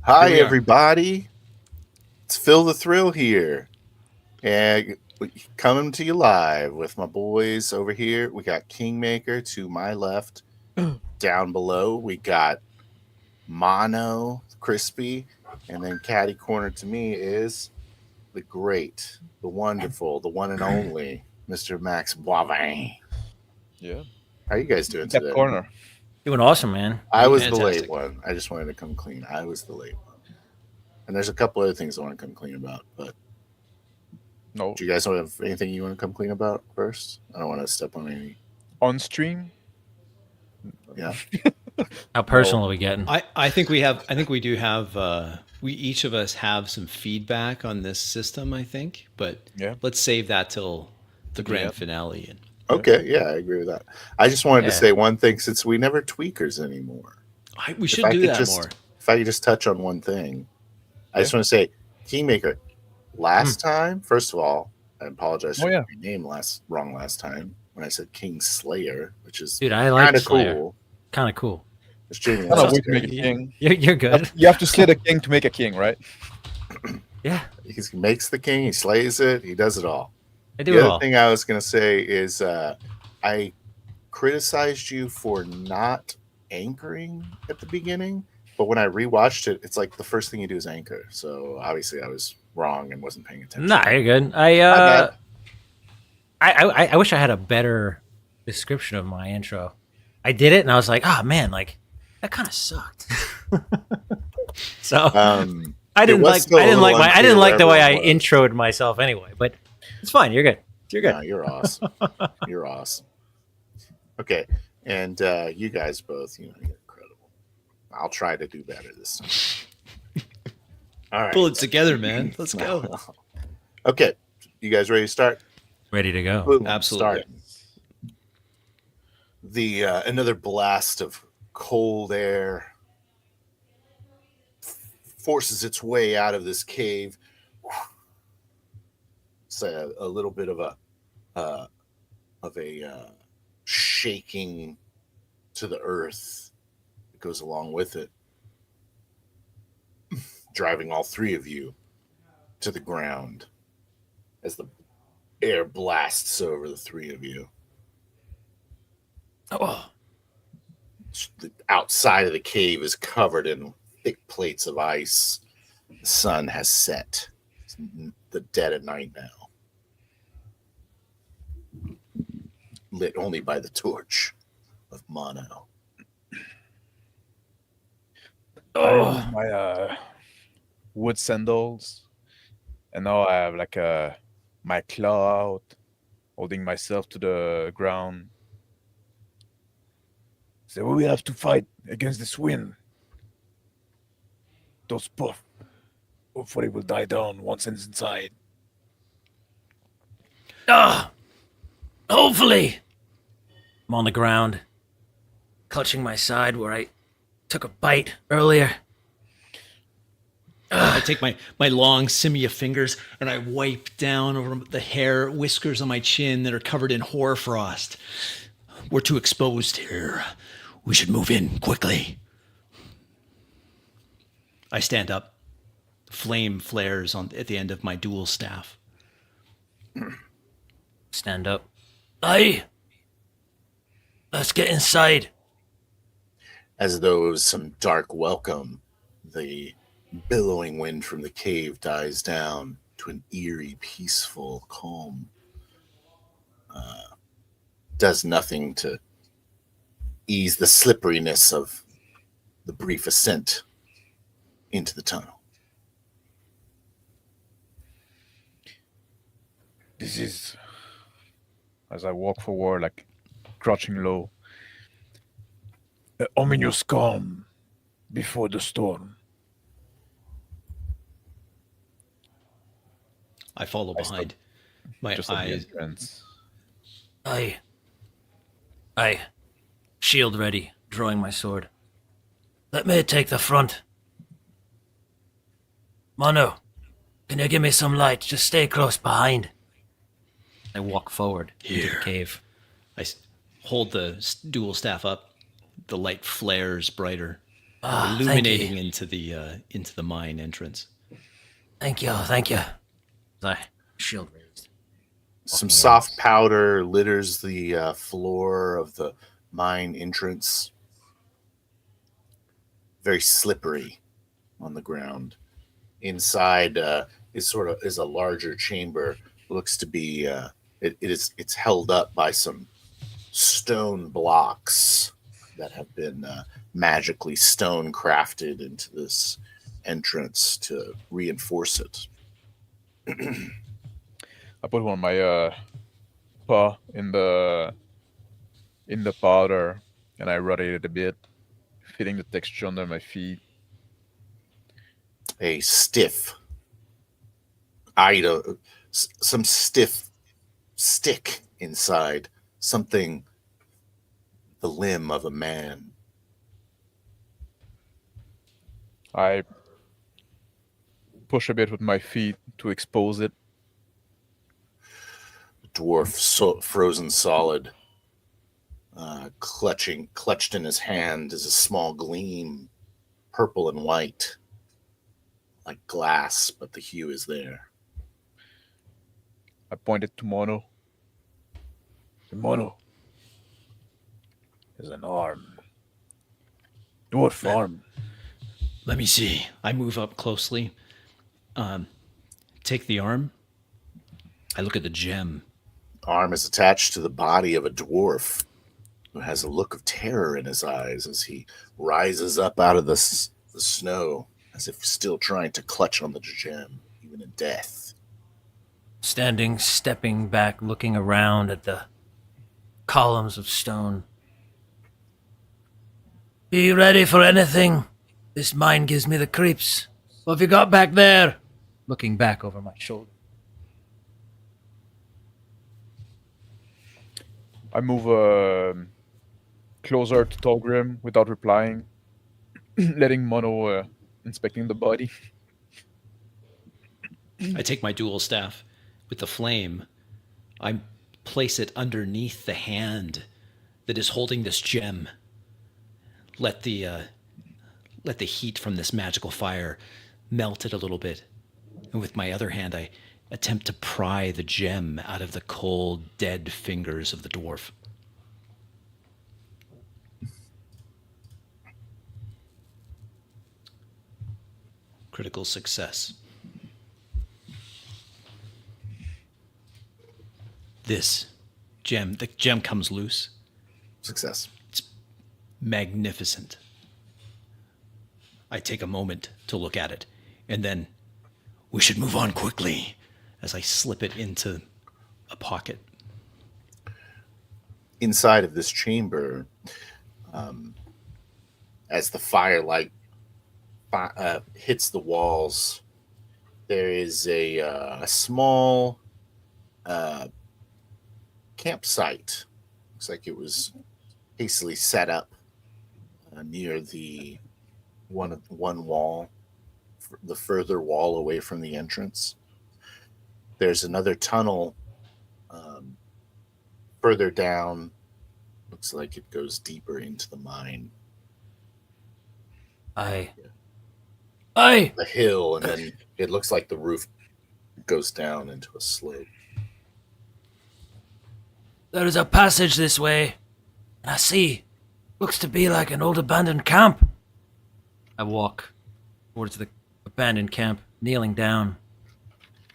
Hi, everybody. It's Phil the Thrill here. And coming to you live with my boys over here. We got Kingmaker to my left. Down below, we got Mono, Crispy. And then catty corner to me is the great, the wonderful, the one and only Mr. Max Boivin. Yeah. How you guys doing today? Corner. Doing awesome, man. I was the late one. I just wanted to come clean. I was the late one. And there's a couple other things I want to come clean about, but no. Do you guys have anything you want to come clean about first? I don't want to step on any. On stream? Yeah. How personal are we getting? I think we have. I think we do have. We each of us have some feedback on this system. I think, but let's save that till the grand finale. And okay, yeah, I agree with that. I just wanted to say one thing since we never tweakers anymore. We should do that more. If I could just touch on one thing, I just want to say, Kingmaker. Last time, first of all, I apologize for your name wrong last time when I said King Slayer, which is I like kind of Slayer. Cool. Kind of cool. It's genuine. Kind of weird to make a king. You're good. You have to slay the king to make a king, right? Yeah. He makes the king. He slays it. He does it all. The other thing I was going to say is I criticized you for not anchoring at the beginning, but when I rewatched it, it's like the first thing you do is anchor. So obviously I was wrong and wasn't paying attention. Nah, you're good. I wish I had a better description of my intro. I did it and I was like, oh man, like that kind of sucked. So I didn't like the way I introed myself anyway, but it's fine. You're good. You're good. No, you're awesome. You're awesome. Okay. And you guys both, you're incredible. I'll try to do better this time. All right. Pull it together, man. Let's go. Okay. You guys ready to start? Ready to go. Boom. Absolutely. Start. The another blast of cold air forces its way out of this cave. It's a little bit of a shaking to the earth that goes along with it, driving all three of you to the ground as the air blasts over the three of you. Oh. The outside of the cave is covered in thick plates of ice. The sun has set. It's the dead of night now. Lit only by the torch of Mono. Oh, my wood sandals, and now I have like my claw out, holding myself to the ground. So we have to fight against this wind. Those puff. Hopefully, will die down once it's inside. Hopefully. I'm on the ground, clutching my side where I took a bite earlier. I take my long simia fingers and I wipe down over the hair whiskers on my chin that are covered in hoarfrost. We're too exposed here. We should move in quickly. I stand up. Flame flares at the end of my dual staff. Stand up. Aye. Let's get inside. As though it was some dark welcome, the billowing wind from the cave dies down to an eerie, peaceful calm. Does nothing to ease the slipperiness of the brief ascent into the tunnel. This is, as I walk forward, like crouching low, an ominous calm before the storm. I follow behind. My eyes. Aye. Shield ready, drawing my sword. Let me take the front. Mono, can you give me some light? Just stay close behind. I walk forward into the cave. I hold the dual staff up. The light flares brighter. illuminating into the mine entrance. Thank you. Shield raised. Some soft powder litters the floor of the mine entrance. Very slippery on the ground. Inside is a larger chamber. Looks to be it's held up by some stone blocks that have been magically stone crafted into this entrance to reinforce it. I put one of my paw in the powder, and I rotate it a bit, feeling the texture under my feet. A stiff item, some stiff stick inside, something the limb of a man. I push a bit with my feet to expose it. Dwarf, frozen solid, clutched in his hand is a small gleam, purple and white, like glass, but the hue is there. I pointed to Mono. Mono is an arm. Dwarf arm. Let me see. I move up closely. Take the arm. I look at the gem. Arm is attached to the body of a dwarf who has a look of terror in his eyes as he rises up out of the snow, as if still trying to clutch on the gem, even in death. Stepping back, looking around at the columns of stone. Be you ready for anything? This mine gives me the creeps. What have you got back there? Looking back over my shoulder. I move closer to Tolgrim without replying, letting Mono inspecting the body. I take my dual staff with the flame. I place it underneath the hand that is holding this gem. Let the heat from this magical fire melt it a little bit. And with my other hand, I attempt to pry the gem out of the cold, dead fingers of the dwarf. Critical success. The gem comes loose. Success. It's magnificent. I take a moment to look at it, and then we should move on quickly as I slip it into a pocket. Inside of this chamber, as the firelight hits the walls, there is a small campsite. Looks like it was hastily set up near the one wall, the further wall away from the entrance. There's another tunnel further down. Looks like it goes deeper into the mine. Aye. The hill, and then it looks like the roof goes down into a slope. There is a passage this way, and I see. Looks to be like an old abandoned camp. I walk towards the abandoned camp, kneeling down,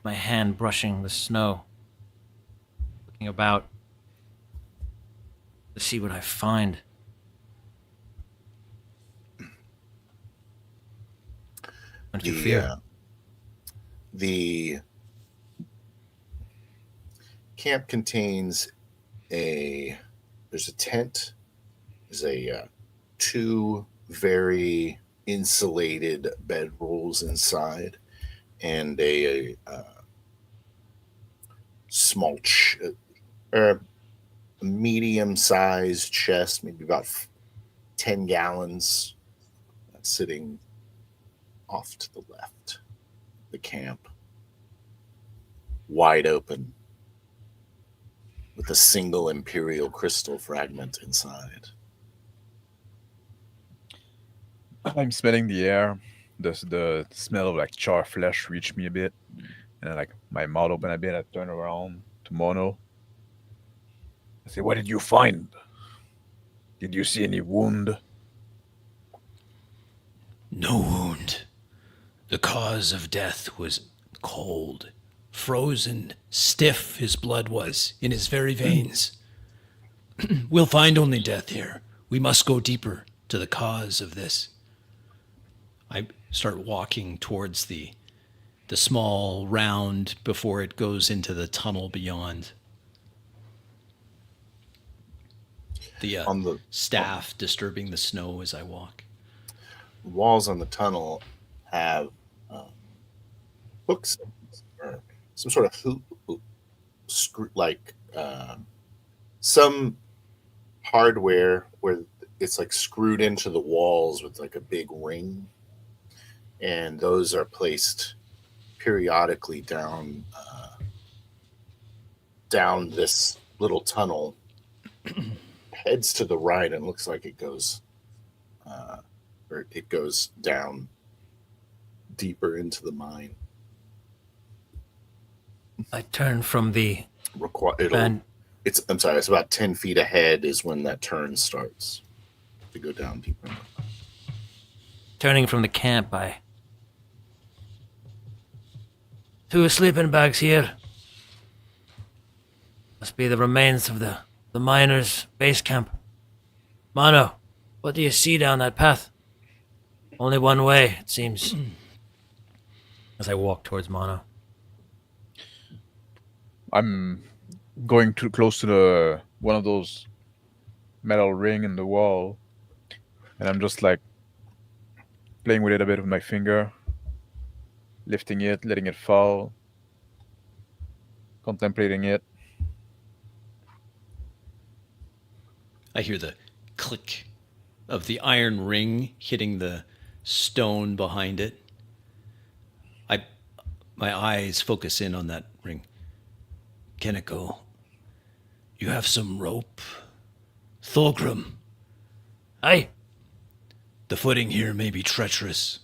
my hand brushing the snow, looking about to see what I find. Don't you fear? The camp contains there's a tent, there's two very insulated bedrolls inside, and a small medium-sized chest, maybe about 10 gallons, sitting off to the left. The camp, wide open, with a single imperial crystal fragment inside. I'm smelling the air. The smell of like char flesh reached me a bit, and then, like my mouth opened a bit. I turn around to Mono. I say, "What did you find? Did you see any wound?" No wound. The cause of death was cold, frozen, stiff his blood was in his very veins. We'll find only death here. We must go deeper to the cause of this. I start walking towards the small round before it goes into the tunnel beyond. The staff disturbing the snow as I walk. Walls on the tunnel have hooks or some sort of hoop, like some hardware where it's like screwed into the walls with like a big ring, and those are placed periodically down this little tunnel. Heads to the right and looks like it goes down deeper into the mine. I turn from the it's about 10 feet ahead is when that turn starts to go down deeper. Turning from the camp, I 2 sleeping bags here. Must be the remains of the miners' base camp. Mono, what do you see down that path? Only one way, it seems. As I walk towards Mono. I'm going too close to the one of those metal ring in the wall, and I'm just like playing with it a bit with my finger, lifting it, letting it fall, contemplating it. I hear the click of the iron ring hitting the stone behind it. My eyes focus in on that ring. Keniko, you have some rope? Thulgrim. Aye. The footing here may be treacherous.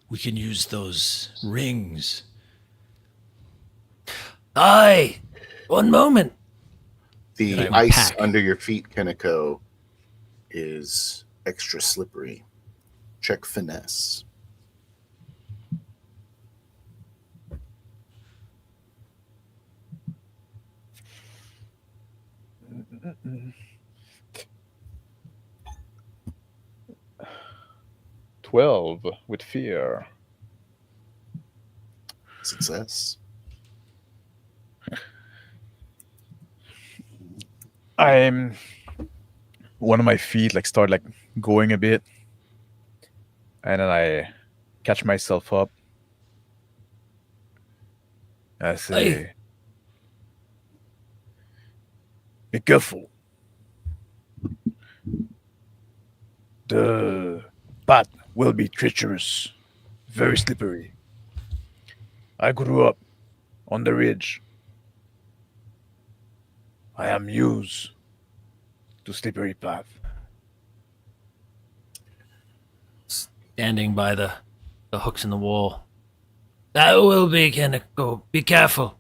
We can use those rings. Aye. One moment. The ice under your feet, Keniko, is extra slippery. Check finesse. Mm-mm. 12 with fear. Success. One of my feet like start like going a bit, and then I catch myself up. I say, Aye. "Be careful. The path will be treacherous, very slippery. I grew up on the ridge. I am used to slippery path." Standing by the hooks in the wall. That will be, Keniko. Be careful.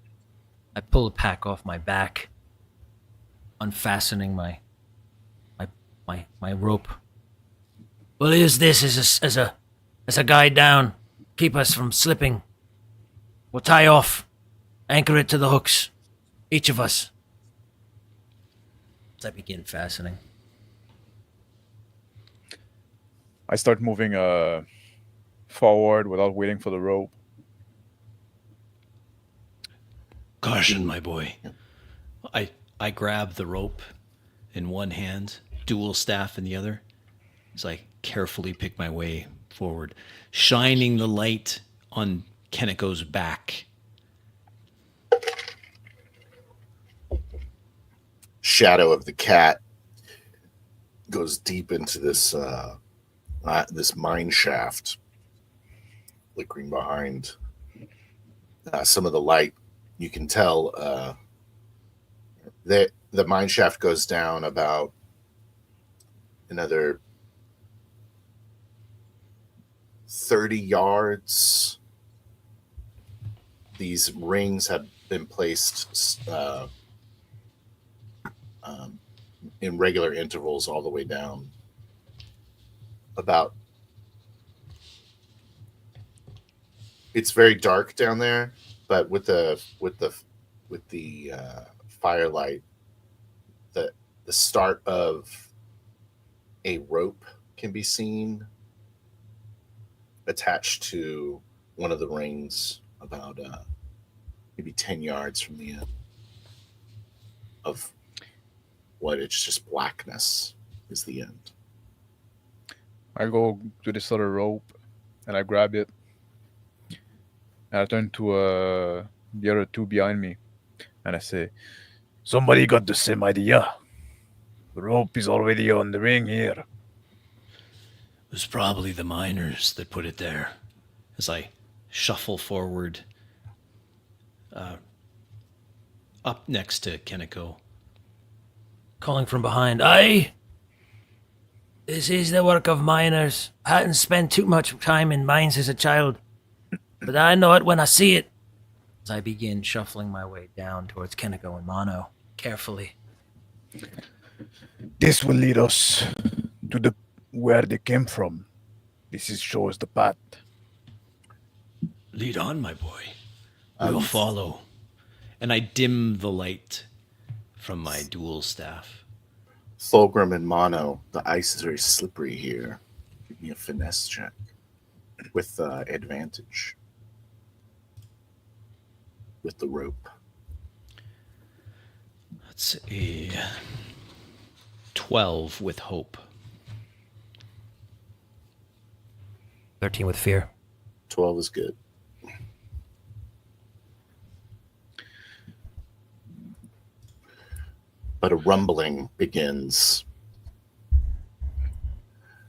I pull the pack off my back, unfastening my rope. We'll use this as a guide down, keep us from slipping. We'll tie off, anchor it to the hooks, each of us. As I begin fastening. I start moving forward without waiting for the rope. Caution, my boy. I grab the rope in one hand, dual staff in the other, as I carefully pick my way forward, shining the light on Keniko's back. Shadow of the cat goes deep into this this mine shaft, flickering behind some of the light. You can tell that the mine shaft goes down about another 30 yards. These rings have been placed in regular intervals all the way down. It's very dark down there, but with the firelight, the start of a rope can be seen attached to one of the rings about maybe 10 yards from the end of what it's just blackness is the end. I go to this other rope and I grab it. And I turn to the other two behind me and I say, "Somebody got the same idea. The rope is already on the ring here." It was probably the miners that put it there. As I shuffle forward, up next to Keniko. Calling from behind. Aye! This is the work of miners. I hadn't spent too much time in mines as a child, but I know it when I see it. As I begin shuffling my way down towards Keniko and Mono, carefully. This will lead us to where they came from. Shows the path. Lead on, my boy. We'll follow. And I dim the light from my dual staff. Fulgrim and Mono, the ice is very slippery here. Give me a finesse check with advantage with the rope. That's a 12 with hope. 13 with fear. 12 is good. But a rumbling begins,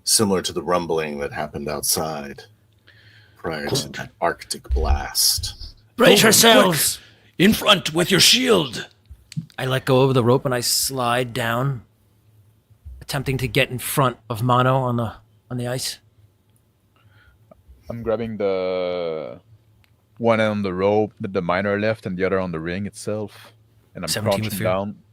similar to the rumbling that happened outside prior to that Arctic blast. Brace yourselves! Quick, in front with your shield! I let go of the rope and I slide down, attempting to get in front of Mono on the ice. I'm grabbing the one end on the rope that the miner left and the other on the ring itself. And I'm crouching down.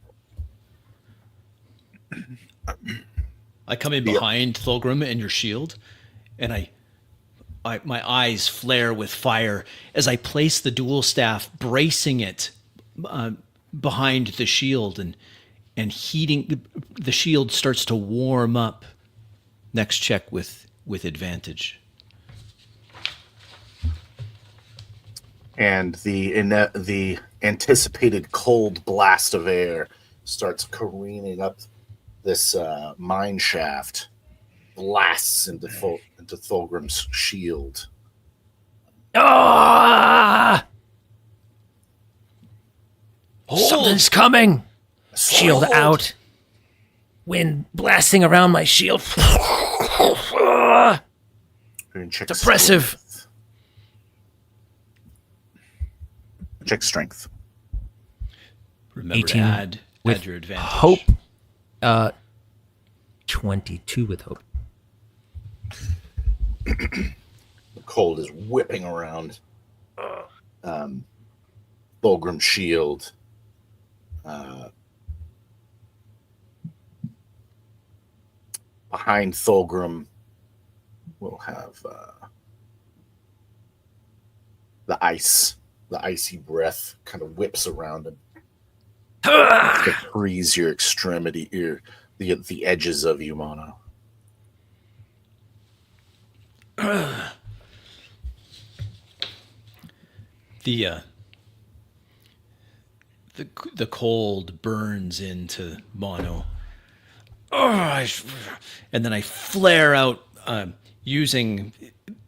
I come in behind Thulgrim and your shield, and my eyes flare with fire as I place the dual staff, bracing it behind the shield, and heating. The shield starts to warm up. Next check with advantage. And the anticipated cold blast of air starts careening up this mine shaft, blasts into Thulgrim's shield. Ah! Hold. Something's coming! Shield out. Wind blasting around my shield. Depressive. Check strength. Remember to add your advantage. Hope. 22 with hope. The cold is whipping around Thulgrim's shield. Behind Thulgrim, we'll have the icy breath kind of whips around him. To freeze your extremity, the edges of you, Mono. The cold burns into Mono. And then I flare out using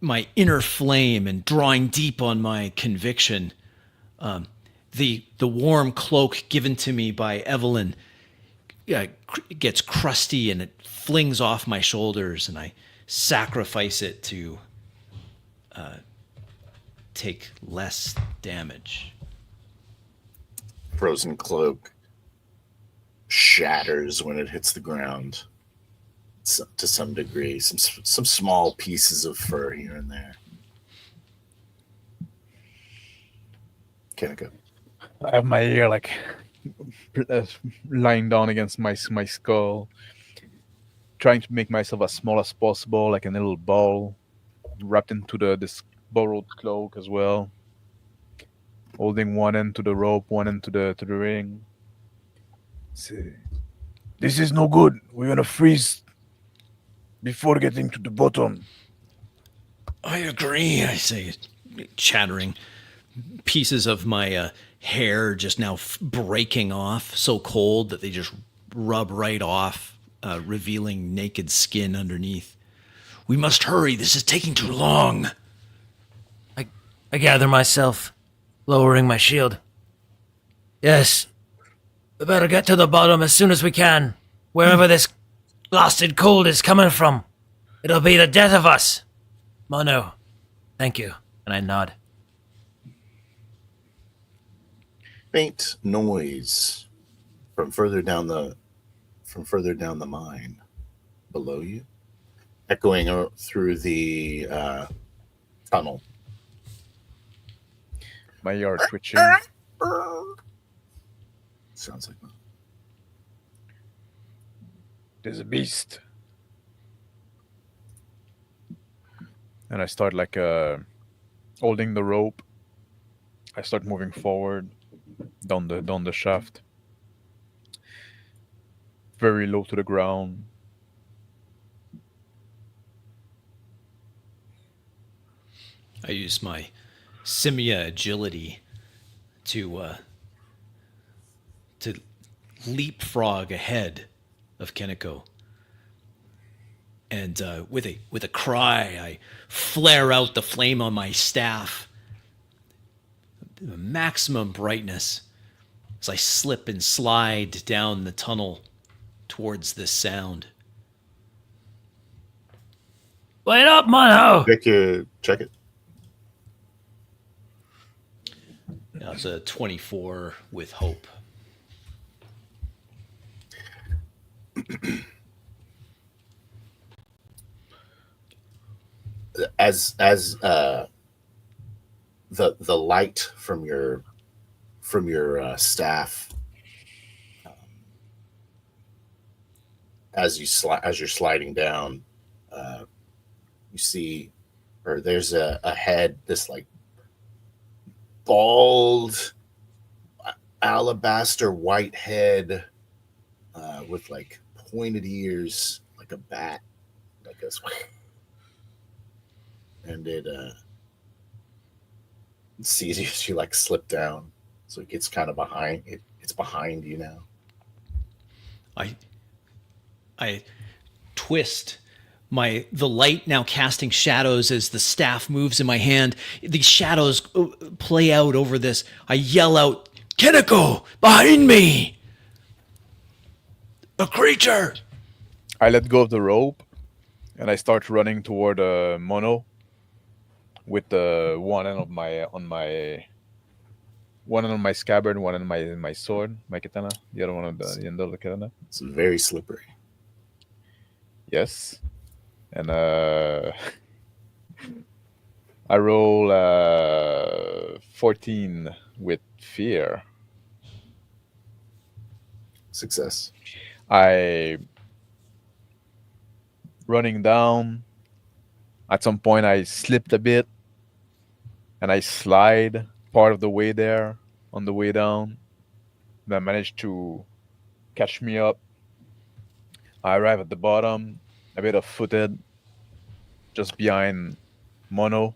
my inner flame and drawing deep on my conviction. The warm cloak given to me by Evelyn gets crusty and it flings off my shoulders, and I sacrifice it to take less damage. Frozen cloak shatters when it hits the ground. to some degree, some small pieces of fur here and there. Kaneko. I have my ear like lying down against my skull, trying to make myself as small as possible, like a little ball, wrapped into this borrowed cloak as well. Holding one end to the rope, one end to the ring. Say, this is no good. We're gonna freeze before getting to the bottom. I agree, I say, chattering. Pieces of my hair just now breaking off, so cold that they just rub right off, revealing naked skin underneath. We must hurry. This is taking too long. I gather myself, lowering my shield. Yes, we better get to the bottom as soon as we can. Wherever this blasted cold is coming from, it'll be the death of us. Mono, thank you. And I nod. Faint noise from further down the mine below you, echoing through the tunnel. My ear twitching. Sounds like that. There's a beast. And I start like holding the rope. I start moving forward down the shaft. Very low to the ground. I use my simia agility to leapfrog ahead of Kaneko. And with a cry, I flare out the flame on my staff. Maximum brightness as I slip and slide down the tunnel towards this sound. Wait up, Mono! Check it. That's a 24 with hope. As the light from your staff, as you're sliding down, you see, or there's a head, this like bald alabaster white head with like pointed ears, like a bat, like this. And it sees you as you like slip down, so it gets kind of behind. It's behind you now. I twist the light now casting shadows as the staff moves in my hand. These shadows play out over this. I yell out, "Kaneko, behind me! A creature!" I let go of the rope and I start running toward Mono with one end on my scabbard, one end on my sword, my katana, the other one on the end of the katana. It's very slippery. Yes. And I roll 14 with fear. Success. Running down. At some point, I slipped a bit, and I slide part of the way there on the way down. That managed to catch me up. I arrive at the bottom, a bit of footed, just behind Mono.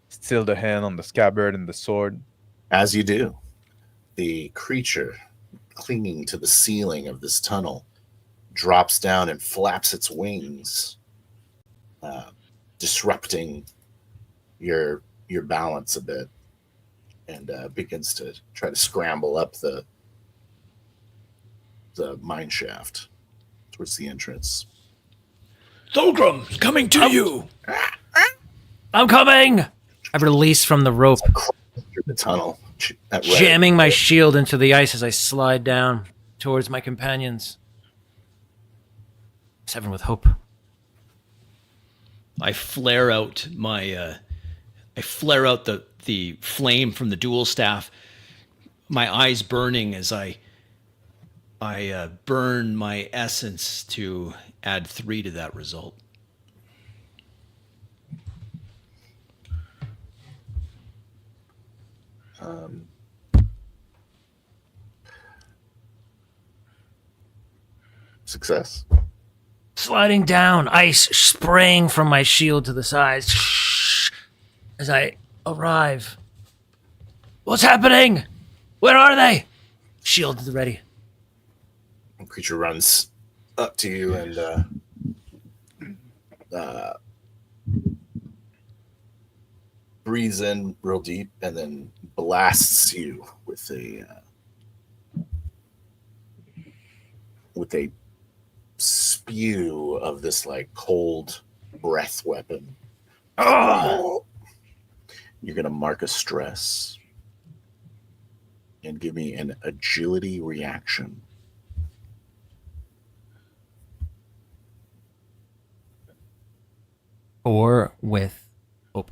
Still the hand on the scabbard and the sword. As you do, the creature clinging to the ceiling of this tunnel drops down and flaps its wings, disrupting your balance a bit, and begins to try to scramble up the mine shaft towards the entrance. Thulgrim, coming to you! I'm coming! I release from the rope, Through the tunnel, jamming my shield into the ice as I slide down towards my companions. 7 with hope. I flare out the flame from the dual staff, my eyes burning as I burn my essence to add 3 to that result. Success. Sliding down, ice spraying from my shield to the sides as I arrive. What's happening? Where are they? Shield to the ready. The creature runs up to you and breathes in real deep and then blasts you with a spew of this like cold breath weapon. Oh! You're gonna mark a stress and give me an agility reaction. Or with hope.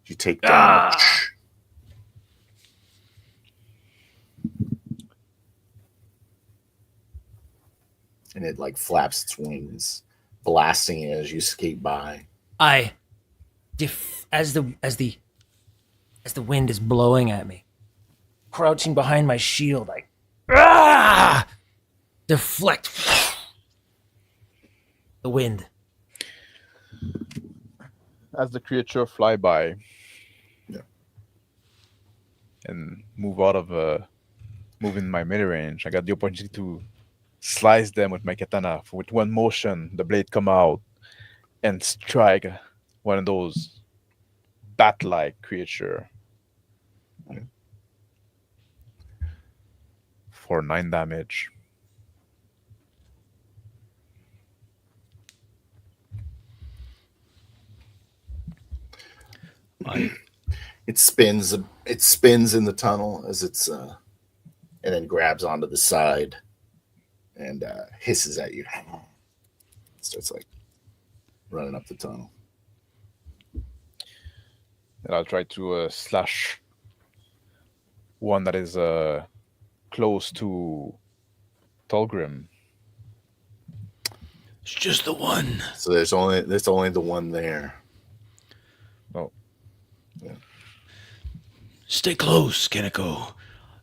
You take damage. And it like flaps its wings, blasting it as you skate by. As the wind is blowing at me, crouching behind my shield, I deflect the wind. As the creature fly by and move in my melee range, I got the opportunity to slice them with my katana. With one motion, the blade come out and strike one of those bat-like creature for 9 damage. It spins in the tunnel as it's and then grabs onto the side and hisses at you. Starts like running up the tunnel. And I'll try to slash one that is close to Tulgrim. It's just the one. So there's only the one there. Oh. Yeah. Stay close, Keneko.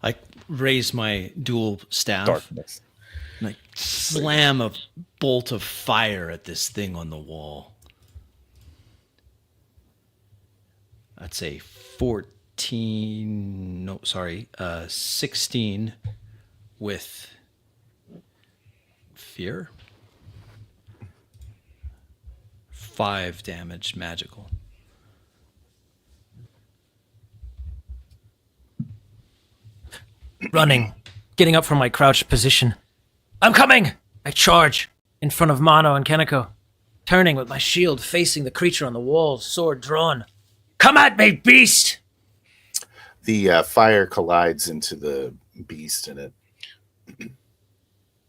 I raise my dual staff. Darkness. And I slam a bolt of fire at this thing on the wall. That's a 16 with fear. 5 damage magical. Running, getting up from my crouched position. I'm coming! I charge in front of Mano and Keneko, turning with my shield facing the creature on the wall, sword drawn. Come at me, beast! The fire collides into the beast and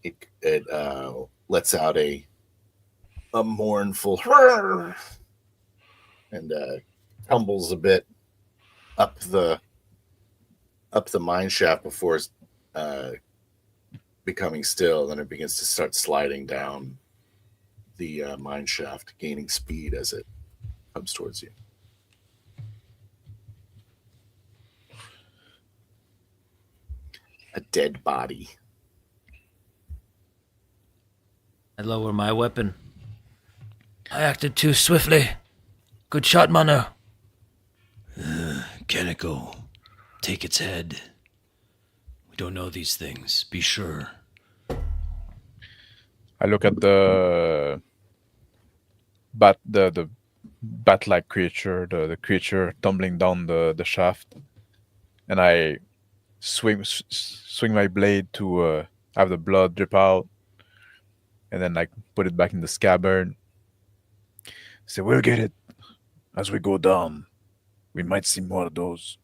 it lets out a mournful and tumbles a bit up the mine shaft before becoming still. Then it begins to start sliding down the mine shaft, gaining speed as it comes towards you. A dead body. I lower my weapon. I acted too swiftly. Good shot, Mano. Keneko, take its head. We don't know these things. Be sure. I look at the bat-like creature, the creature tumbling down the shaft, and I swing my blade to have the blood drip out, and then I put it back in the scabbard. So we'll get it as we go down. We might see more of those.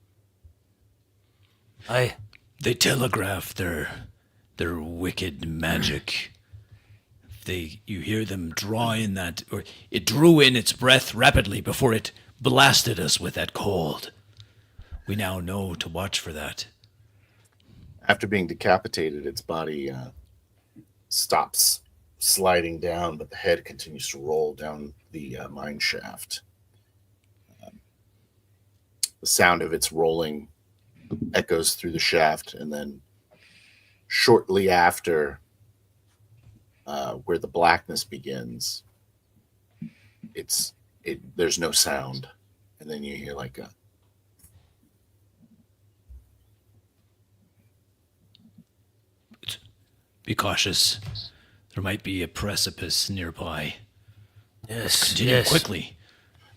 They telegraph their Their wicked magic. You hear them draw in that, or it drew in its breath rapidly before it blasted us with that cold. We now know to watch for that. After being decapitated, its body stops sliding down, but the head continues to roll down the mine shaft. The sound of its rolling echoes through the shaft, and then shortly after, where the blackness begins, there's no sound, and then you hear like a Be cautious. There might be a precipice nearby. Yes, Continue yes. quickly.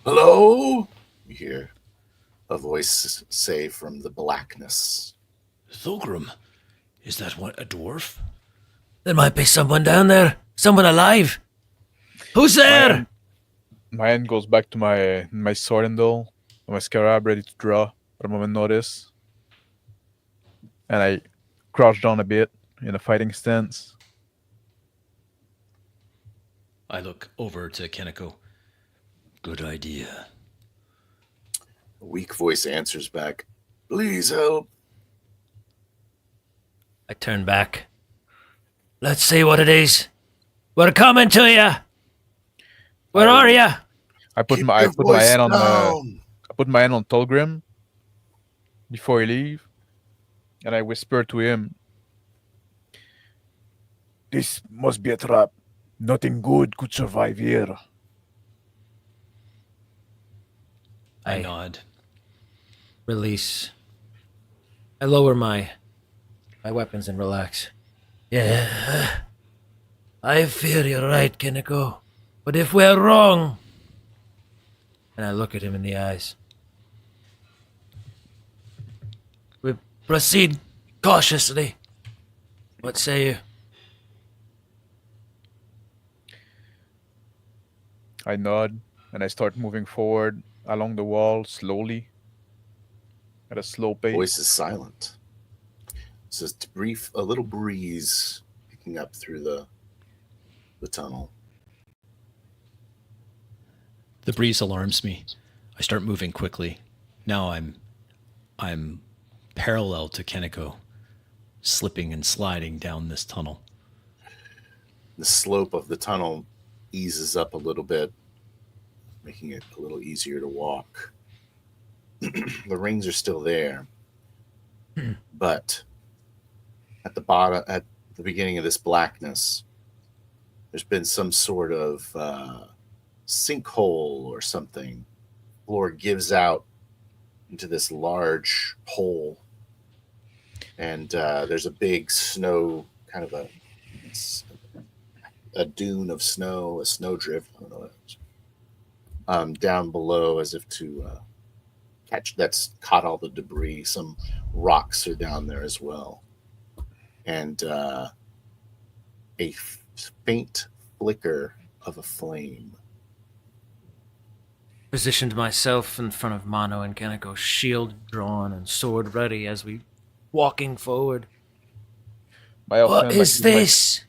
"Hello?" You hear a voice say from the blackness. Thulgrim, is that what, a dwarf? There might be someone down there. Someone alive. Who's there? My hand goes back to my sword handle, my scarab ready to draw at a moment notice. And I crouch down a bit in a fighting stance. I look over to Keniko. Good idea. A weak voice answers back, "Please help." I turn back. Let's see what it is. We're coming to you. Where are you? I put Keep my your voice hand on down. I put my hand on Tulgrim before he leave, and I whisper to him, "This must be a trap. Nothing good could survive here." I nod. Release. I lower my weapons and relax. Yeah. I fear you're right, Kiniko. But if we're wrong... And I look at him in the eyes. We proceed cautiously. What say you? I nod, and I start moving forward along the wall slowly, at a slow pace. Voice is silent. It's just a little breeze picking up through the tunnel. The breeze alarms me. I start moving quickly. Now I'm parallel to Keniko, slipping and sliding down this tunnel. The slope of the tunnel eases up a little bit, making it a little easier to walk. The rings are still there, but at the beginning of this blackness, there's been some sort of sinkhole or something. The floor gives out into this large hole, and there's a big snow, kind of a dune of snow, a snowdrift, I don't know what it is, down below, as if to that's caught all the debris. Some rocks are down there as well, and a faint flicker of a flame. Positioned myself in front of Mano and Keniko, shield drawn and sword ready as we walking forward. What is this?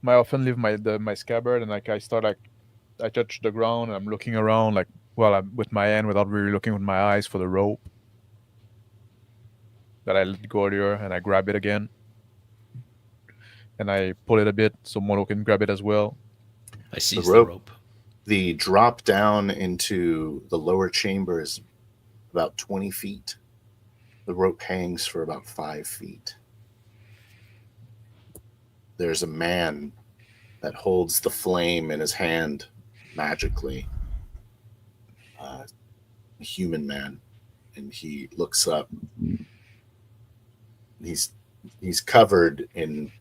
I often leave my scabbard, and I touch the ground, and I'm looking around I'm with my hand without really looking with my eyes for the rope that I let go earlier, and I grab it again, and I pull it a bit so Mono can grab it as well. I seize the rope. The drop down into the lower chamber is about 20 feet. The rope hangs for about 5 feet. There's a man that holds the flame in his hand magically. A human man. And he looks up. He's covered in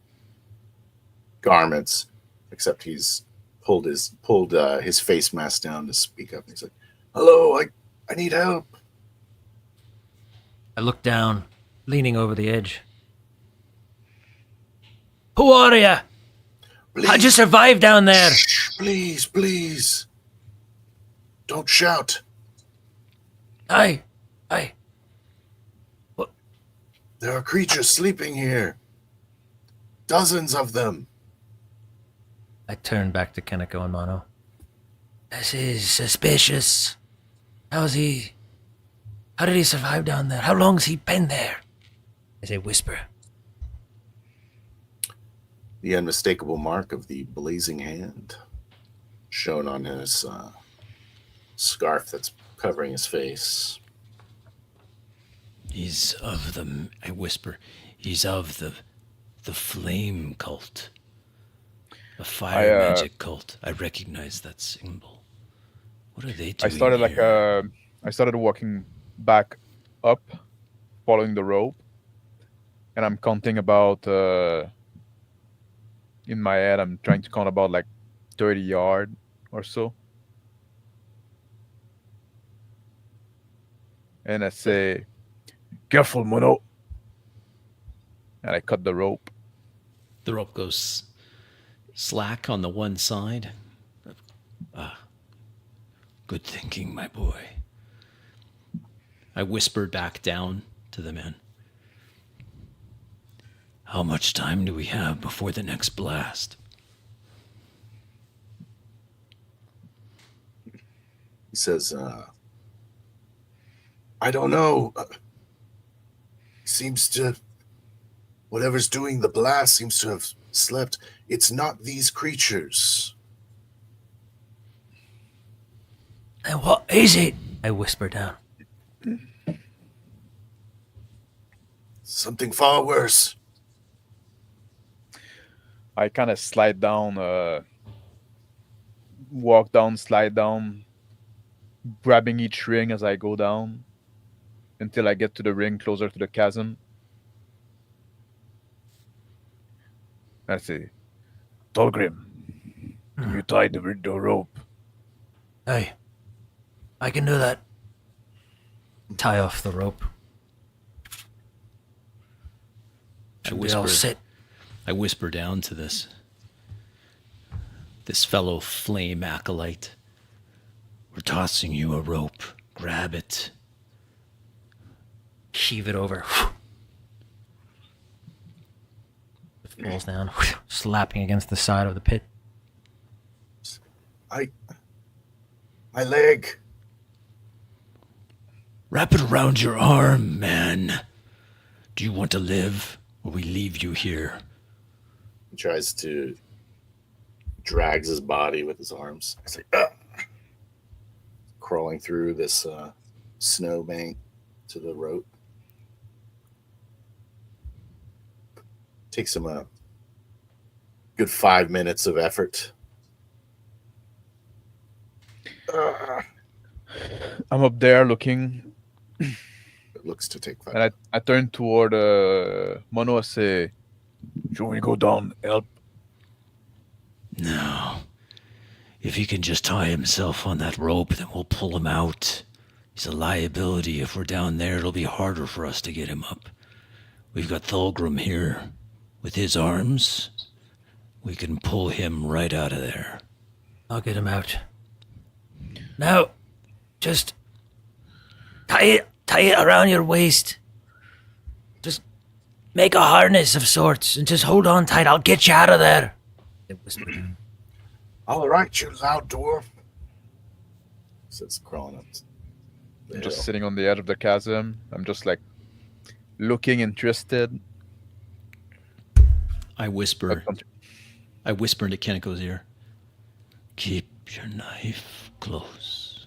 garments, except he's pulled his face mask down to speak up. He's like, "Hello, I need help." I look down, leaning over the edge. Who are you? How'd you survive down there? Shh, please. Don't shout. Aye. There are creatures sleeping here. Dozens of them. I turn back to Kenako and Mono. This is suspicious. How did he survive down there? How long has he been there? I say whisper. The unmistakable mark of the blazing hand shown on his scarf that's covering his face. He's of the, I whisper, he's of the flame cult. The fire magic cult. I recognize that symbol. What are they doing I started walking back up, following the rope, and I'm counting about, in my head, I'm trying to count about like 30 yards or so. And I say, careful, Mono. And I cut the rope. The rope goes slack on the one side. Good thinking, my boy. I whispered back down to the man. How much time do we have before the next blast? He says, I don't know. Whatever's doing the blast seems to have slept. It's not these creatures. And what is it? I whisper down. Something far worse. I kind of slide down, walk down, slide down, grabbing each ring as I go down until I get to the ring closer to the chasm. I say, Tolgrim, you tied the rope. Hey, I can do that. Tie off the rope. I whisper down to this fellow flame acolyte. We're tossing you a rope. Grab it. Heave it over. It falls down, slapping against the side of the pit. My leg. Wrap it around your arm, man. Do you want to live, or we leave you here? He tries to drags his body with his arms. It's like crawling through this snow bank to the rope. Takes him a good 5 minutes of effort. I'm up there looking. It looks to take 5 And I turn toward Mono and say, should we go down, help? No. If he can just tie himself on that rope, then we'll pull him out. He's a liability. If we're down there, it'll be harder for us to get him up. We've got Thulgrim here. With his arms, we can pull him right out of there. I'll get him out. Now, just tie it around your waist. Just make a harness of sorts and just hold on tight. I'll get you out of there. It whispered. All right, you loud dwarf. Says crawling up. I'm just sitting on the edge of the chasm. I'm just like looking interested. I whisper into Keneko's ear. Keep your knife close.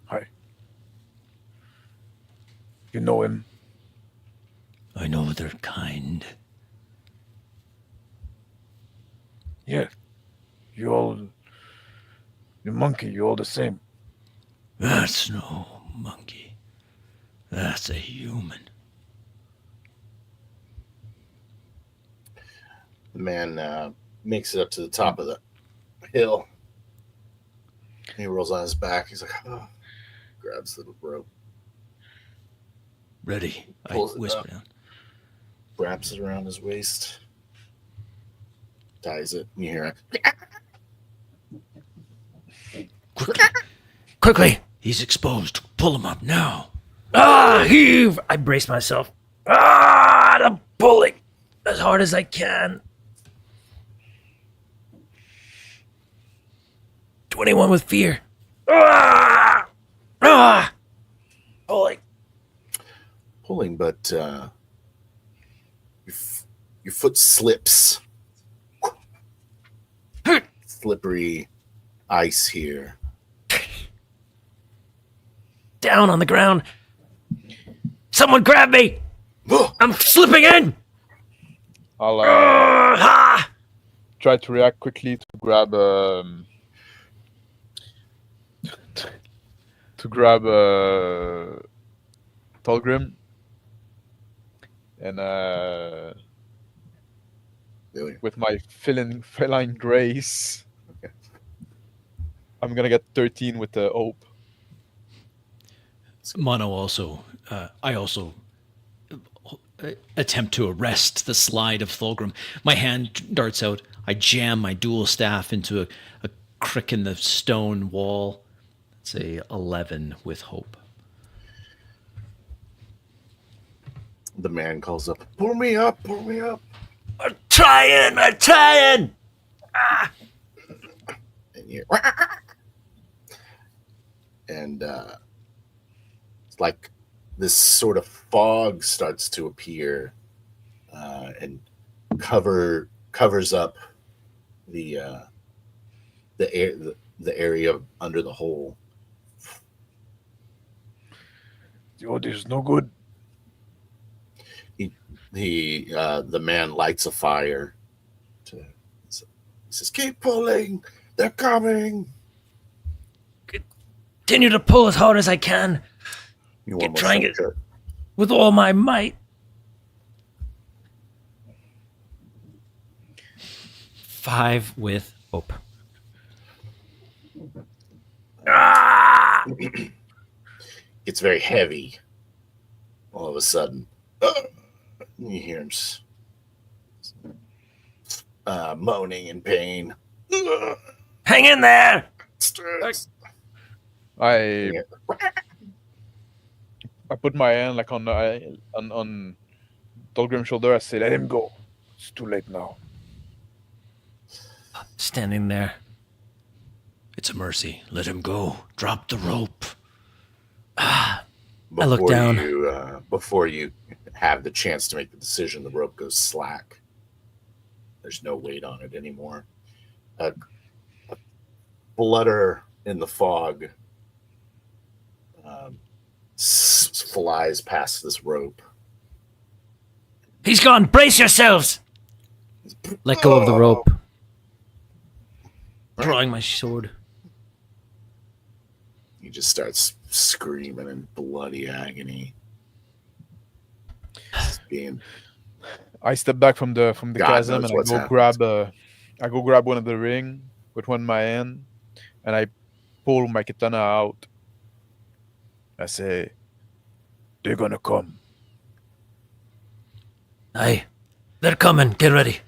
Hi. You know him? I know they're kind. Yeah. You monkey, you all the same. That's no monkey. That's a human. The man makes it up to the top of the hill. He rolls on his back. He's like, oh. Grabs the rope. Ready. I whisper down. Wraps it around his waist. Ties it. You hear it. Quickly. He's exposed. Pull him up now. Heave! I brace myself. I'm pulling as hard as I can. 21 with fear. Pulling, but your foot slips. Slippery ice here. Down on the ground. Someone grab me! I'm slipping in! I'll try to react quickly to grab Tolgrim and with my feline grace, I'm gonna get 13 with the hope. Mono also, I also attempt to arrest the slide of Thulgrim. My hand darts out. I jam my dual staff into a crick in the stone wall. It's a 11 with hope. The man calls up, pull me up. I'm trying! And you're... And it's like this sort of fog starts to appear and covers up the area under the hole. Oh, this is no good. The man lights a fire. He says, "Keep pulling. They're coming." Continue to pull as hard as I can. You Get almost trying like it to- with all my might. 5 with hope. It's very heavy. All of a sudden, you hear him moaning in pain. Hang in there! I put my hand like on Tolgrim's shoulder. I say, "Let him go. It's too late now." Standing there. It's a mercy. Let him go. Drop the rope. I look down. Before you have the chance to make the decision, the rope goes slack. There's no weight on it anymore. A flutter in the fog flies past this rope. He's gone! Brace yourselves! Let go of the rope. Drawing my sword. He just starts screaming in bloody agony. I step back from the God chasm knows and what's I go grab one of the ring with one in my hand, and I pull my katana out. I say, "They're gonna come." Aye. They're coming. Get ready.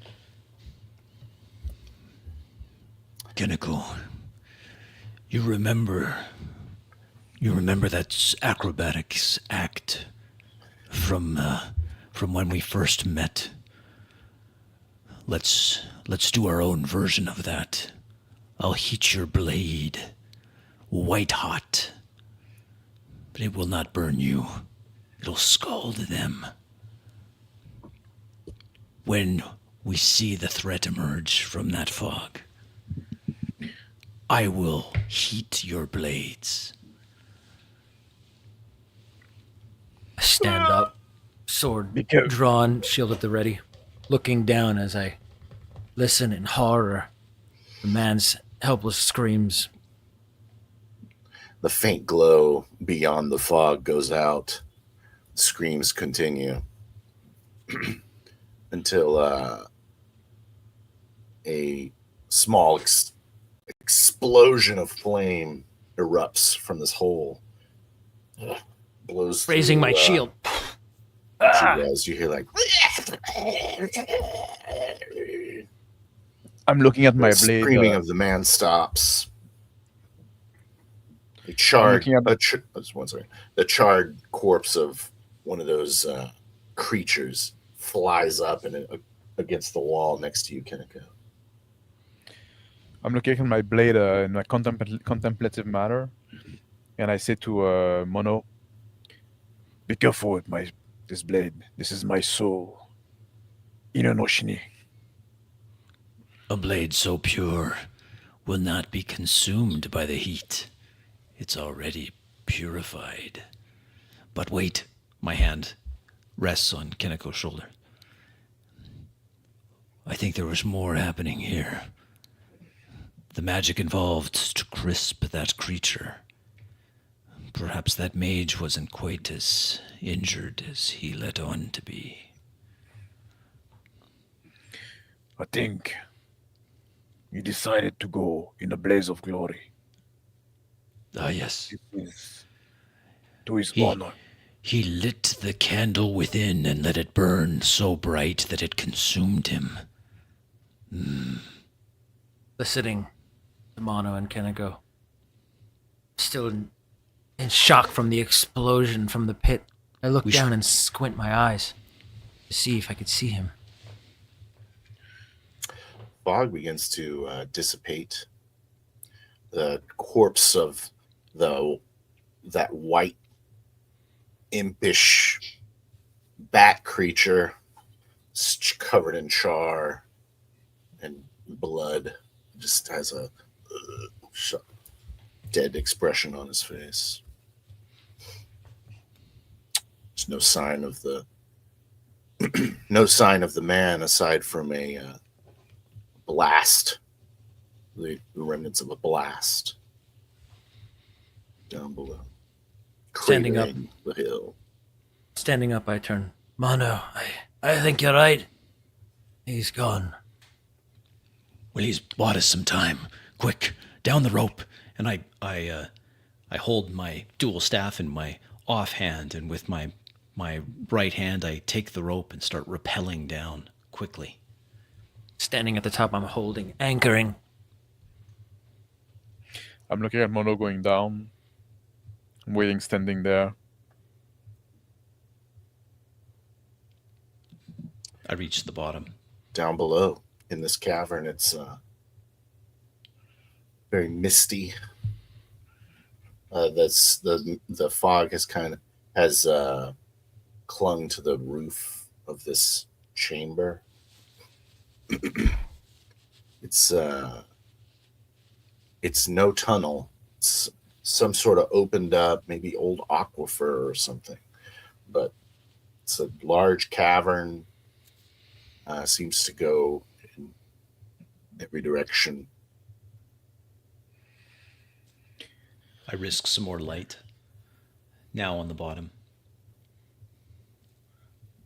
Kinnickle, you remember that acrobatics act from when we first met? Let's do our own version of that. I'll heat your blade white hot, but it will not burn you. It'll scald them. When we see the threat emerge from that fog, I will heat your blades. I stand up, sword Be careful. drawn, shield at the ready, looking down as I listen in horror. The man's helpless screams. The faint glow beyond the fog goes out. Screams continue until a small explosion of flame erupts from this hole. Blows Raising through, my shield. As you hear like I'm looking at my the blade. screaming of the man stops. The charred, the charred corpse of one of those creatures flies up and against the wall next to you, Kineko. I'm looking at my blade in a contemplative manner, and I say to Mono, "Be careful with this blade. This is my soul. Inonoshini." A blade so pure will not be consumed by the heat. It's already purified. But wait, my hand rests on Kineko's shoulder. I think there was more happening here. The magic involved to crisp that creature. Perhaps that mage wasn't quite as injured as he let on to be. I think he decided to go in a blaze of glory. Ah, yes. To his honor. He lit the candle within and let it burn so bright that it consumed him. Listening to Mono and Keneko, still in shock from the explosion from the pit, I look down and squint my eyes to see if I could see him. Fog begins to dissipate. The corpse of that white, impish bat creature, covered in char and blood, just has a dead expression on his face. There's no sign of the man aside from a blast, the remnants of a blast down below. Standing up the hill. Standing up, I turn. Mono, I think you're right. He's gone. Well, he's bought us some time. Quick, down the rope. And I hold my dual staff in my offhand, and with my right hand, I take the rope and start rappelling down quickly. Standing at the top, I'm holding, anchoring. I'm looking at Mono going down. I'm waiting, standing there. I reach the bottom. Down below in this cavern, it's very misty. That's the fog has clung to the roof of this chamber. It's no tunnel. It's some sort of opened up, maybe old aquifer or something. But it's a large cavern. Seems to go in every direction. I risk some more light. Now on the bottom.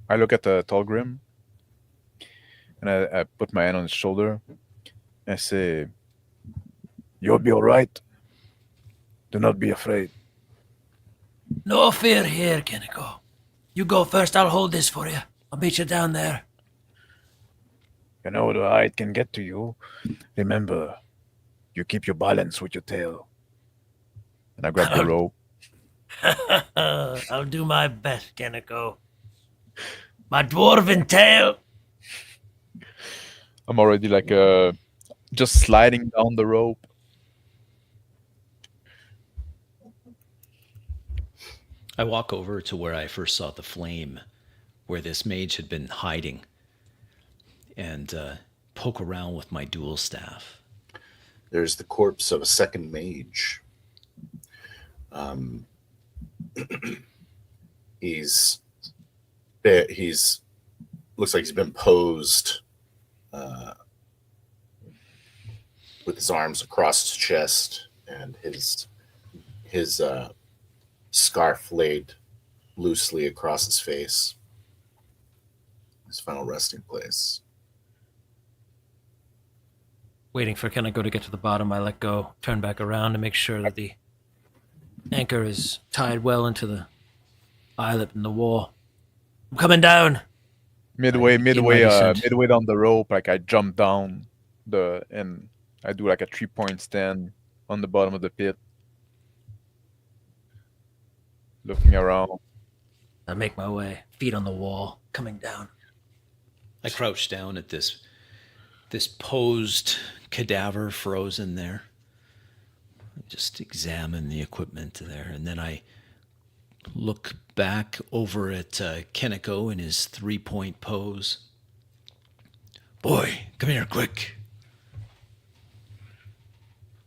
I look at the Tallgrim, and I put my hand on his shoulder, and I say, "You'll be all right. Do not be afraid." No fear here, Keneko. You go first, I'll hold this for you. I'll meet you down there. You know the height can get to you. Remember, you keep your balance with your tail. And I grab the rope. I'll do my best, Keneko. My dwarven tail. I'm already just sliding down the rope. I walk over to where I first saw the flame, where this mage had been hiding, and poke around with my dual staff. There's the corpse of a second mage. He's looks like he's been posed with his arms across his chest and his scarf laid loosely across his face. His final resting place. Waiting for Keneko to get to the bottom, I let go, turn back around to make sure that the anchor is tied well into the eyelet in the wall. I'm coming down. Midway down the rope, I jump down and I do a 3-point stand on the bottom of the pit. looking around. I make my way, feet on the wall, coming down. I crouch down at this posed cadaver frozen there. I just examine the equipment there, and then I look back over at Keneko in his 3-point pose. Boy, come here, quick.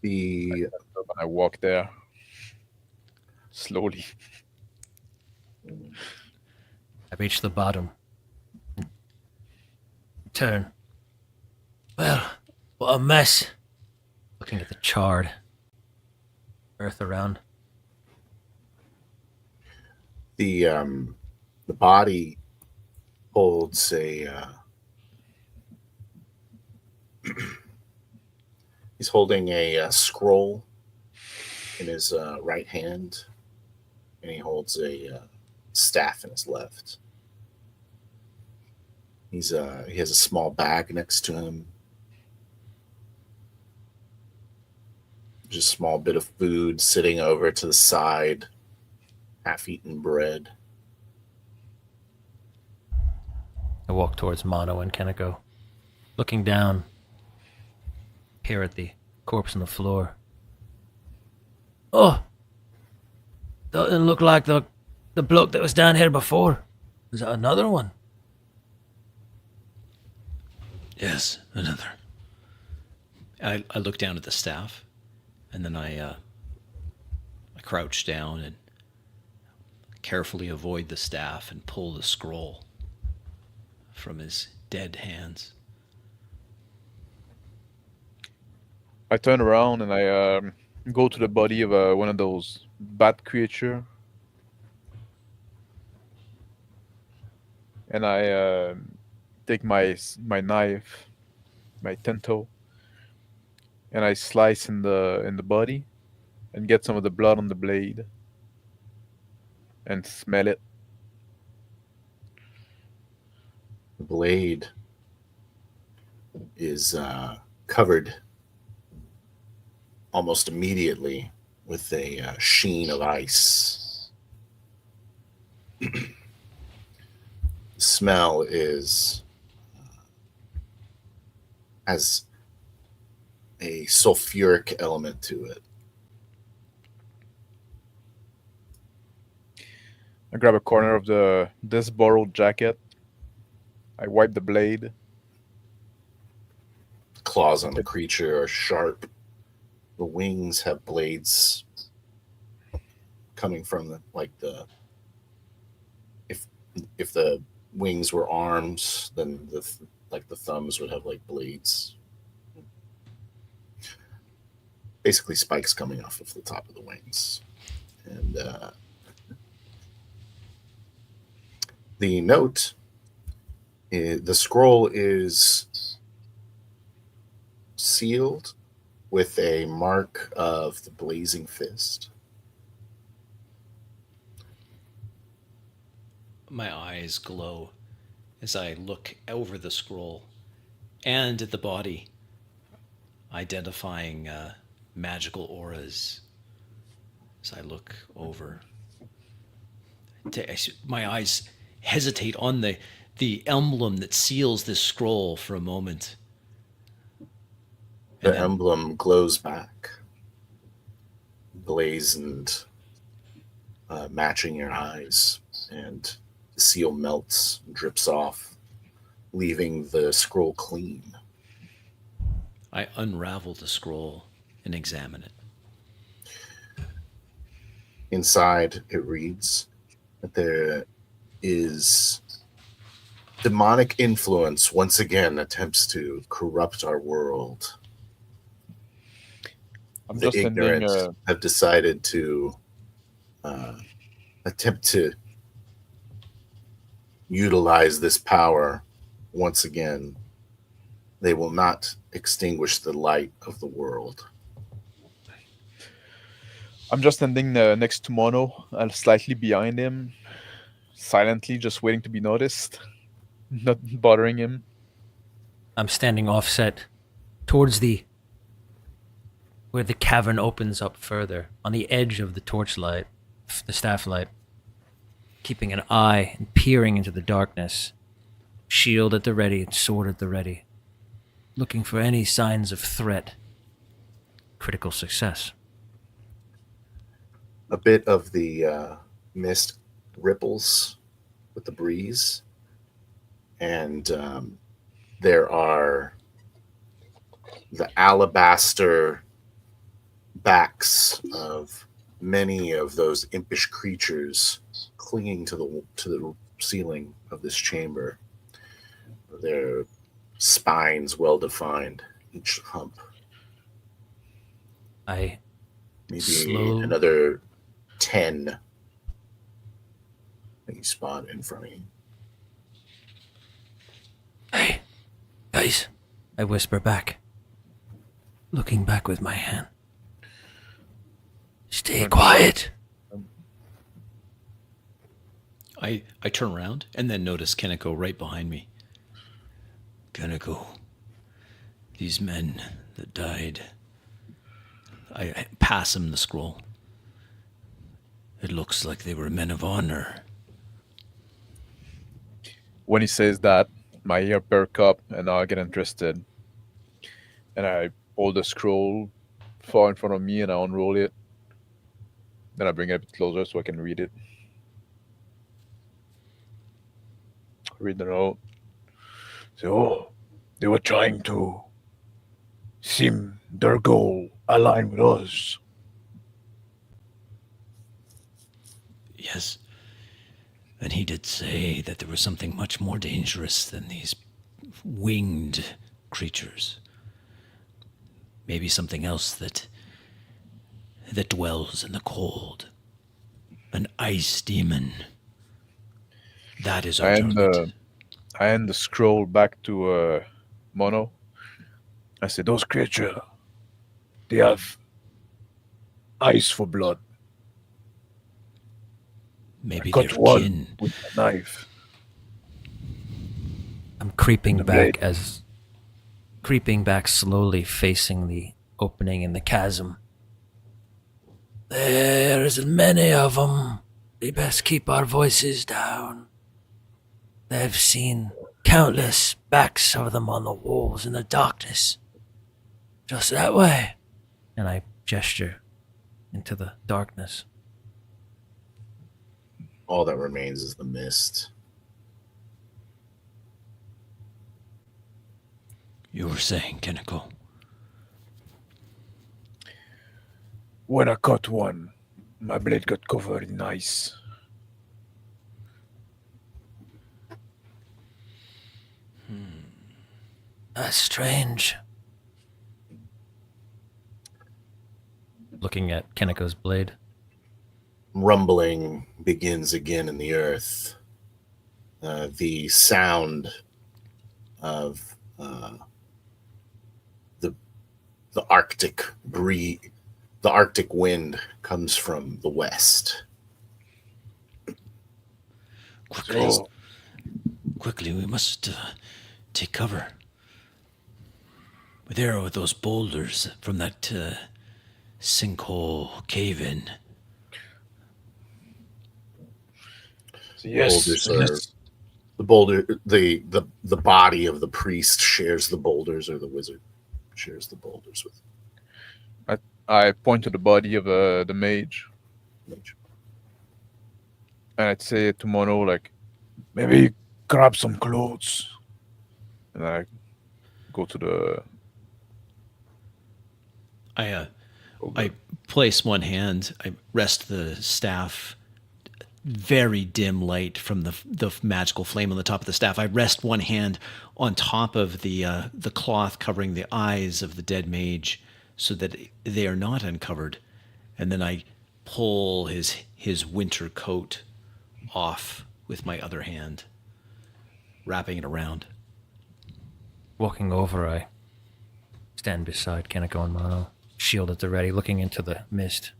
I walk there slowly. I reach the bottom. Turn. Well, what a mess. Looking at the charred earth around. The body holds a. He's holding a scroll in his right hand, and he holds a staff in his left. He has a small bag next to him. Just a small bit of food sitting over to the side, half-eaten bread. I walk towards Mono and Keneko, looking down, here at the corpse on the floor. Oh! Doesn't look like the bloke that was down here before. Is that another one? Yes, another. I look down at the staff, and then I crouch down and carefully avoid the staff and pull the scroll from his dead hands. I turn around and I go to the body of one of those bat creature, and I take my knife, my tento, and I slice in the body, and get some of the blood on the blade, and smell it. The blade is covered almost immediately with a sheen of ice. The smell has a sulfuric element to it. I grab a corner of this borrowed jacket. I wipe the blade. Claws on the creature are sharp. The wings have blades coming from if the wings were arms, then the thumbs would have like blades. Basically spikes coming off of the top of the wings. And the note, the scroll is sealed with a mark of the blazing fist. My eyes glow as I look over the scroll and at the body, identifying magical auras as I look over. My eyes hesitate on the emblem that seals this scroll for a moment. The emblem glows back, blazoned, matching your eyes, and the seal melts, drips off, leaving the scroll clean. I unravel the scroll and examine it. Inside, it reads that there is demonic influence once again attempts to corrupt our world. The ignorant have decided to attempt to utilize this power once again. They will not extinguish the light of the world. I'm just standing next to Mono, slightly behind him, silently, just waiting to be noticed, not bothering him. I'm standing offset towards where the cavern opens up further, on the edge of the torchlight, the staff light. keeping an eye and peering into the darkness, shield at the ready and sword at the ready, looking for any signs of threat. Critical success. A bit of the mist ripples with the breeze, and there are the alabaster backs of many of those impish creatures clinging to the ceiling of this chamber. Their spines well defined, each hump. I maybe another 10 that you spot in front of you. Hey, guys, I whisper back, looking back with my hand. Stay quiet. I turn around and then notice Keniko right behind me. Keniko, these men that died, I pass him the scroll. It looks like they were men of honor. When he says that, my ear perk up and I get interested. And I hold the scroll far in front of me and I unroll it. Then I bring it a bit closer so I can read it. Read the note. So, they were trying to seem their goal aligned with us. Yes. And he did say that there was something much more dangerous than these winged creatures. Maybe something else that dwells in the cold. An ice demon. That is our target. I hand the scroll back to Mono. I said, those creatures, they have eyes for blood. Maybe I cut they're one kin. with a knife. I'm creeping back slowly, facing the opening in the chasm. There's many of them. We best keep our voices down. They've seen countless backs of them on the walls in the darkness. Just that way. And I gesture into the darkness. All that remains is the mist. You were saying, Keniko. When I cut one, my blade got covered in ice. That's strange. Looking at Keniko's blade. Rumbling begins again in the earth. The sound of the Arctic breeze, the Arctic wind comes from the west. Quickly, we must take cover. There are those boulders from that sinkhole cave-in. Yes, the boulder, the body of the priest shares the boulders, or the wizard shares the boulders with. I point to the body of the mage. And I'd say to Mono, like, maybe grab some clothes. And I go to the... I place one hand, I rest the staff, very dim light from the magical flame on the top of the staff. I rest one hand on top of the cloth covering the eyes of the dead mage so that they are not uncovered. And then I pull his winter coat off with my other hand, wrapping it around. Walking over, I stand beside Keniko and Mono, shield at the ready, looking into the mist.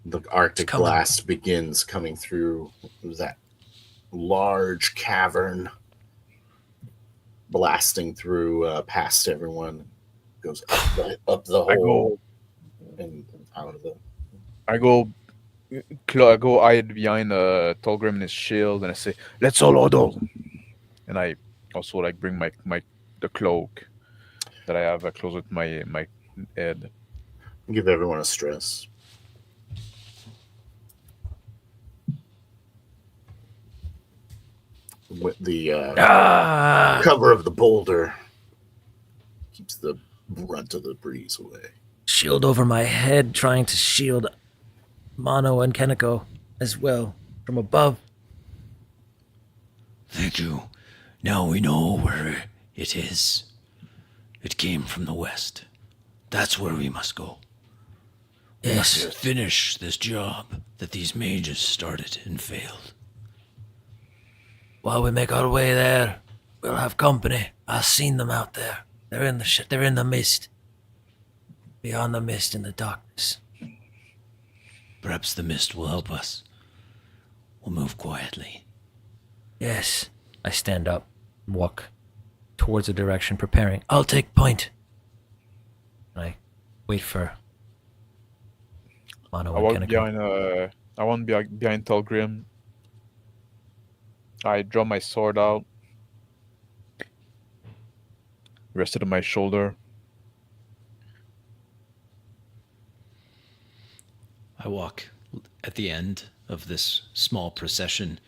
The Arctic blast begins coming through that large cavern, blasting through past everyone. Goes up the hole and out of the... I go I go hide behind Tolgrim and his shield, and I say, "Let's all huddle." And I also like bring the cloak that I have close with my head. Give everyone a stress. With the cover of the boulder keeps the brunt of the breeze away. Shield over my head, trying to shield Mono and Keniko as well from above. Thank you. Now we know where it is. It came from the west. That's where we must go. We Yes. must finish this job that these mages started and failed. While we make our way there, we'll have company. I've seen them out there. They're in the they're in the mist. Beyond the mist in the darkness. Perhaps the mist will help us. We'll move quietly. Yes. I stand up, walk towards the direction, preparing. I'll take point. And I wait for Mono I and walk Keniko. behind Tolgrim. I draw my sword out, rest it on my shoulder. I walk at the end of this small procession,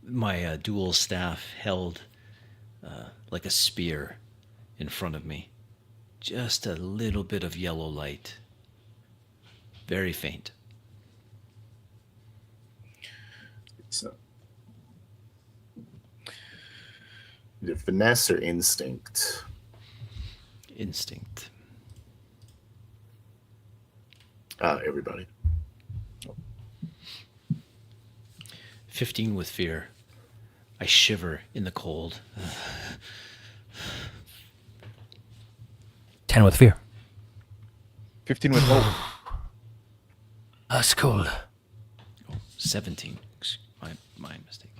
my dual staff held like a spear in front of me. Just a little bit of yellow light. Very faint. So, either finesse or instinct. Instinct. Everybody. 15 with fear. I shiver in the cold. 10 with fear. 15 with hope. That's cold. 17. My mistake.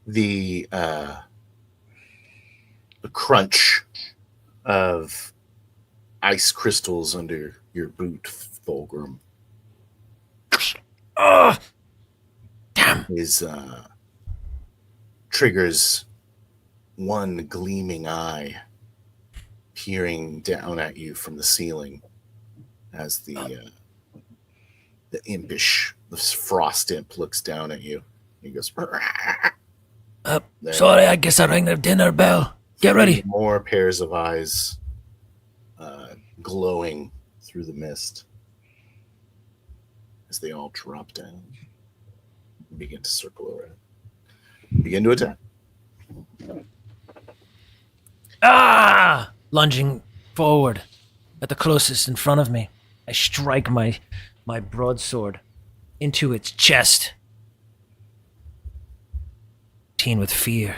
The crunch of ice crystals under your boot, Fulgrim, Damn. is triggers one gleaming eye peering down at you from the ceiling as the impish, the frost imp looks down at you. He goes, Then- Sorry, I guess I rang the dinner bell. Get ready. More pairs of eyes glowing through the mist as they all drop down and begin to circle around. Begin to attack. Lunging forward at the closest in front of me. I strike my broadsword into its chest. 18 with fear.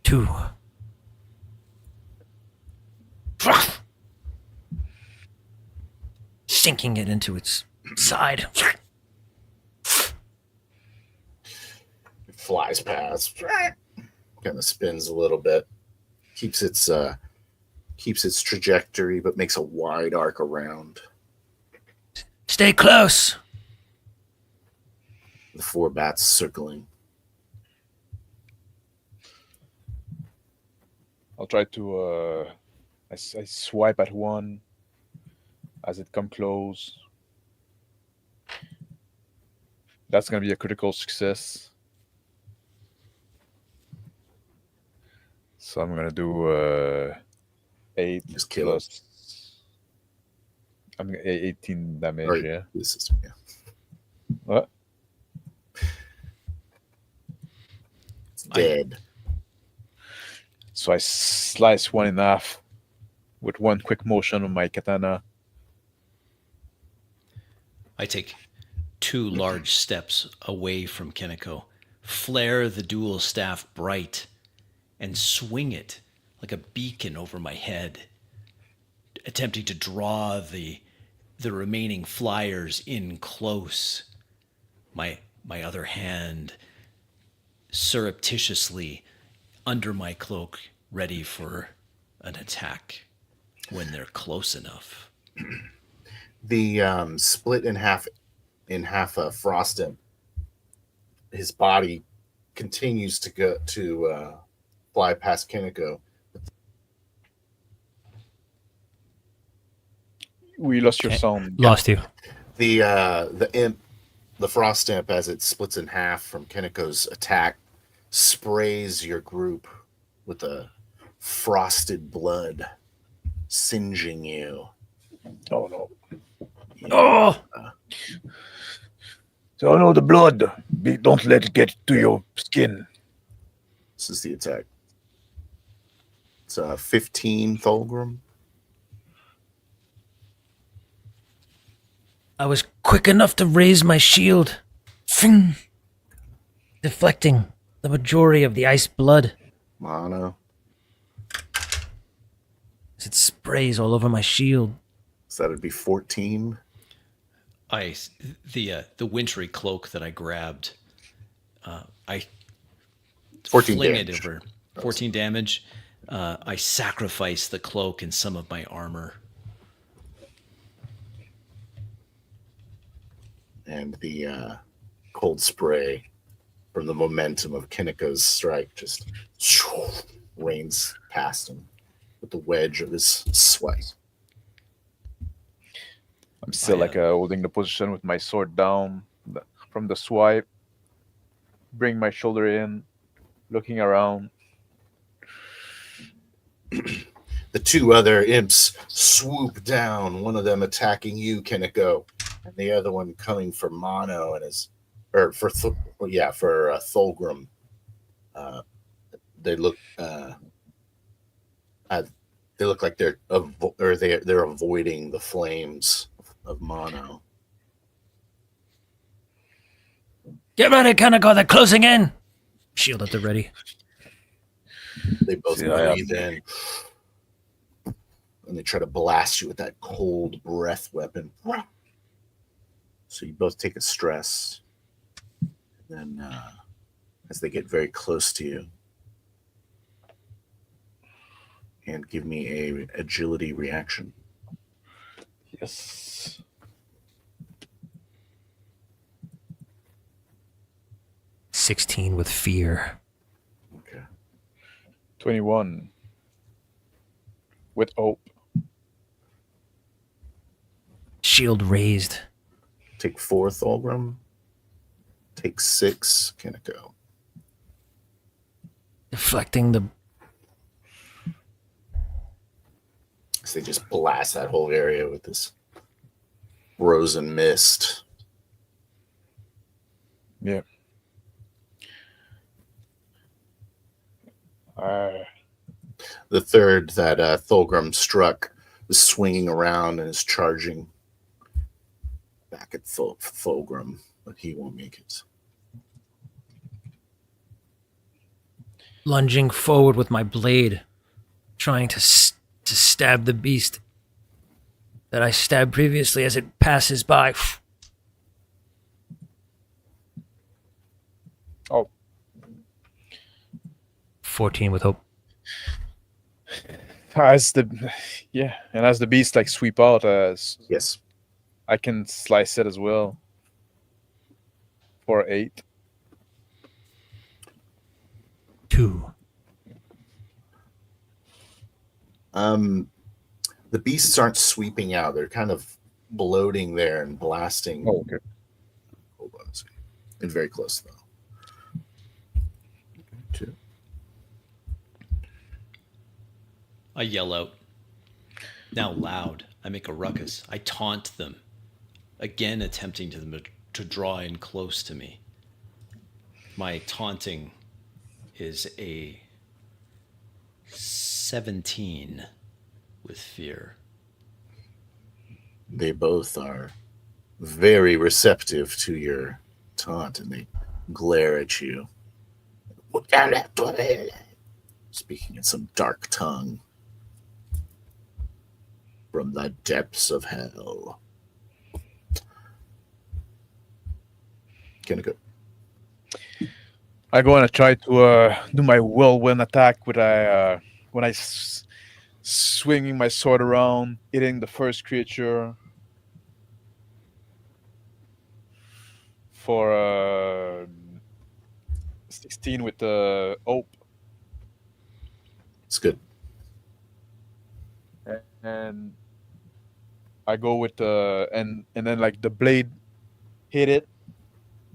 Two. Sinking it into its side. It flies past. Kind of spins a little bit. Keeps its trajectory, but makes a wide arc around. Stay close. The four bats circling. I'll try to I swipe at one as it come close. That's gonna be a critical success. So I'm gonna do 8 Just kill plus. I'm 18 damage. Right. Yeah. This is, yeah. What? It's dead. So I slice one in half with one quick motion of my katana. I take 2 large steps away from Keniko, flare the dual staff bright, and swing it like a beacon over my head, attempting to draw the the remaining flyers in close. My other hand surreptitiously under my cloak, ready for an attack when they're close enough. The split in half Frost Imp. His body continues to fly past Kineko. We lost your sound. Lost you. The imp, the Frost Imp, as it splits in half from Kineko's attack, sprays your group with a frosted blood, singeing you. Oh no! Oh! Oh no! The blood! Don't let it get to your skin. This is the attack. It's 15 Thulgrim. I was quick enough to raise my shield, deflecting the majority of the ice blood. Mono. As it sprays all over my shield. So that'd be 14. The wintry cloak that I grabbed, I 14 fling damage. it over. 14 damage. I sacrifice the cloak and some of my armor. And the cold spray from the momentum of Kineko's strike just rains past him with the wedge of his swipe. I'm still holding the position with my sword down from the swipe. Bring my shoulder in, looking around. The two other imps swoop down, one of them attacking you, Kineko, and the other one coming for Mono and for Thulgrim. They look like they're avoiding the flames of Mono. Get ready, Kaneko, they're closing in. Shield at the ready. They both breathe in. And they try to blast you with that cold breath weapon. So you both take a stress. And then as they get very close to you, and give me a agility reaction. Yes. "16 with fear." Okay. 21 with hope. Shield raised. Take 4, Thulgrim. Take 6, Kineko. Deflecting the... So they just blast that whole area with this frozen mist. Yeah. The third that Thulgrim struck is swinging around and is charging back at Thulgrim, but he won't make it. Lunging forward with my blade, trying to stab the beast that I stabbed previously as it passes by. Oh. 14 with hope. As the beast sweep out, Yes. I can slice it as well for 8. 2. The beasts aren't sweeping out. They're kind of bloating there and blasting. Oh, okay. Hold on a second. And very close, though. 2. I yell out. Now loud. I make a ruckus. I taunt them. Again attempting to draw in close to me. My taunting is a 17 with fear. They both are very receptive to your taunt, and they glare at you. Speaking in some dark tongue from the depths of hell. Kinnick. I go and I try to do my whirlwind attack when I swinging my sword around, hitting the first creature for 16 with the hope. It's good. And I go with and then like the blade hit it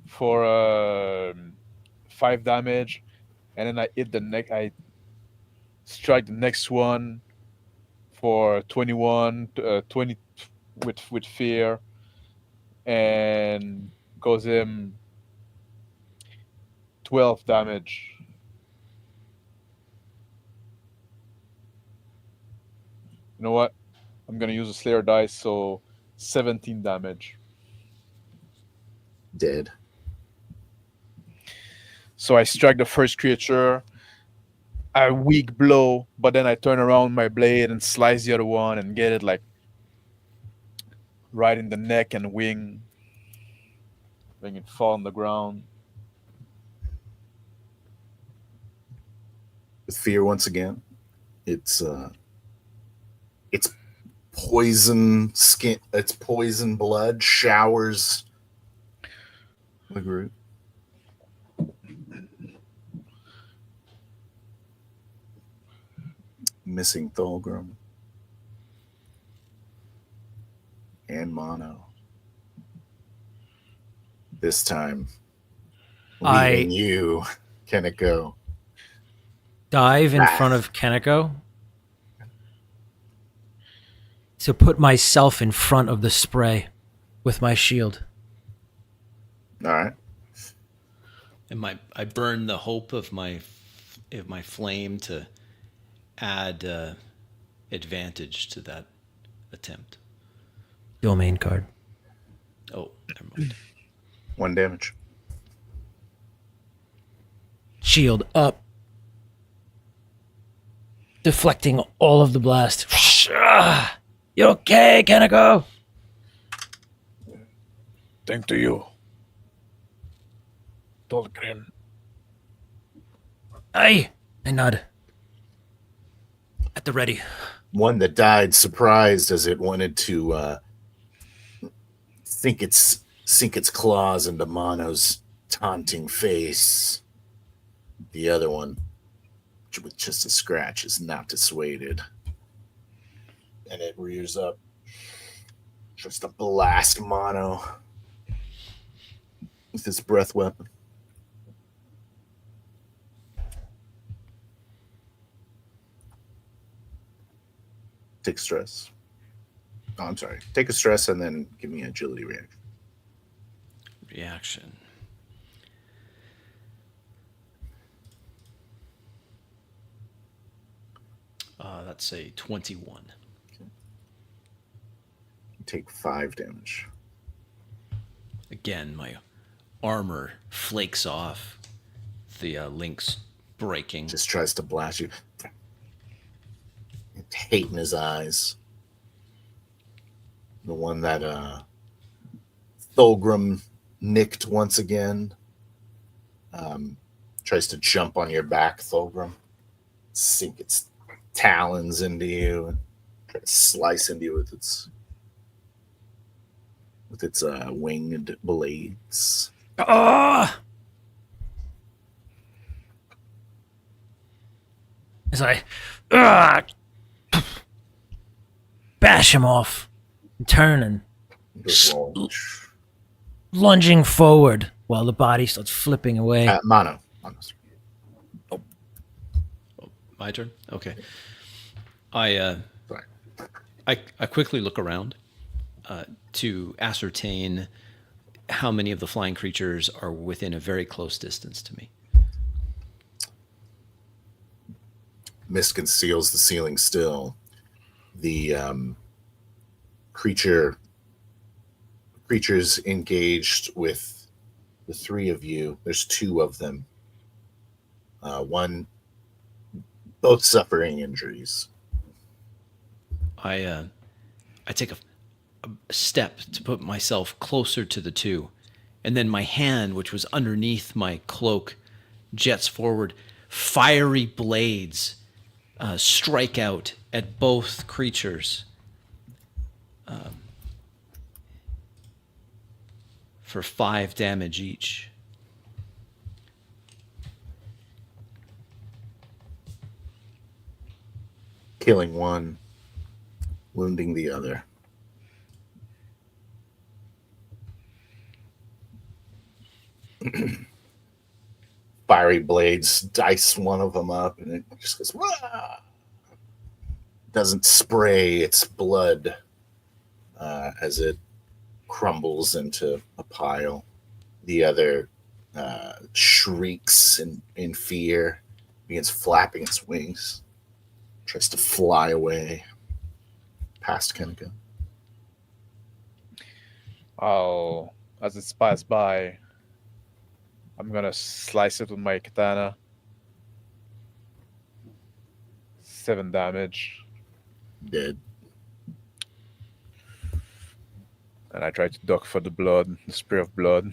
for 5 damage, and then I hit the neck. I strike the next one for 21, 20 with fear, and cause him 12 damage. You know what? I'm gonna use a Slayer dice, so 17 damage. Dead. So I strike the first creature, a weak blow, but then I turn around my blade and slice the other one and get it like right in the neck and wing, making it fall on the ground. With fear once again. It's poison skin. It's poison blood showers the group. Missing Thulgrim and Mono. This time, leaving you, Keniko. Dive in front of Keniko to put myself in front of the spray with my shield. All right. And I burn the hope of my flame to add advantage to that attempt. Domain card. Oh, never mind. 1 damage. Shield up. Deflecting all of the blast. You okay, Keniko? Thank to you, Tolkien. Aye. I nod. At the ready. One that died surprised as it wanted to sink its claws into Mono's taunting face. The other one, with just a scratch, is not dissuaded. And it rears up just to blast Mono with its breath weapon. Take stress. Oh, I'm sorry. Take a stress and then give me an agility reaction. That's a 21. Okay. You take 5 damage. Again, my armor flakes off. The link's breaking. Just tries to blast you. Hate in his eyes. The one that Thulgrim nicked once again. Tries to jump on your back, Thulgrim. Sink its talons into you and try to slice into you with its winged blades. As I bash him off and turn and lunging forward while the body starts flipping away. Mono. Oh, my turn? Okay. I quickly look around to ascertain how many of the flying creatures are within a very close distance to me. Mist conceals the ceiling still. The creatures engaged with the 3 of you. There's 2 of them. Both suffering injuries. I take a step to put myself closer to the 2, and then my hand, which was underneath my cloak, jets forward. Fiery blades strike out at both creatures for 5 damage each. Killing one, wounding the other. Fiery blades dice one of them up, and it just goes, Wah! Doesn't spray its blood as it crumbles into a pile. The other shrieks in fear, begins flapping its wings, tries to fly away past Kenka. Oh, as it passes by, I'm gonna slice it with my katana. 7 damage. Dead. And I try to duck for the blood, the spray of blood.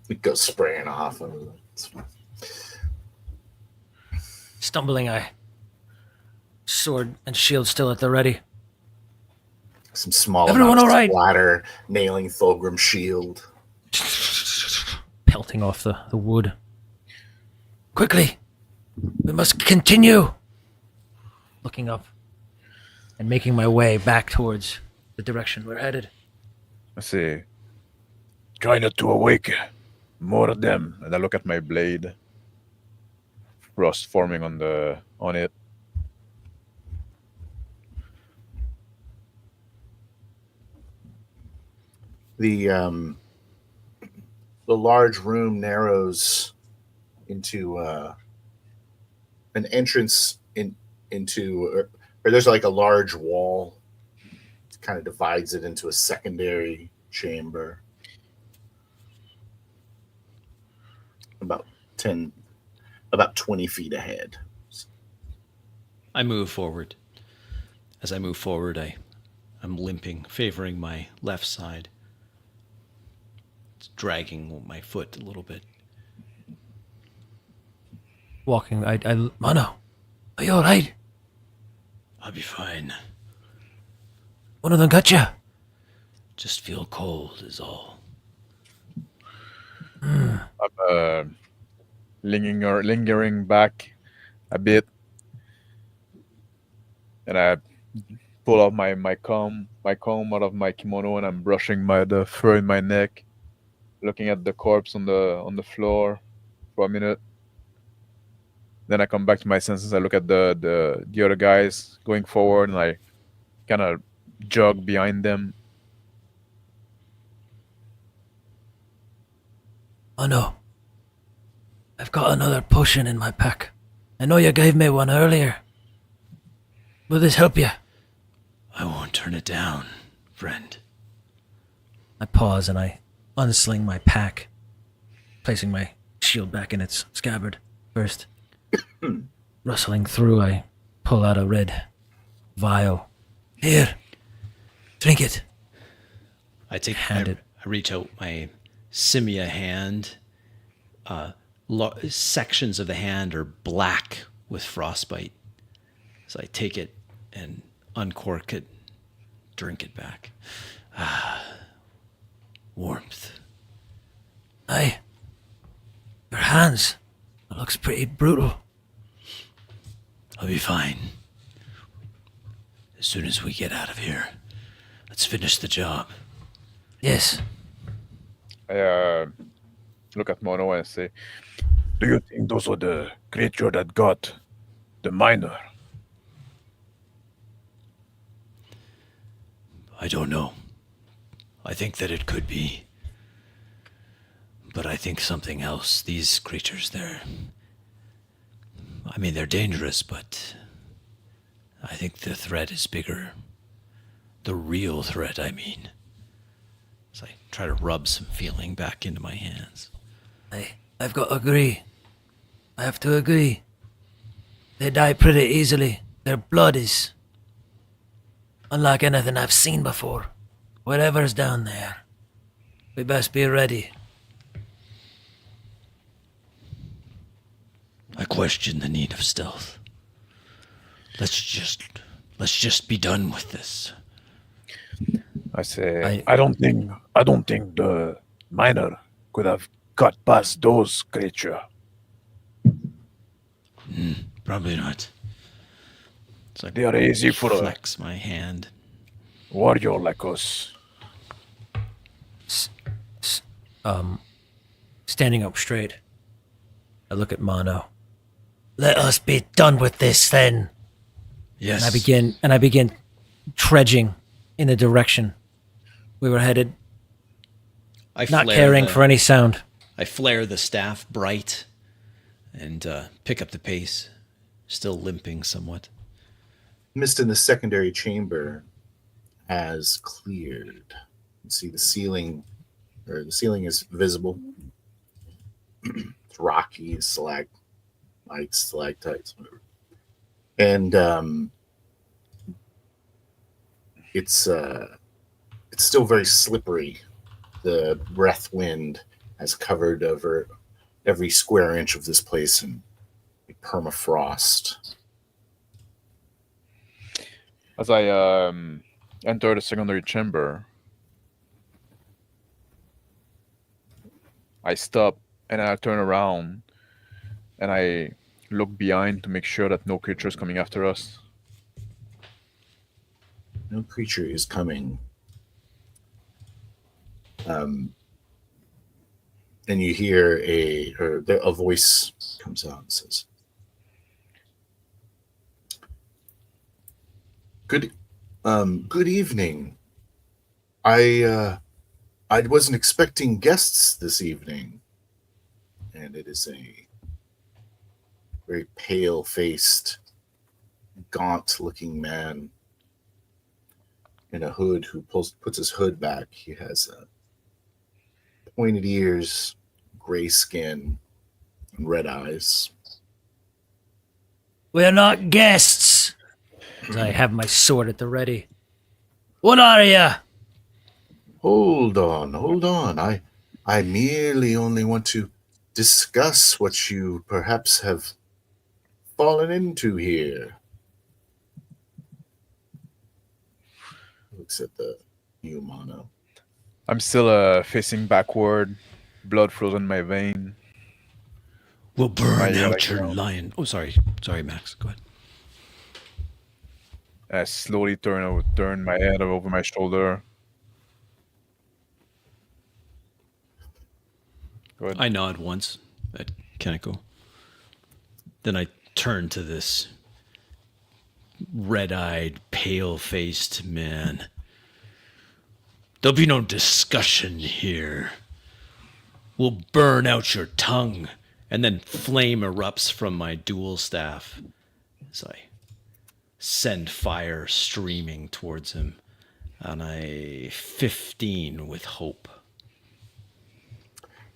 It goes spraying off. Stumbling eye. Sword and shield still at the ready. Some small Everyone amount of all right? splatter, nailing Fulgrim's shield. Pelting off the wood. Quickly! We must continue! Looking up and making my way back towards the direction we're headed. I say, try not to awake more of them. And I look at my blade. Rust forming on it. The large room narrows into an entrance into, or there's like a large wall. It kind of divides it into a secondary chamber. About 20 feet ahead. I move forward. As I move forward, I'm limping, favoring my left side. It's dragging my foot a little bit. Walking, Mano, are you alright? I'll be fine. One of them got you. Just feel cold is all. I'm lingering back a bit, and I pull out my comb out of my kimono, and I'm brushing the fur in my neck, looking at the corpse on the floor for a minute. Then I come back to my senses. I look at the other guys going forward, and I kind of jog behind them. Oh no. I've got another potion in my pack. I know you gave me one earlier. Will this help you? I won't turn it down, friend. I pause and I unsling my pack, placing my shield back in its scabbard first. Rustling through, I pull out a red vial. Here, drink it. I Hand I reach out my simia hand. Sections of the hand are black with frostbite. So I take it and uncork it, drink it back. Warmth. Aye. Your hands. It looks pretty brutal. I'll be fine. As soon as we get out of here, let's finish the job. Yes. I look at Mono and say, do you think those are the creature that got the miner? I don't know. I think that it could be. But I think something else. These creatures, they're dangerous, but I think the threat is bigger. The real threat, I mean. So I try to rub some feeling back into my hands. I've got to agree. I have to agree. They die pretty easily. Their blood is unlike anything I've seen before. Whatever's down there, we best be ready. I question the need of stealth. Let's just be done with this. I say, I don't think the miner could have got past those creatures. Probably not. It's like They are easy for flex my hand. warrior like us. Standing up straight, I look at Mono. Let us be done with this then. Yes. And I begin trudging in the direction we were headed, not caring for any sound. I flare the staff bright and pick up the pace, still limping somewhat. Mist in the secondary chamber has cleared. You see the ceiling is visible. It's rocky, stalagmites, stalactites, whatever. And it's still very slippery. The breath wind has covered over every square inch of this place in permafrost. As I enter the secondary chamber, I stop and I turn around and I look behind to make sure that no creature is coming after us. No creature is coming. And you hear a voice comes out and says, Good evening. I wasn't expecting guests this evening. And it is a very pale-faced, gaunt-looking man in a hood who puts his hood back. He has pointed ears, gray skin, and red eyes. We're not guests. As I have my sword at the ready. What are ya? Hold on. I merely only want to discuss what you perhaps have fallen into here. Looks at the new Mono. I'm still facing backward, blood flows in my vein. We'll burn out your lion. Oh, sorry, Max. Go ahead. I slowly turn my head over my shoulder. Go ahead. I nod once at Kaneko. Then I turn to this red-eyed, pale-faced man. There'll be no discussion here. We'll burn out your tongue. And then flame erupts from my dual staff as I send fire streaming towards him on a 15 with hope.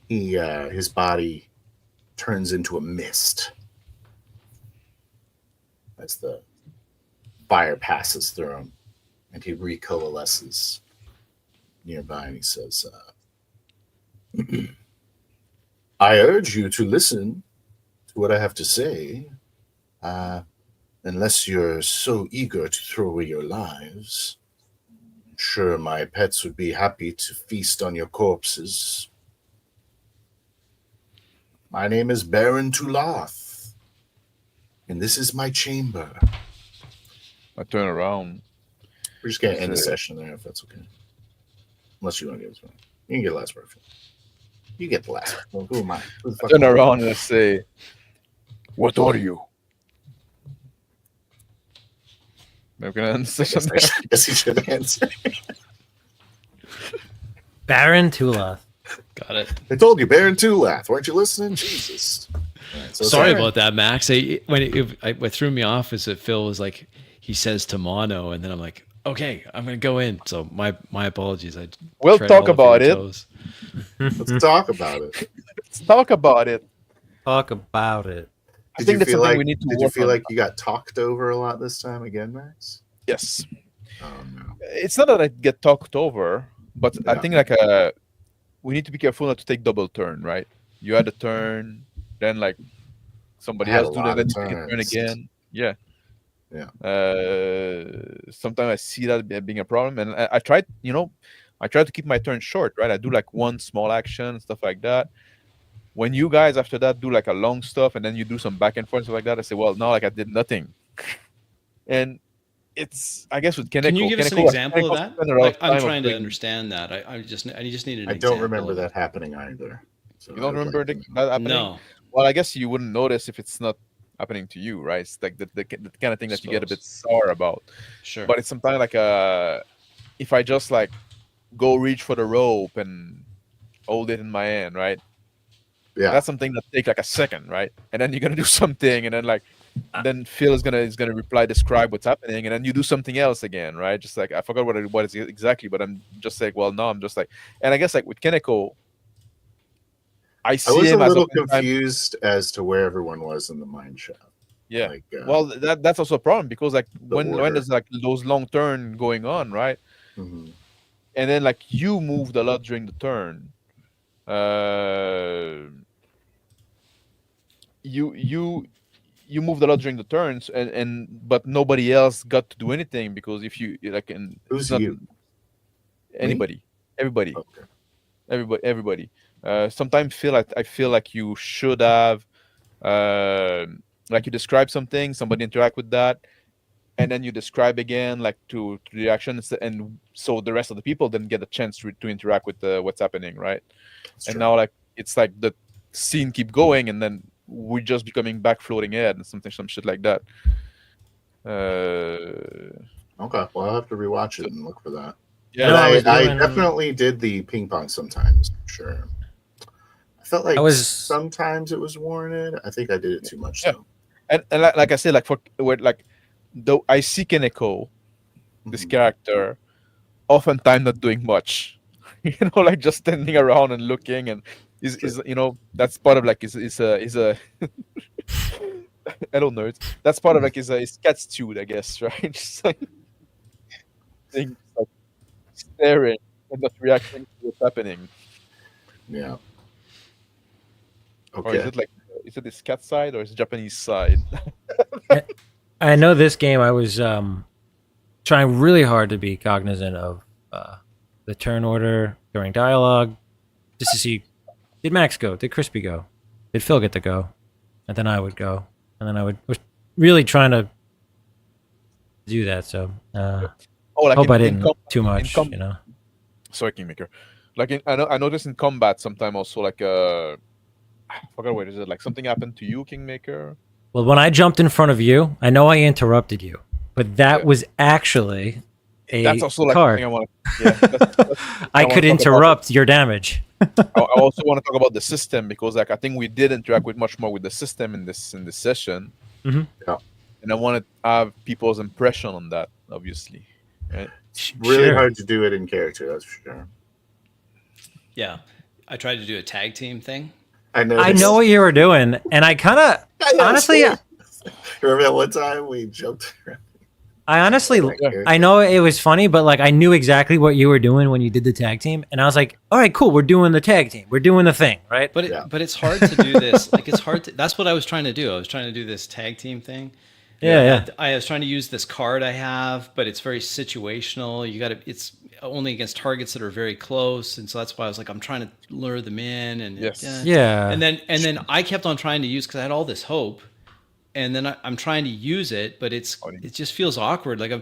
His body turns into a mist as the fire passes through him, and he recoalesces nearby, and he says, I urge you to listen to what I have to say, unless you're so eager to throw away your lives. I'm sure my pets would be happy to feast on your corpses. My name is Baron Tulath, and this is my chamber. I turn around. We're just going to end the session there, if that's okay. Unless you want to give it to me. You can get the last word. You get the last one. Who am I? I turn around and I say, what are you? I'm going to end the session there. I guess you should answer. Baron Tulath. Got it. I told you, Baron Tulath. Weren't you listening? Jesus. Right, so sorry about that, Max. What threw me off is that Phil was like, he says to Mono, and then I'm like, okay, I'm going to go in. So my apologies. We'll talk about it. Let's talk about it. Let's talk about it. Talk about it. Did you feel like you got talked over a lot this time again, Max? Yes. No. It's not that I get talked over, but I think like we need to be careful not to take double turn, right? You had a turn, then like somebody I had else a do that, lot then of you take a turn turns. again. Yeah. Yeah. Sometimes I see that being a problem, and I try to keep my turn short, right? I do like one small action, stuff like that. When you guys after that do like a long stuff, and then you do some back and forth stuff like that, I say, well, now like I did nothing, and it's I guess with Kaneko. Can you give us an example of that? Like, I'm trying to understand that. I just needed an I example. don't remember of that it. happening either. So You don't remember that happening? No. Well, I guess you wouldn't notice if it's not happening to you, right? It's like the kind of thing that you get a bit sour about. Sure. But it's sometimes like if I just like go reach for the rope and hold it in my hand, right? Yeah. That's something that take like a second, right? And then you're gonna do something, and then like then Phil is gonna reply, describe what's happening, and then you do something else again, right? Just like I forgot what is exactly, but I'm just like, well, no, I'm just like, and I guess like with Kaneko, I was him a as little confused as to where everyone was in the mine shaft. Yeah. Like, well, that's also a problem because like when order. there's like those long turn going on, right? Mm-hmm. And then like you moved a lot during the turn. You moved a lot during the turns, and but nobody else got to do anything because if you like, and who's you? Anybody, Me? everybody, okay. everybody. Sometimes I feel like you should have, like you describe something, somebody interact with that, and then you describe again, like to the actions, and so the rest of the people then get a chance to interact with what's happening, right? That's and true. now like it's like the scene keep going, and then we're just becoming back floating head and some shit like that. Okay, well I'll have to rewatch it and look for that. Yeah, no, I definitely did the ping pong sometimes. Sure, I felt like sometimes it was warranted. I think I did it too much though. And like I said, like though I see Kaneko, this character, oftentimes not doing much. Like just standing around and looking, and is that's part of like is a I don't know. That's part of like his attitude, I guess, right? Just like things like staring and not reacting to what's happening. Yeah. Okay. Or is it this cat side or is it Japanese side? I know this game I was trying really hard to be cognizant of the turn order during dialogue, just to see, did Max go? Did Crispy go? Did Phil get to go? And then I would go. And then I was really trying to do that, so hope I didn't too much, Sorry, Kingmaker. Like I noticed in combat sometimes also like I forgot what is it, like something happened to you, Kingmaker? Well, when I jumped in front of you, I know I interrupted you, but that was actually that's also like card. Something I want to, I could interrupt your damage. I also want to talk about the system because like I think we did interact with much more with the system in this session. Mm-hmm. Yeah. And I want to have people's impression on that, obviously. Right? It's really hard to do it in character, that's for sure. Yeah. I tried to do a tag team thing. I know what you were doing, and I kind of honestly remember that one time we jumped around? I honestly, I know it was funny, but like I knew exactly what you were doing when you did the tag team, and I was like, "All right, cool, we're doing the tag team, we're doing the thing, right?" But it's hard to do this. Like it's hard to. That's what I was trying to do. I was trying to do this tag team thing. Yeah. I was trying to use this card I have, but it's very situational. It's only against targets that are very close, and so that's why I was like, I'm trying to lure them in, and yeah. And then I kept on trying to use because I had all this hope. And then I'm trying to use it, but it just feels awkward. Like I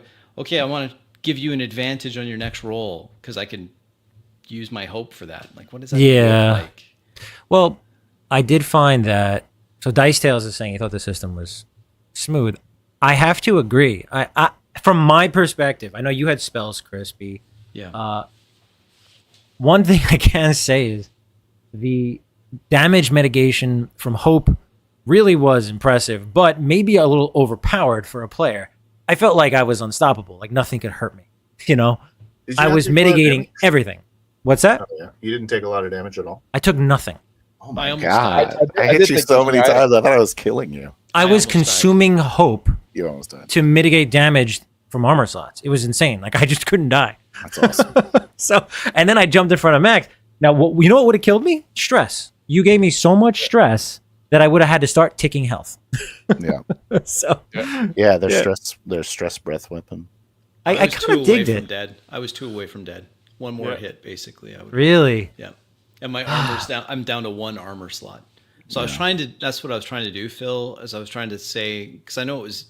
want to give you an advantage on your next roll because I can use my hope for that. Like, what does that look like? Well, I did find that. So Dice Tales is saying he thought the system was smooth. I have to agree. I from my perspective, I know you had spells, Crispy. Yeah. One thing I can say is the damage mitigation from hope really was impressive, but maybe a little overpowered for a player. I felt like I was unstoppable, like nothing could hurt me. I was mitigating everything. What's that? Oh, yeah. You didn't take a lot of damage at all? I took nothing. Oh my God. I hit you so many times, I thought I was killing you. I was consuming hope you almost died. to mitigate damage from armor slots. It was insane. Like I just couldn't die. That's awesome. So, and then I jumped in front of Max. Now, you know what would have killed me? Stress. You gave me so much stress that I would have had to start ticking health. Yeah. So, yeah, their stress breath weapon. I kind of digged it. Dead. I was 2 away from dead. One more hit, basically. Really? Yeah. And my armor's down. I'm down to 1 armor slot. So I was trying to. That's what I was trying to do, Phil. As I was trying to say, because I know it was.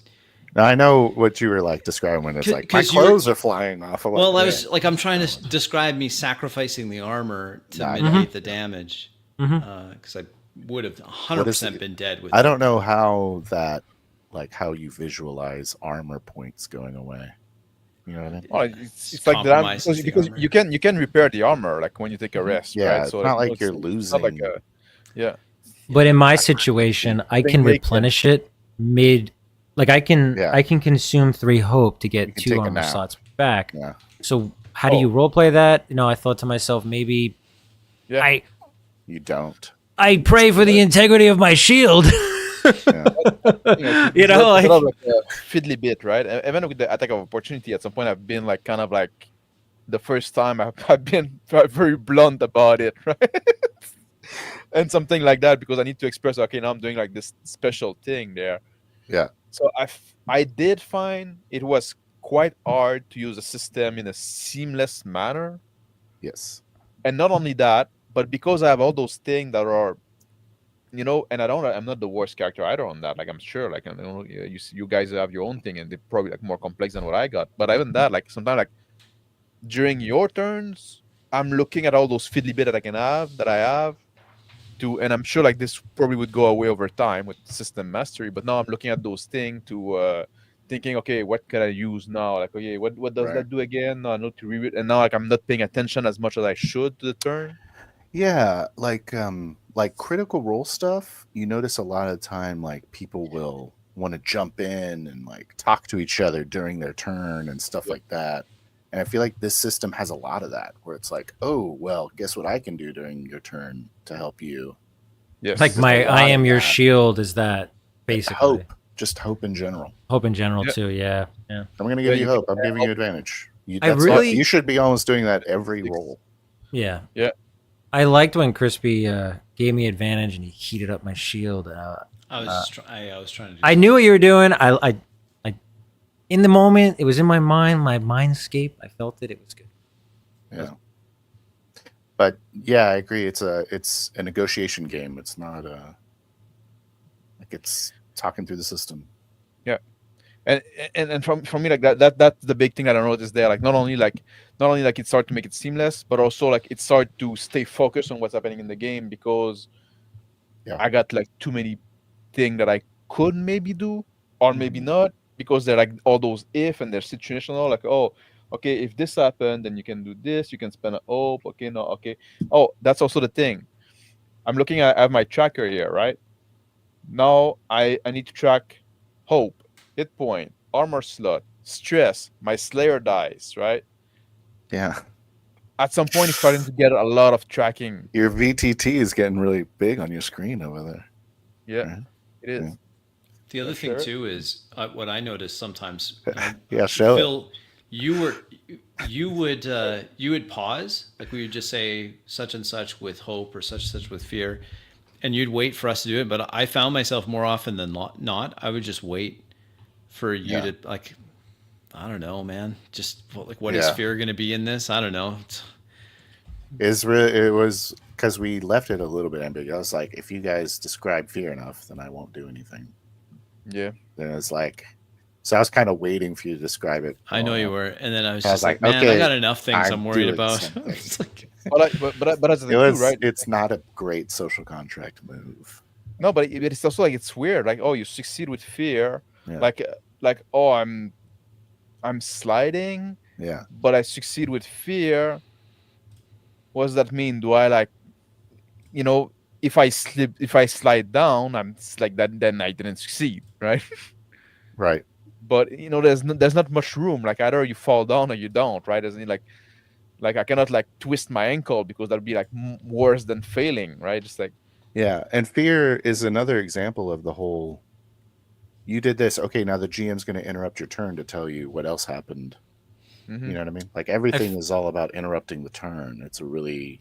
Now, I know what you were like describing when it's like my clothes are flying off. Well, I was like, I'm trying to describe me sacrificing the armor to mitigate the damage, because I would have 100% been dead with. I don't know how that, like how you visualize armor points going away. You know what I mean? Oh, it's like that because you can repair the armor like when you take a rest. Yeah, right? it's not like you're losing. Not like yeah. But in my situation, I can replenish it mid. Like I can consume 3 hope to get 2 armor slots back. Yeah. So how do you roleplay that? You know, I thought to myself, maybe you don't. I pray for the integrity of my shield. You know, like a fiddly bit, right? Even with the attack of opportunity, at some point I've been like kind of like the first time I've been very blunt about it, right? And something like that because I need to express, okay, now I'm doing like this special thing there. Yeah. So I did find it was quite hard to use a system in a seamless manner. Yes. And not only that, but because I have all those things that are, you know, and I'm not the worst character either on that. Like I'm sure, like I know you guys have your own thing, and they're probably like more complex than what I got. But even that, like sometimes, like during your turns, I'm looking at all those fiddly bit that I have, and I'm sure like this probably would go away over time with system mastery. But now I'm looking at those things to thinking, okay, what can I use now? Like, okay, what does that do again? No, I need to read it, and now like I'm not paying attention as much as I should to the turn. Yeah, like critical role stuff, you notice a lot of the time like people will want to jump in and like talk to each other during their turn and stuff like that. And I feel like this system has a lot of that where it's like, oh, well, guess what I can do during your turn to help you. Yes. Like my I am your shield is that basically. Hope. Just hope in general. Hope in general too, yeah. I'm going to give you hope. I'm giving you advantage. You should be almost doing that every roll. Yeah. Yeah. I liked when Crispy gave me advantage and he heated up my shield. I was trying to do I knew what you were doing. I in the moment, it was in my mind, my mindscape. I felt it. It was good. Yeah. But yeah, I agree. It's a negotiation game. It's not like it's talking through the system. Yeah. And from me, like that's the big thing that I noticed there. Like not only like it started to make it seamless, but also like it started to stay focused on what's happening in the game because I got like too many things that I could maybe do or maybe not because they're like all those if and they're situational. Like, oh, okay, if this happened, then you can do this. You can spend a hope. Okay, no, okay. Oh, that's also the thing. I'm looking at I have my tracker here, right? Now I need to track hope, hit point, armor slot, stress, my slayer dice, right? Yeah. At some point, it's starting to get a lot of tracking. Your VTT is getting really big on your screen over there. Yeah, right? It is. Yeah. The other thing too is what I noticed sometimes. Show Phil, you would pause, like we would just say such and such with hope or such and such with fear, and you'd wait for us to do it. But I found myself more often than not, I would just wait for you to like. I don't know, man. Just like, what is fear going to be in this? I don't know. It was because we left it a little bit ambiguous. I was like, if you guys describe fear enough, then I won't do anything. Yeah. Then it's like, so I was kind of waiting for you to describe it. I know you were, and then I was just like, man, okay, I got enough things I'm worried about. It's like, but that's the thing too, right? It's not a great social contract move. No, but it's also like it's weird. Like, oh, you succeed with fear. Yeah. Like oh, I'm sliding. Yeah. But I succeed with fear. What does that mean? Do I like, you know, if I slide down, I'm like that, then I didn't succeed, right? Right. But you know, there's not much room. Like either you fall down or you don't, right? Isn't it like I cannot like twist my ankle because that'd be like worse than failing, right? Just like and fear is another example of the whole you did this. Okay, now the GM's going to interrupt your turn to tell you what else happened. Mm-hmm. You know what I mean? Like everything is all about interrupting the turn. It's a really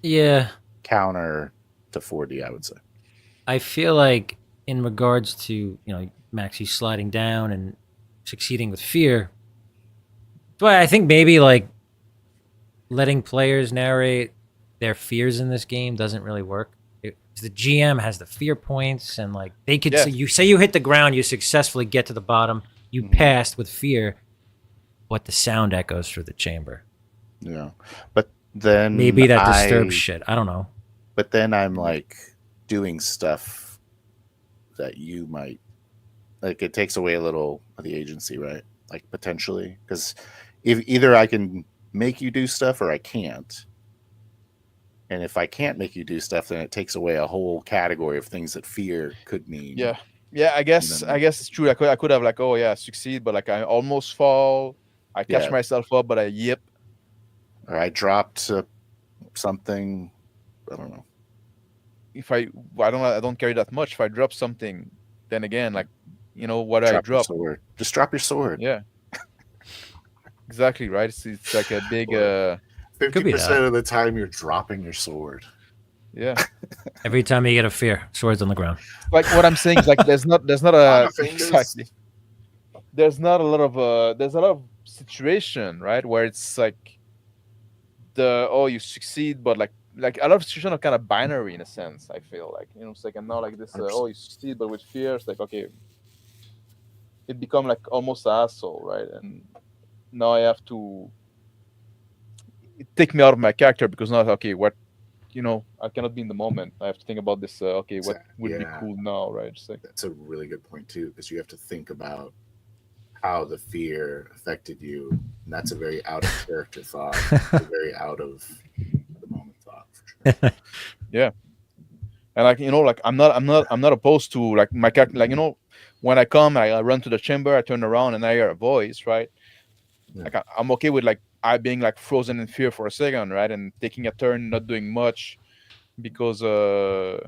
counter to 4D, I would say. I feel like in regards to Maxie sliding down and succeeding with fear, but I think maybe like letting players narrate their fears in this game doesn't really work. The GM has the fear points, and like they could say you hit the ground, you successfully get to the bottom, you passed with fear, but the sound echoes through the chamber. Yeah, but then maybe that disturbs shit. I don't know. But then I'm like doing stuff that you might like. It takes away a little of the agency, right? Like potentially, because if either I can make you do stuff or I can't. And if I can't make you do stuff, then it takes away a whole category of things that fear could mean. Yeah. I guess it's true. I could have like, succeed, but like I almost fall. I catch myself up, but I yip. Or I dropped something. I don't know. If I don't carry that much. If I drop something, then again, like what I drop. Just drop your sword. Yeah. Exactly right. It's like a big. 50% of the time you're dropping your sword. Yeah. Every time you get a fear, sword's on the ground. Like what I'm saying is like there's not a exactly. There's not a lot of there's a lot of situation, right, where it's like you succeed, but like a lot of situations are kind of binary in a sense. I feel like it's like I'm not like this. You succeed, but with fear, it's like okay, it become like almost an asshole, right? And now I have to. Take me out of my character because now what I cannot be in the moment. I have to think about this what would be cool now, right? Just like, that's a really good point too, because you have to think about how the fear affected you, and that's a very out of character thought, a very out of the moment thought for sure. Yeah. And like I'm not opposed to like my character, like when I come, I run to the chamber, I turn around and I hear a voice, right? Yeah. Like I'm okay with like I being like frozen in fear for a second, right, and taking a turn, not doing much, because I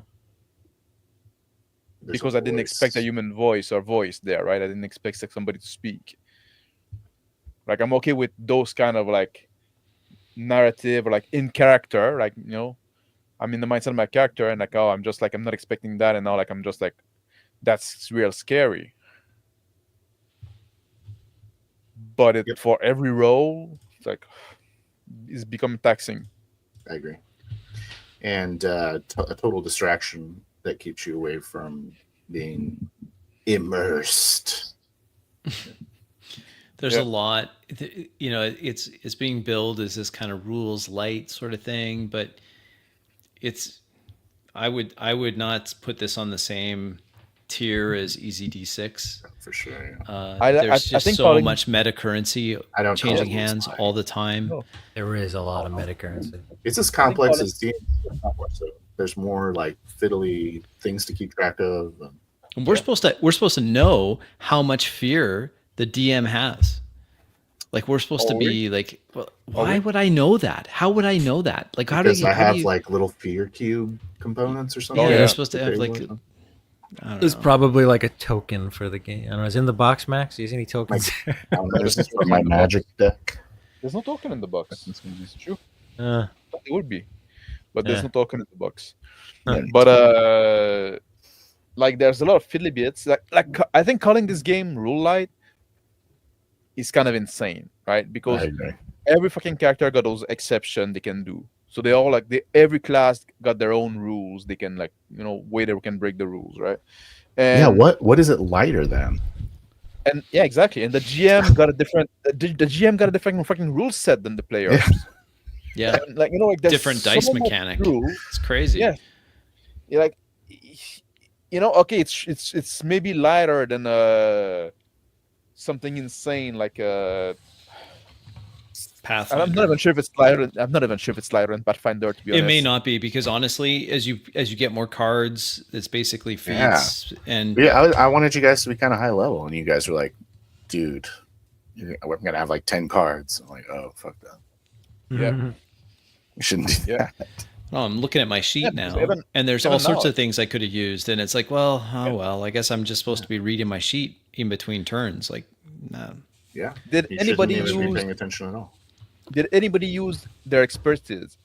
didn't expect a human voice there, right? I didn't expect somebody to speak. Like I'm okay with those kind of like narrative or like in character, like I'm in the mindset of my character, and like I'm just like I'm not expecting that, and now like I'm just like that's real scary. But for every role, it's becoming taxing. I agree. And a total distraction that keeps you away from being immersed. There's a lot, it's being billed as this kind of rules light sort of thing, but I would not put this on the same tier as Easy D6 for sure. There's just so much meta currency changing hands all the time. There is a lot of meta currency. It's as complex as D&D, so there's more like fiddly things to keep track of. And we're supposed to know how much fear the DM has. Like we're supposed to be like, well, why would I know that? How would I know that? Like because I have like little fear cube components or something. Yeah, you're supposed to have like. There's probably like a token for the game. I don't know. Is it in the box, Max? Do you see any tokens? This is for my magic deck. There's no token in the box. It's true. It would be, but there's no token in the box. But like there's a lot of fiddly bits. Like I think calling this game rule light is kind of insane, right? Because every fucking character got those exceptions they can do. So they all every class got their own rules. They can way they can break the rules, right? And what is it lighter than? And yeah, exactly. And the GM got a different. The GM got a different fucking rule set than the players. Yeah, and, like different dice mechanic. It's crazy. Yeah, you're like, okay, it's maybe lighter than something insane like Pathfinder. I'm not even sure if it's lighter. I'm not even sure if it's lighter than Pathfinder. To be honest, it may not be because honestly, as you get more cards, it's basically feats. And I wanted you guys to be kind of high level, and you guys were like, "Dude, we're gonna have like 10 cards." I'm like, "Oh, fuck that." Yeah, you shouldn't do that. Oh, I'm looking at my sheet now, and there's even all sorts now. of things I could have used, and it's like, well, I guess I'm just supposed to be reading my sheet in between turns. Like, no. Yeah. Did You anybody shouldn't even be use? paying attention at all. Did anybody use their expertise?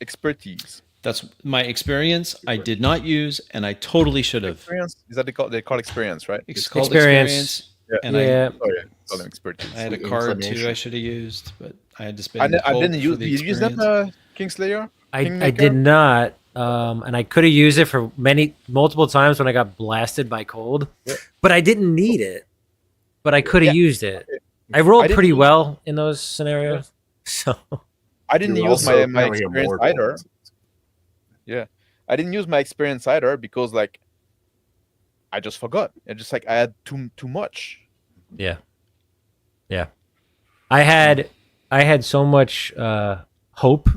That's my experience. I did not use, and I totally should have. Experience? Is that they call experience, right? It's called Experience. experience. Yeah. And Yeah. Sorry, I call them expertise. I had a Sweet card too. I inclination. should have used, but I had to I spend. didn't use. The Did you use that experience. Kingslayer? I Kingmaker? did not, and I could have used it for multiple times when I got blasted by cold, but I didn't need it. But I could have used it. I rolled didn't pretty use- well in those scenarios, so I didn't You use also my now hear experience more either. goals. Yeah, I didn't use my experience either because like I just forgot. It just like I had too much. yeah. I had so much hope.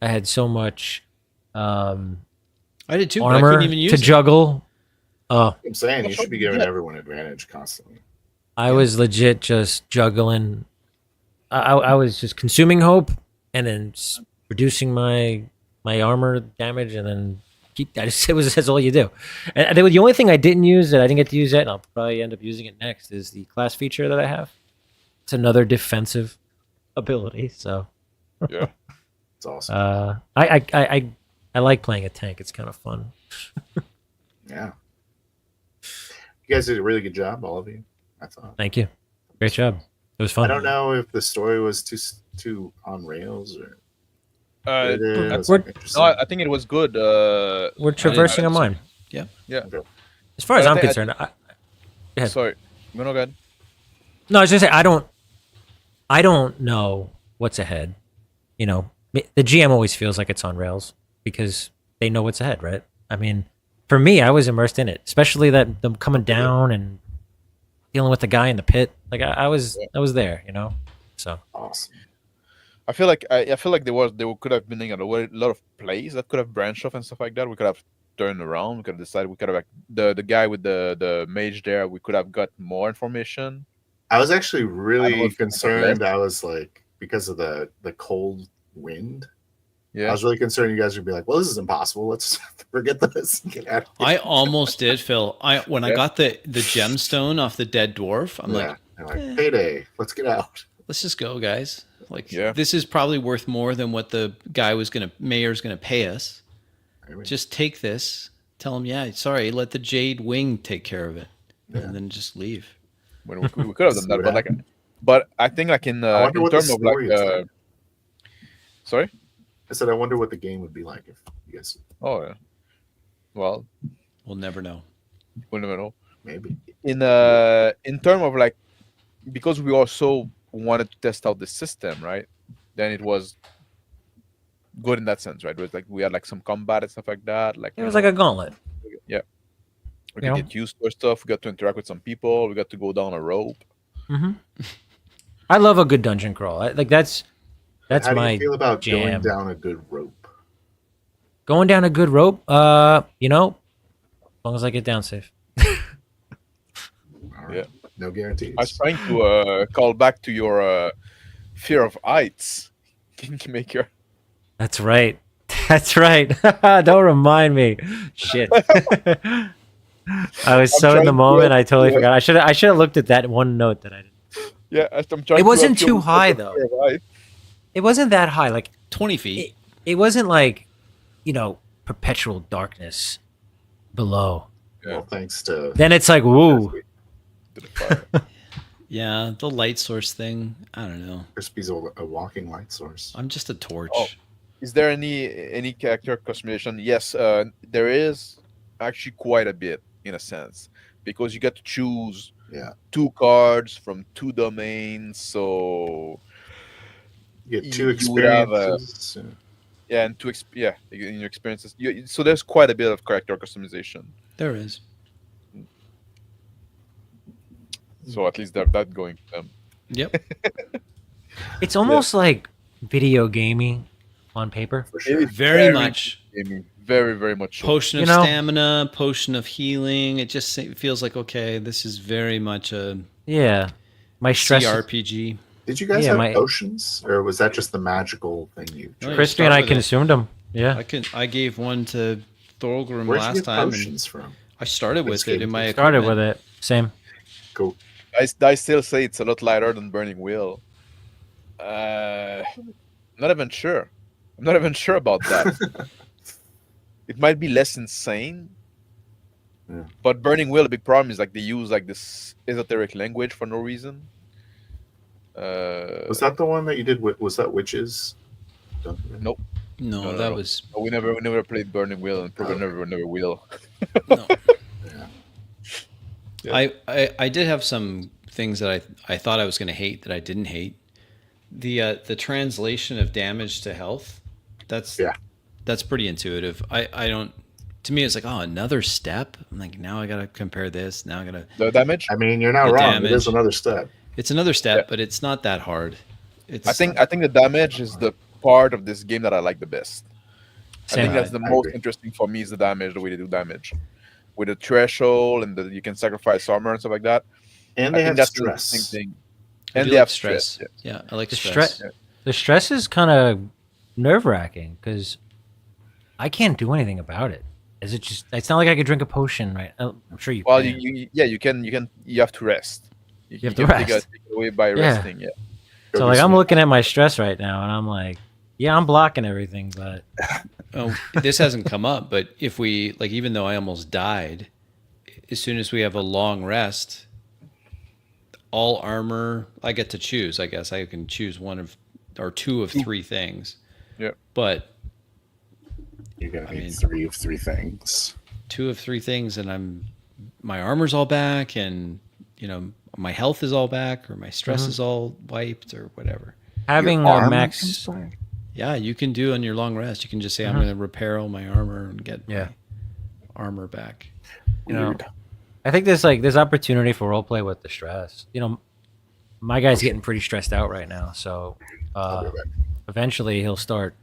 I had so much I did too, but I armor couldn't even use to it. juggle. Oh, I'm saying you should be giving Yeah. everyone advantage constantly. I was legit just juggling. I was just consuming hope and then reducing my armor damage, and then that's all you do. And the only thing I didn't use that I didn't get to use yet, and I'll probably end up using it next, is the class feature that I have. It's another defensive ability. So Yeah. It's awesome. I like playing a tank. It's kind of fun. Yeah. You guys did a really good job, all of you. I thought. Thank you. Great job. It was fun. I don't know if the story was too on rails or it is we're- interesting. No, I think it was good. We're traversing a mine. Yeah. Yeah. As far as But I I'm think- concerned, Go ahead. Sorry. No, go ahead. No, I was just saying I don't know what's ahead. You know, the GM always feels like it's on rails because they know what's ahead, right? I mean, for me, I was immersed in it, especially that them coming down and dealing with the guy in the pit. Like I was there, you know. So Awesome. I feel like there could have been a lot of plays that could have branched off and stuff like that. We could have turned around. We could have decided. We could have like the guy with the mage there. We could have got more information. I was actually really was concerned. I was like, because of the cold wind. I Yeah. was really concerned you guys would be like, well, this is impossible. Let's forget this and get out of here. I almost did, Phil. When I got the gemstone off the dead dwarf, I'm like, They're like, payday. Let's get out. let's just go, guys. Like, Yeah. this is probably worth more than what the mayor's gonna pay us. Anyway, Just take this. Tell him, yeah, sorry, let the Jade Wing take care of it, Yeah. and then just leave. When we could have done See that, what but I think like in I wonder in what the terms of like story is like. sorry. I said, I wonder what the game would be like if you guys Oh yeah. Well, We'll never know. we'll never know. maybe. In terms of like, because we also wanted to test out the system, right? Then it was good in that sense, right? It was like we had like some combat and stuff like that. Like it was like a gauntlet. we you could know? get used to our stuff. We got to interact with some people. We got to go down a rope. Mm-hmm. I love a good dungeon crawl. That's How do my you feel about going jam. down a good rope? Going down a good rope. You know, as long as I get down safe. All right. Yeah. No guarantees. I was trying to call back to your fear of heights, Kingmaker. That's right. That's right. Don't remind me. Shit. I was so in trying the to, moment. I totally yeah. forgot. I should have looked at that one note that I didn't. Yeah, I'm trying. It wasn't to too high though. It wasn't that high. Like 20 feet. it wasn't like, you know, perpetual darkness below. Well, thanks to Then it's like, woo. Yeah, the light source thing. I don't know. Crispy's a walking light source. I'm just a torch. Oh. Is there any character customization? Yes, there is actually quite a bit in a sense because you get to choose Yeah. 2 cards from 2 domains. So You get 2 you would have, experiences. yeah, and in your experiences, so there's quite a bit of character customization. There is. So at least that going to them. Yep. It's almost like video gaming on paper. for sure. Very much. Very, very much. So. Potion You of know- stamina, potion of healing. It just feels like, okay, this is very much a Yeah. My stress. CRPG. Did you guys Yeah, have my- potions, or was that just the magical thing you? Oh, yeah. Crispy and I Start with it. consumed them. Yeah. I gave one to Thorgrim Where'd you last get time. potions from? I started with it in my Started equipment. with it. Same. Cool. I still say it's a lot lighter than Burning Wheel. Not even sure. I'm not even sure about that. It might be less insane. Yeah. But Burning Wheel, the big problem is like they use like this esoteric language for no reason. Was that the one that you did? Was that witches? Nope. No, No. was We never played Burning Wheel, and probably never will. no. Yeah. I did have some things that I thought I was going to hate that I didn't hate. The translation of damage to health. That's pretty intuitive. I don't. To me, it's like, oh, another step. I'm like, now I got to compare this. Now I got to The damage. I mean, you're not The wrong. damage. It is another step. It's another step, but it's not that hard. I think the damage is the part of this game that I like the best. Same. I think that's the I most agree. interesting for me is the damage, the way they do damage, with the threshold and you can sacrifice armor and stuff like that. And I they think have that's the stress. interesting thing. I And do they like have stress. stress. Yeah, I like The stress. stress. The stress is kind of nerve wracking because I can't do anything about it. Is it just? It's not like I could drink a potion, right? I'm sure you. Well, can. you have to rest. You have to can take rest. it away by resting. Yeah. So like I'm looking at my stress right now, and I'm like, yeah, I'm blocking everything, but Oh, this hasn't come up, but if we like, even though I almost died, as soon as we have a long rest, all armor I get to choose. I guess I can choose one of or two of three things. Yeah. But You're gonna need mean- 3 of 3 things. two of three things, and my armor's all back, and my health is all back, or my stress is all wiped, or whatever. having Your a armor max. comes back? Yeah, you can do on your long rest. You can just say, I'm going to repair all my armor and get Yeah. my armor back. You know, Weird. I think there's opportunity for roleplay with the stress. My guy's getting pretty stressed out right now, so I'll be back. eventually he'll start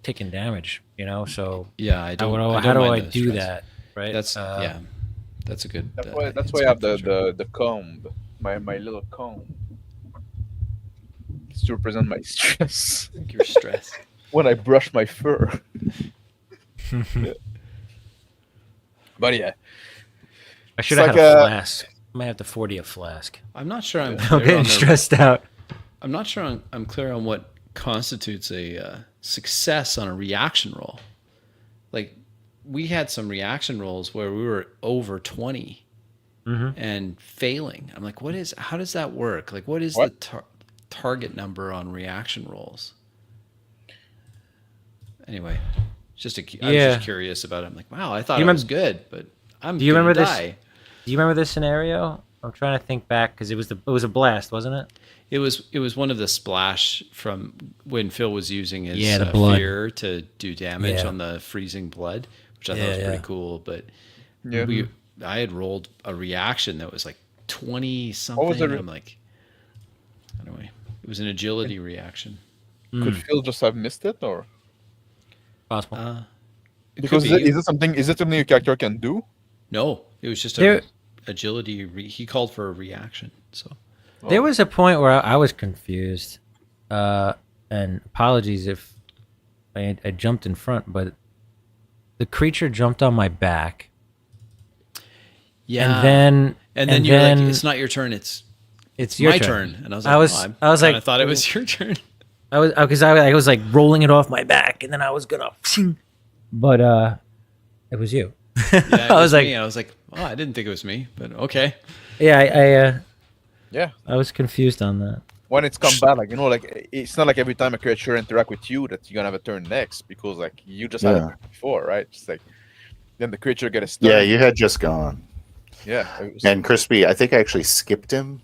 taking damage. So Yeah, I don't. how do I mind the do stress. that? Right? That's yeah, that's a good. That's it's why I have good feature. the comb, my little comb. It's to represent my stress Your stress. when I brush my fur. Yeah. But yeah, I should It's have like had a a- flask. I might have to 40 a flask. I'm not sure I'm I'm clear getting on stressed out. I'm not sure I'm clear on what constitutes a success on a reaction roll. Like we had some reaction rolls where we were over 20 and failing. I'm like, how does that work? Like, what is What? the target number on reaction rolls? Anyway, I was just curious about it. I'm like, wow, I thought it was good, but I'm Do you gonna remember this? die. Do you remember this scenario? I'm trying to think back because it was a blast, wasn't it? It was one of the splash from when Phil was using his the blood. fear to do damage Yeah. on the freezing blood, which I thought was Yeah. pretty cool. But Yeah. I had rolled a reaction that was like 20 something. What was the and I'm like, anyway, it was an agility reaction. could Phil just have missed it, or Possible. It because could be. is it something your character can do? No, it was just There- a agility. He called for a reaction. So There was a point where I was confused, and apologies if I jumped in front, but the creature jumped on my back, yeah, and then you're like, it's not your turn. It's your my turn. And I was like, I thought it was your turn. I was like rolling it off my back, and then I was gonna, but it was you. Yeah, I was like, me. I was like, oh, I didn't think it was me, but okay. yeah, Yeah. I was confused on that. When it's combat, like it's not like every time a creature interact with you that you're gonna have a turn next, because like you just had it before, right? Just like then the creature get a stun. Yeah, you had just gone. Yeah. It was, And Crispy, I think I actually skipped him.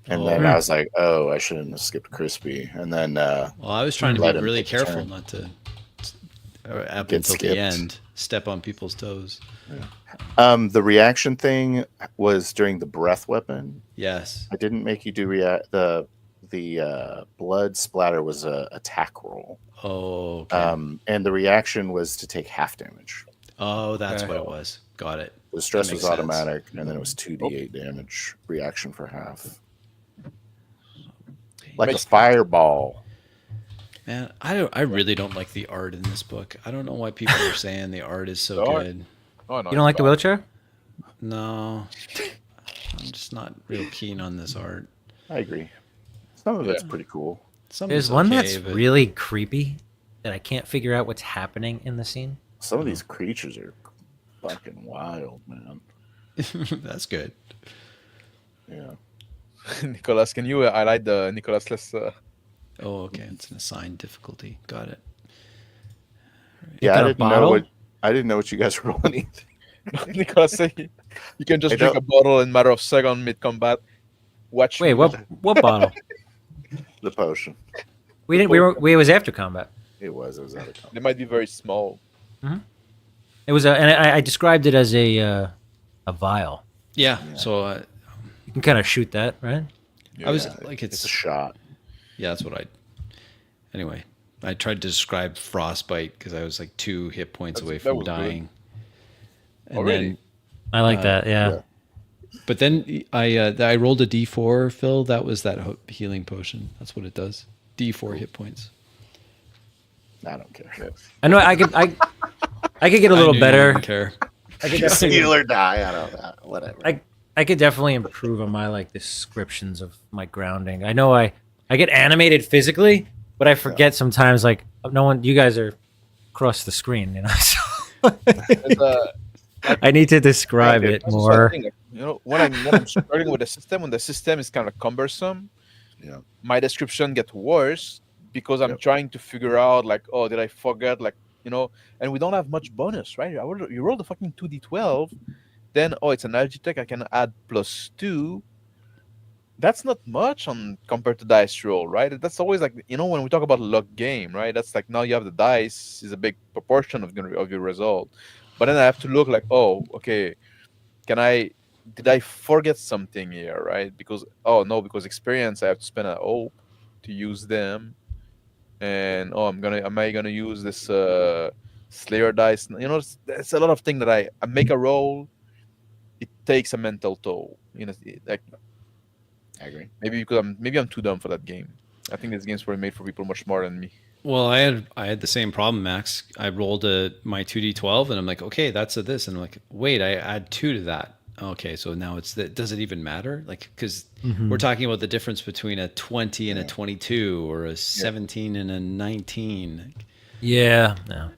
And then I was like, oh, I shouldn't have skipped Crispy. And then Well, I was trying to Let be him really take a careful turn. not to up Get until skipped. the end step on people's toes. the reaction thing was during the breath weapon. Yes. I didn't make you do the blood splatter was a attack roll. Oh. Okay. And the reaction was to take half damage. Oh, that's what it was. Got it. The stress That was makes sense. automatic, and then it was 2d8 damage reaction for half. Like Makes- a fireball. Man, I really don't like the art in this book. I don't know why people are saying the art is so good. Oh, no, You don't like the wheelchair? No, I'm just not real keen on this art. I agree. Some of it's pretty cool. There's one that's really creepy that I can't figure out what's happening in the scene. Some of these creatures are fucking wild, man. That's good. Yeah. Nicholas, can you highlight the Nicholas list? Oh, okay. It's an assigned difficulty. Got it. Yeah, I didn't know what you guys were rolling either. Nicholas said you can just drink a bottle in matter of second mid combat. Wait, what bottle? The potion. We didn't. It was after combat. It was out of combat. They might be very small. Mm-hmm. It was and I described it as a vial. Yeah. So you can kind of shoot that, right? I was like, it's a shot. Yeah, that's what Anyway, I tried to describe frostbite because I was like 2 hit points away from dying. And then I like that. Yeah. But then I rolled a D4, Phil. That was that healing potion. That's what it does. D4 hit points. I don't care. I know I could get a little better. I don't care. I could steal or die. I don't know. Whatever. I could definitely improve on my descriptions of my grounding. I know I get animated physically, but I forget sometimes. Like you guys are across the screen, you know. So I need to describe it more. You know, when I'm struggling with the system, when the system is kind of cumbersome, my description gets worse because I'm trying to figure out like, oh, did I forget? Like, you know, and we don't have much bonus, right? You roll the fucking 2d12, then it's an Agitech. I can add +2. That's not much compared to dice roll, right? That's always like, you know, when we talk about luck game, right? That's like now you have the dice is a big proportion of your result, but then I have to look like, oh, okay, did I forget something here, right? Because because experience I have to spend a hope to use them, and am I gonna use this Slayer dice? You know, it's a lot of things that I make a roll. It takes a mental toll. You know, like. I agree. Maybe because I'm too dumb for that game. I think this game's probably made for people much smarter than me. Well, I had the same problem, Max. I rolled my 2d12 and I'm like, okay, that's a this, and I'm like, wait, I add 2 to that. Okay, so now it's that. Does it even matter? Like, because we're talking about the difference between a 20 and a 22, or a 17 and a 19. Yeah. No.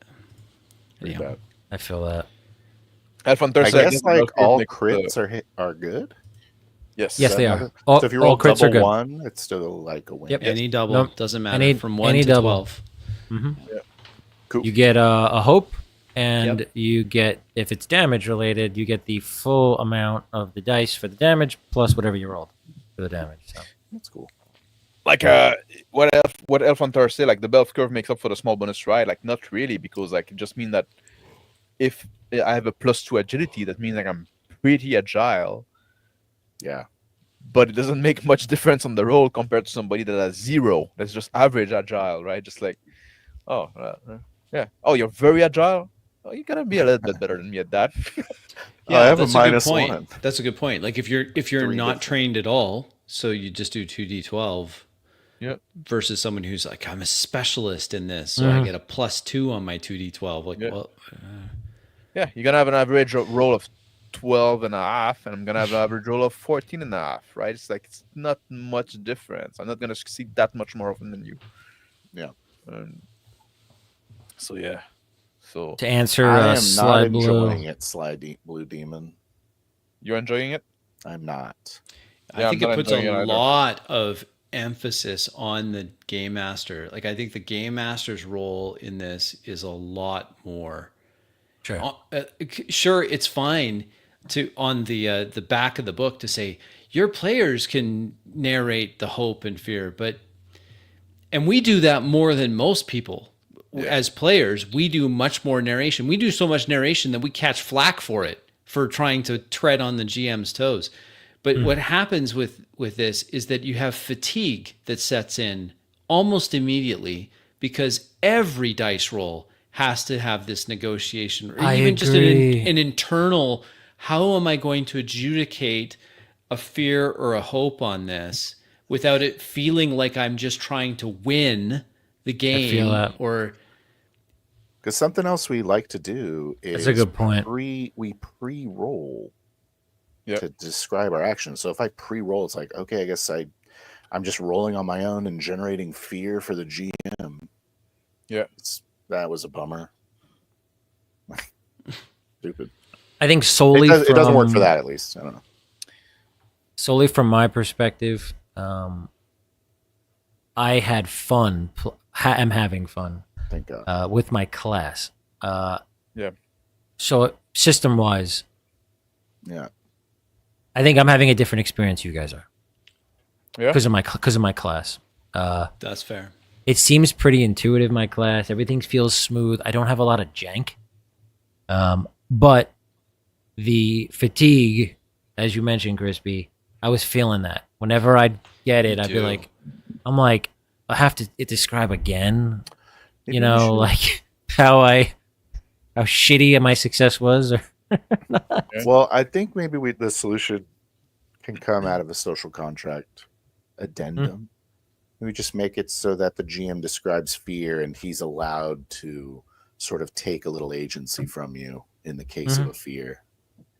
Anyhow, I feel that. I guess like all crits are good. Yes, they are. So if you roll crits double are good. 1, it's still like a win. Yep. Any double doesn't matter. From 1 to double. 12. Mm-hmm. Yeah. Cool. You get a hope, and you get, if it's damage related, you get the full amount of the dice for the damage plus whatever you rolled for the damage. So that's cool. Like what Elfantar say, like the bell curve makes up for the small bonus, right? Like not really, because like it just means that if I have a +2 agility, that means like I'm pretty agile. Yeah. But it doesn't make much difference on the roll compared to somebody that has 0. That's just average agile, right? Just like, yeah. Oh, you're very agile? Oh, you gotta be a little bit better than me at that. Yeah, I have a -1. That's a good point. Like if you're not trained at all, so you just do 2d12. Yep. Versus someone who's like, I'm a specialist in this, so I get a +2 on my 2d12. Like, yeah, you're gonna have an average roll of 12.5, and I'm gonna have an average roll of 14.5, right? It's like it's not much difference. I'm not gonna succeed that much more often than you. Yeah. So yeah. So to answer, I am Sly not Blue. enjoying it, Blue Demon. You're enjoying it? I'm not. I think it puts a lot of emphasis on the game master. Like I think the game master's role in this is a lot more. Sure. Sure, it's fine on the back of the book to say your players can narrate the hope and fear, and we do that more than most people. As players, we do much more narration. We do so much narration that we catch flack for it, for trying to tread on the GM's toes. But what happens with this is that you have fatigue that sets in almost immediately, because every dice roll has to have this negotiation, or even just an internal, how am I going to adjudicate a fear or a hope on this without it feeling like I'm just trying to win the game. I feel that. Or because something else we like to do is That's a good point. we pre-roll Yep. to describe our actions. So if I pre-roll, it's like, okay, I guess I'm just rolling on my own and generating fear for the GM. Yeah. That was a bummer. Stupid. I think solely It doesn't work for that, at least. I don't know. Solely from my perspective, I had fun. I'm having fun Thank God. with my class. Yeah. So system-wise, Yeah. I think I'm having a different experience you guys are. Yeah. Because of my class. that's fair. It seems pretty intuitive, my class. Everything feels smooth. I don't have a lot of jank. But the fatigue, as you mentioned, Crispy, I was feeling that. Whenever I'd get it, I'd be like, I have to describe again, Maybe you we know, should. like how shitty my success was. Or Well, I think maybe the solution can come out of a social contract addendum. We just make it so that the GM describes fear and he's allowed to sort of take a little agency from you in the case of a fear.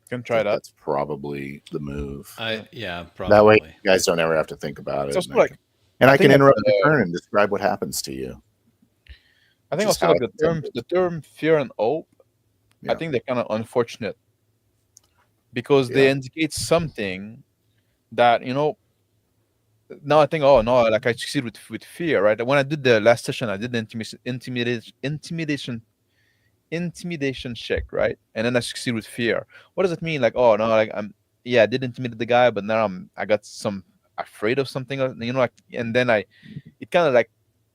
Can try that. That's probably the move. Yeah, probably. That way, you guys don't ever have to think about It's it. also like, And I can think interrupt that's, the turn and describe what happens to you. I think Just also how like it's intended. the term fear and hope. Yeah. I think they're kind of unfortunate because they indicate something that Now I think, oh no, like I succeed with fear, right? When I did the last session, I did the intimidation check, right? And then I succeed with fear. What does it mean? Like, oh no, like I did intimidate the guy, but now I got some afraid of something, like, and then it kind of like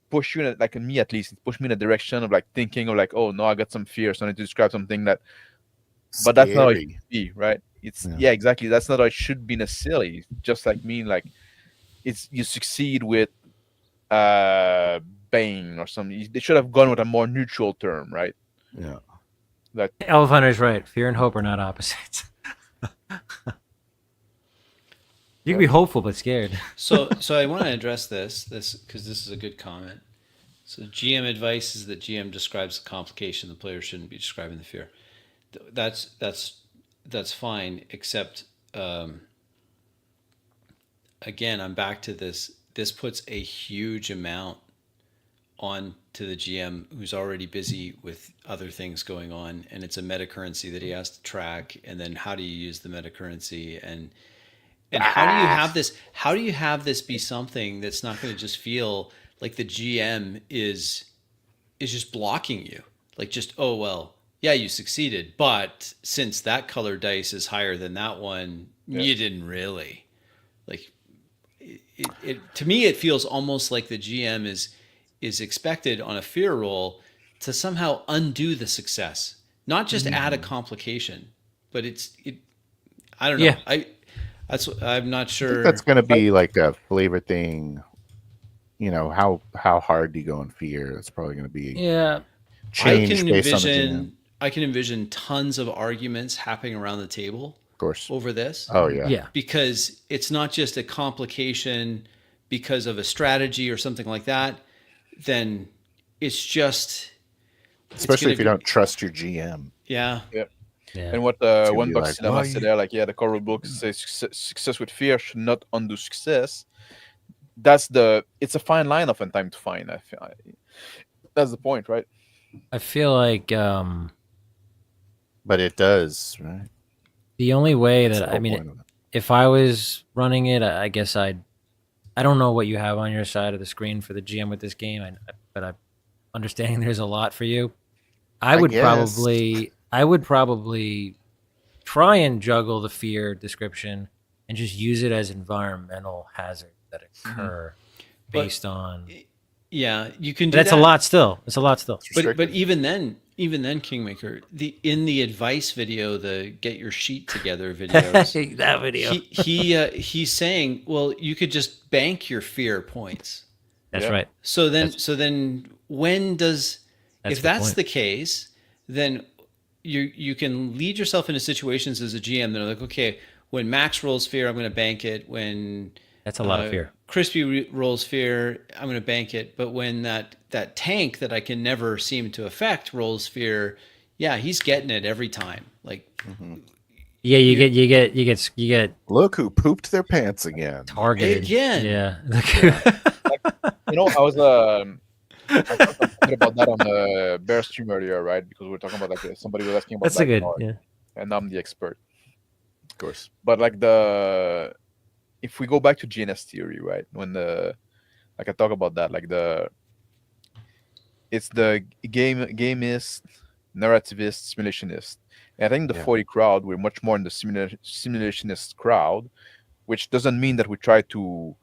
push you in, like in me at least, it pushed me in a direction of like thinking of like, oh no, I got some fear, so I need to describe something that, but that's not how it should be, right? It's exactly, that's not how it should be necessarily. Just like me, like it's you succeed with bane or something. They should have gone with a more neutral term, right? Yeah. Elf Hunter's right. Fear and hope are not opposites. You can be hopeful but scared. So I want to address this because this is a good comment. So GM advice is that GM describes the complication. The player shouldn't be describing the fear. That's fine, except again, I'm back to this. This puts a huge amount on to the GM who's already busy with other things going on, and it's a meta currency that he has to track. And then how do you use the meta currency, and how do you have this? How do you have this be something that's not going to just feel like the GM is just blocking you? Like just, oh well, yeah, you succeeded, but since that color dice is higher than that one, you didn't really. Like it to me, it feels almost like the GM is expected on a fear roll to somehow undo the success, not just add a complication, but I don't know. Yeah. I'm not sure. I think that's going to be like a flavor thing. How hard do you go in fear? That's probably going to be changed based on the GM. I can envision tons of arguments happening around the table, of course, over this. Oh yeah, Yeah. Because it's not just a complication because of a strategy or something like that. Then it's just, especially if you don't trust your GM. Yeah. Yep. Yeah. And what one box like, cinema said there, like, the core rule book says success with fear should not undo success. It's a fine line of time to find. That's the point, right? I feel like but it does, right? the only way That's that the whole I mean, point of it. if I was running it, I guess I don't know what you have on your side of the screen for the GM with this game, but I'm understanding there's a lot for you. I would probably try and juggle the fear description and just use it as environmental hazards that occur based on. Yeah, you can do That's that. a lot still. It's a lot still. But even then, Kingmaker, in the advice video, the get your sheet together videos, that video. He's saying, well, you could just bank your fear points. That's right. So then when does, if that's point. the case, then you can lead yourself into situations as a GM that are like, okay, when Max rolls fear, I'm going to bank it. When That's a lot of fear. Crispy rolls fear, I'm going to bank it. But when that tank that I can never seem to affect rolls fear, yeah, he's getting it every time. Like, Yeah, you get Look who pooped their pants again. targeted Again. Yeah. You know, I talked a bit about that on the Bear stream earlier, right? Because we were talking about like somebody was asking about That's a good. Daggerheart, Yeah. and I'm the expert. Of course. But like if we go back to GNS theory, right? When I talk about that, like it's the gameist, narrativist, simulationist. And I think the 40 crowd, we're much more in the simulationist crowd, which doesn't mean that we try to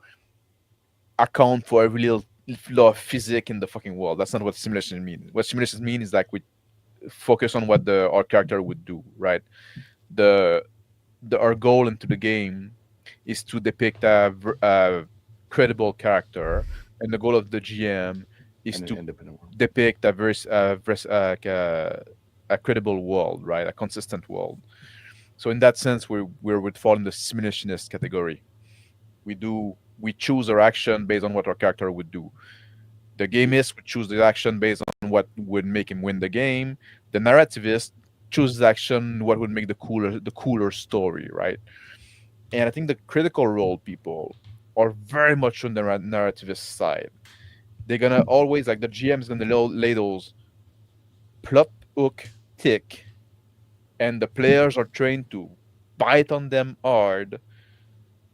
account for every little law of physics in the fucking world. That's not what simulation means. What simulation means is like we focus on what our character would do, right? Our goal into the game is to depict a credible character, and the goal of the GM is to depict a credible world, right? A consistent world. So in that sense, we would fall in the simulationist category. We choose our action based on what our character would do. The gamist would choose the action based on what would make him win the game. The narrativist chooses action what would make the cooler story, right? And I think the critical role people are very much on the narrativist side. They're gonna always, like, the GM is gonna lay those plot hook tick, and the players are trained to bite on them hard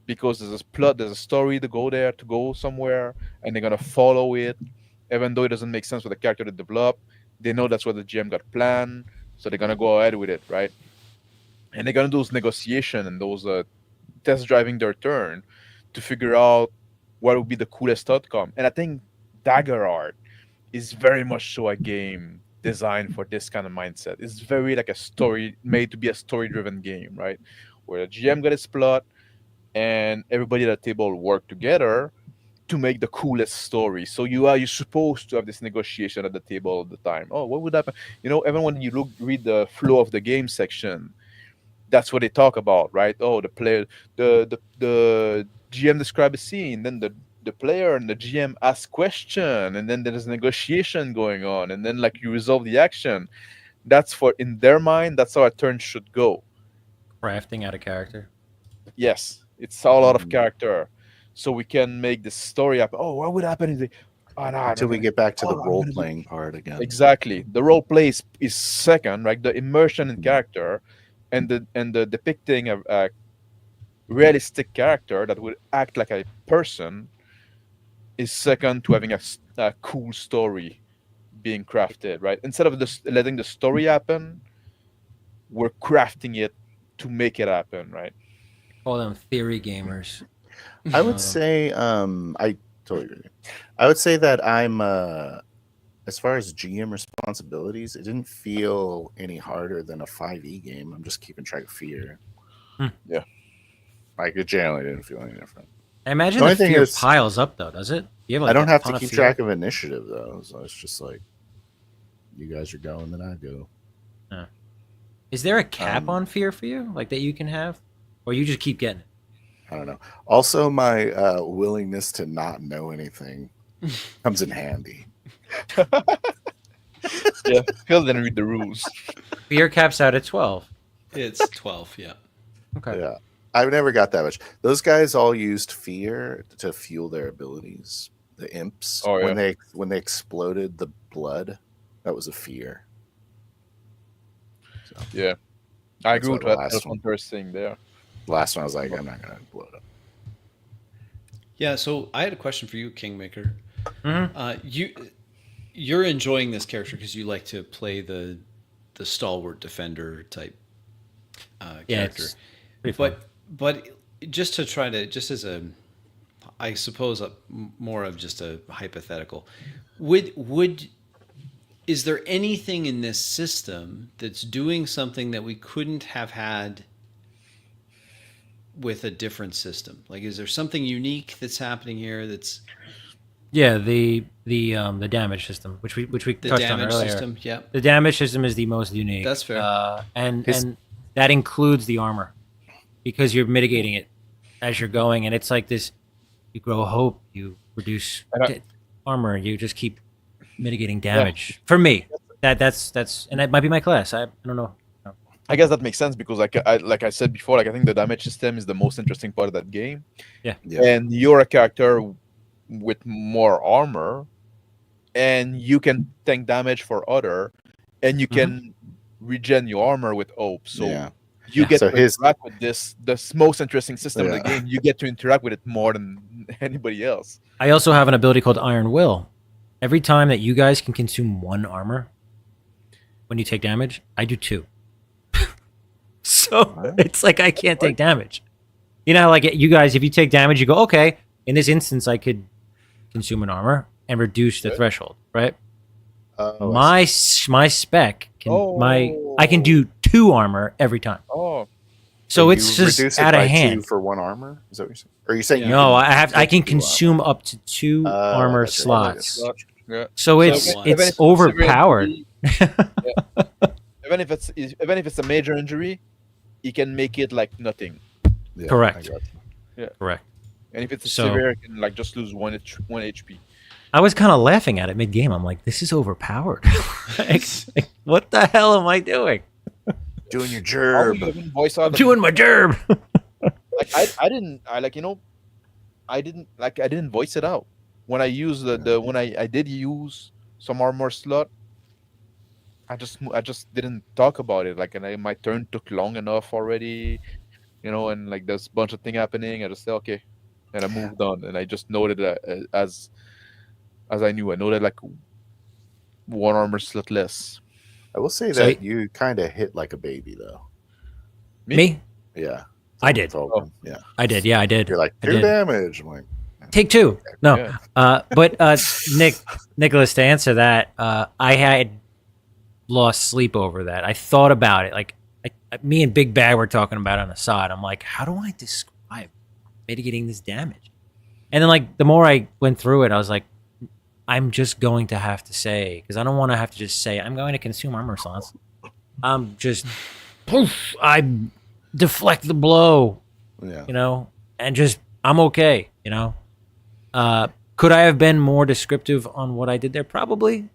because there's a plot, there's a story to go somewhere, and they're gonna follow it, even though it doesn't make sense for the character to develop. They know that's what the GM got planned, so they're gonna go ahead with it, right? And they're gonna do those negotiation and those test driving their turn to figure out what would be the coolest outcome. And I think Daggerheart is very much so a game designed for this kind of mindset. It's very like a story made to be a story-driven game, right? Where the GM got his plot, and everybody at the table work together to make the coolest story. So you're supposed to have this negotiation at the table all the time. Oh, what would happen? You know, even when you read the flow of the game section, that's what they talk about, right? Oh, the player, the GM describe a scene, then the player and the GM ask question, and then there's negotiation going on, and then like you resolve the action. That's in their mind, that's how a turn should go. Crafting out of character. Yes, it's all out of character, so we can make the story up. Oh, what would happen if they? Oh, no, Until we get back to the role playing part again. Exactly, the role play is second, right? The immersion in character, and the depicting of a realistic character that would act like a person is second to having a cool story being crafted, right? Instead of just letting the story happen, we're crafting it to make it happen, right? Call them theory gamers. I would say, I totally agree. I would say that I'm, as far as GM responsibilities, it didn't feel any harder than a 5e game. I'm just keeping track of fear. Yeah. Like, it generally didn't feel any different. I imagine the fear piles up, though, does it? You have, like, I don't have to keep track of initiative, though. So it's just like, you guys are going, then I go. Yeah. Is there a cap on fear for you, like that you can have? Or you just keep getting it? I don't know. Also, my willingness to not know anything comes in handy. Yeah, Phil didn't read the rules. Fear caps out at 12. It's 12, yeah. Okay. Yeah. I've never got that much. Those guys all used fear to fuel their abilities. The imps, when they exploded the blood, that was a fear. So, yeah, I agree with that. That's one first thing there. Last one, I was like, I'm not gonna blow it up. Yeah, so I had a question for you, Kingmaker. Mm-hmm. You're enjoying this character because you like to play the stalwart defender type character. But just to try to, just as a, I suppose more of just a hypothetical, is there anything in this system that's doing something that we couldn't have had with a different system? Like, is there something unique that's happening here that's... Yeah, the damage system, which we touched on earlier. System, yeah. The damage system is the most unique. That's fair. And that includes the armor, because you're mitigating it as you're going, and it's like this You grow hope. You reduce armor. You just keep mitigating damage. For me, that's and that might be my class. I don't know. I guess that makes sense because like I said before, like I think the damage system is the most interesting part of that game. Yeah. And you're a character with more armor, and you can tank damage for other, and you can regen your armor with hope. So you get to interact with this most interesting system in the game. You get to interact with it more than anybody else. I also have an ability called Iron Will. Every time that you guys can consume 1 armor when you take damage, I do 2. So it's like I can't take damage. You know, like you guys, if you take damage, you go, okay, in this instance, I could consume an armor and reduce the threshold, right? My spec can I can do 2 armor every time. So it's just out of hand. 2 for 1 armor? Is that what you're saying? Or are you saying no? I can consume up to 2 armor slots. So it's overpowered. Even if it's a major injury, you can make it like nothing. Correct. Correct. And if it's severe, you can like just lose 1 HP. I was kind of laughing at it mid-game. I'm like, this is overpowered. like, what the hell am I doing? Doing your gerb. I'm doing my gerb. Like I didn't voice it out when I used when I did use some armor slot. I just didn't talk about it. Like, and my turn took long enough already, and like there's a bunch of things happening. I just said okay, and I moved on, and I just noted that as I knew, I noted like 1 armor slot less. I will say that you kind of hit like a baby, though. Me? Yeah. I did. Yeah. I did. Yeah, I did. You're like, 2 damage. I'm like, take 2. No. But Nicholas, to answer that, I had lost sleep over that. I thought about it. Like, me and Big Bad were talking about it on the side. I'm like, how do I describe mitigating this damage? And then, like, the more I went through it, I was like, I'm just going to have to say, because I don't want to have to just say, I'm going to consume armor slots. I'm just, poof, I deflect the blow, and just, I'm okay, Could I have been more descriptive on what I did there? Probably.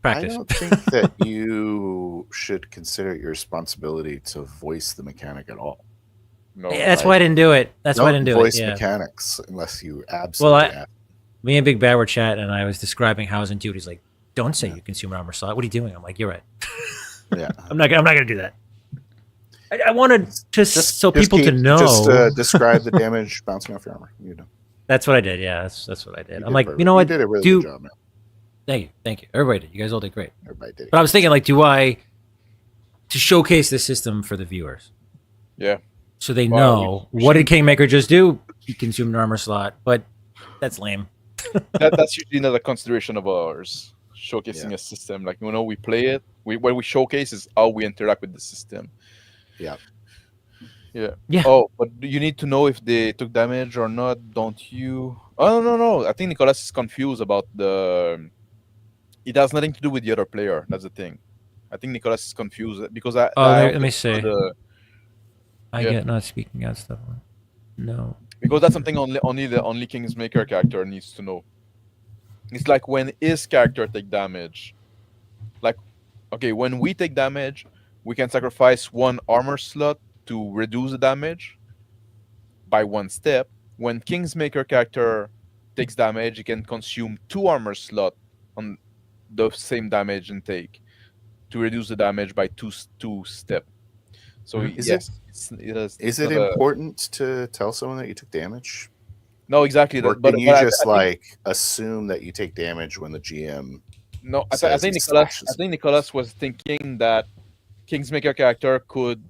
Practice. I don't think that you should consider it your responsibility to voice the mechanic at all. No, that's why I didn't do it. That's why I didn't do it. Voice mechanics unless you absolutely have. Me and Big Bad were chatting, and I was describing how I was in duty. He's like, "Don't say you consume armor slot. What are you doing?" I'm like, "You're right. Yeah, I'm not gonna do that. I wanted just people to know. Just describe the damage bouncing off your armor. That's what I did. Yeah, that's what I did. I'm like, you know what? You did a really good job, man. Thank you. Everybody did. You guys all did great. Everybody did. But I was thinking, like, to showcase the system for the viewers? Yeah. So they know what did Kingmaker just do? He consumed an armor slot, but that's lame. That's usually not a consideration of ours. Showcasing a system, like we play it. What we showcase is how we interact with the system. Yeah. Oh, but you need to know if they took damage or not, don't you? Oh no. I think Nicolas is confused about the. It has nothing to do with the other player. That's the thing. I think Nicolas is confused because let me see. I get not speaking out stuff. No. Because that's something only Kingsmaker character needs to know. It's like when his character take damage. Like, okay, when we take damage, we can sacrifice 1 armor slot to reduce the damage by 1 step. When Kingsmaker character takes damage, he can consume 2 armor slot on the same damage intake to reduce the damage by 2 step. So is it important to tell someone that you took damage? No, exactly. Or can you just assume that you take damage when the GM? No, I think Nicolas was thinking that Kingsmaker character could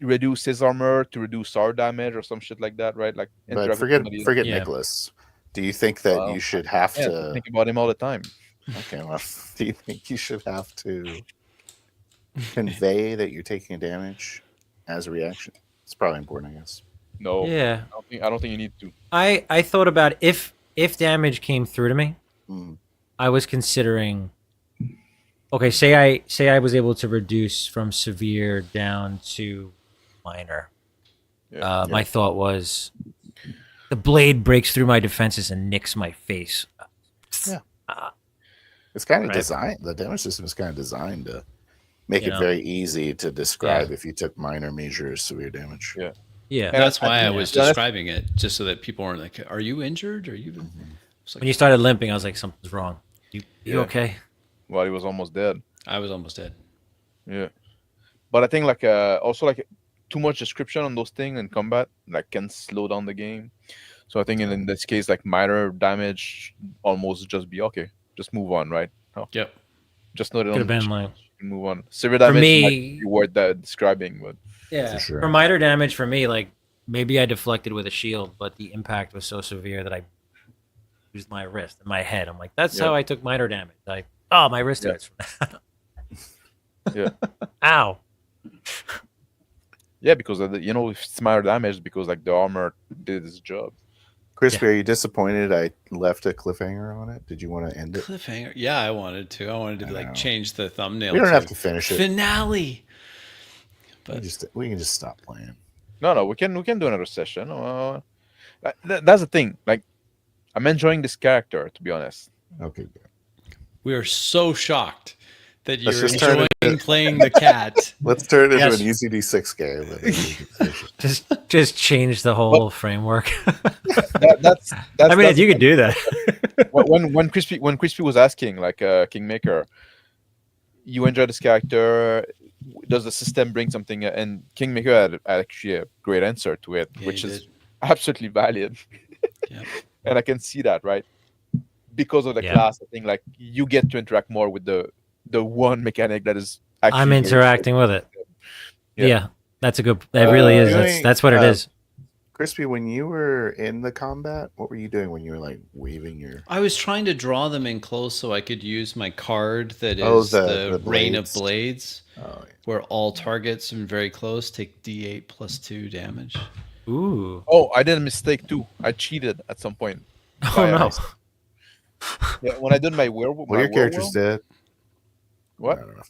reduce his armor to reduce our damage or some shit like that, right? Like, but forget Nicholas. Do you think that you should have to think about him all the time? Okay, well, do you think you should have to convey that you're taking damage as a reaction? It's probably important, I guess. No. Yeah. I don't think you need to. I thought about if damage came through to me, I was considering. Okay, say I was able to reduce from severe down to minor. My thought was, the blade breaks through my defenses and nicks my face. Yeah. It's kind of right. designed. The damage system is kind of designed to make it know? very easy to describe if you took minor, major, or severe damage. Yeah. Yeah. And that's why I was Yeah, describing it, just so that people weren't like, "Are you injured? Are you?" Like, When you started limping, I was like, something's wrong. You Yeah. okay? Well, he was almost dead. I was almost dead. Yeah. But I think like also like too much description on those things in combat like can slow down the game. So I think in this case, like minor damage almost just be okay. Just move on, right? Oh, Yep. just know they Could have don't been like move on. Severe damage me- might be worth that describing, but yeah. For sure. For minor damage, for me, like maybe I deflected with a shield, but the impact was so severe that I used my wrist and my head. I'm like, that's how I took minor damage. Like, oh, my wrist hurts. yeah. Ow. Yeah, because if it's minor damage because like the armor did its job. Crispy, are you disappointed I left a cliffhanger on it? Did you want to end it? Cliffhanger. Yeah, I wanted to. I wanted to like change the thumbnail. We don't have to finish it. Finale. But We can just stop playing. No, we can do another session. That's the thing. Like, I'm enjoying this character, to be honest. Okay, good. we are so shocked that you're just turn enjoying playing the cat. Let's turn it into Yes. an easy D6 game. And then we can finish it. Just change the whole framework. That's I mean, you could do that. when Crispy was asking, like Kingmaker, you enjoy this character, does the system bring something? And Kingmaker had actually a great answer to it, Yeah, which he is did. absolutely valid. Yep. And I can see that, right? Because of the Yeah. class, I think like you get to interact more with the one mechanic that is actually I'm very interacting with it. Yeah. Yeah. That's a good. That really is. doing, That's what it is. Crispy, when you were in the combat, what were you doing when you were like waving your? I was trying to draw them in close so I could use my card that is Oh, the the Rain of blades. Blades, Oh, where all targets and very close take D8 plus 2 damage. Ooh. Oh, I did a mistake too. I cheated at some point. Oh By no. accident. Yeah, when I did my werewolf. well, your character's dead. What? I don't know.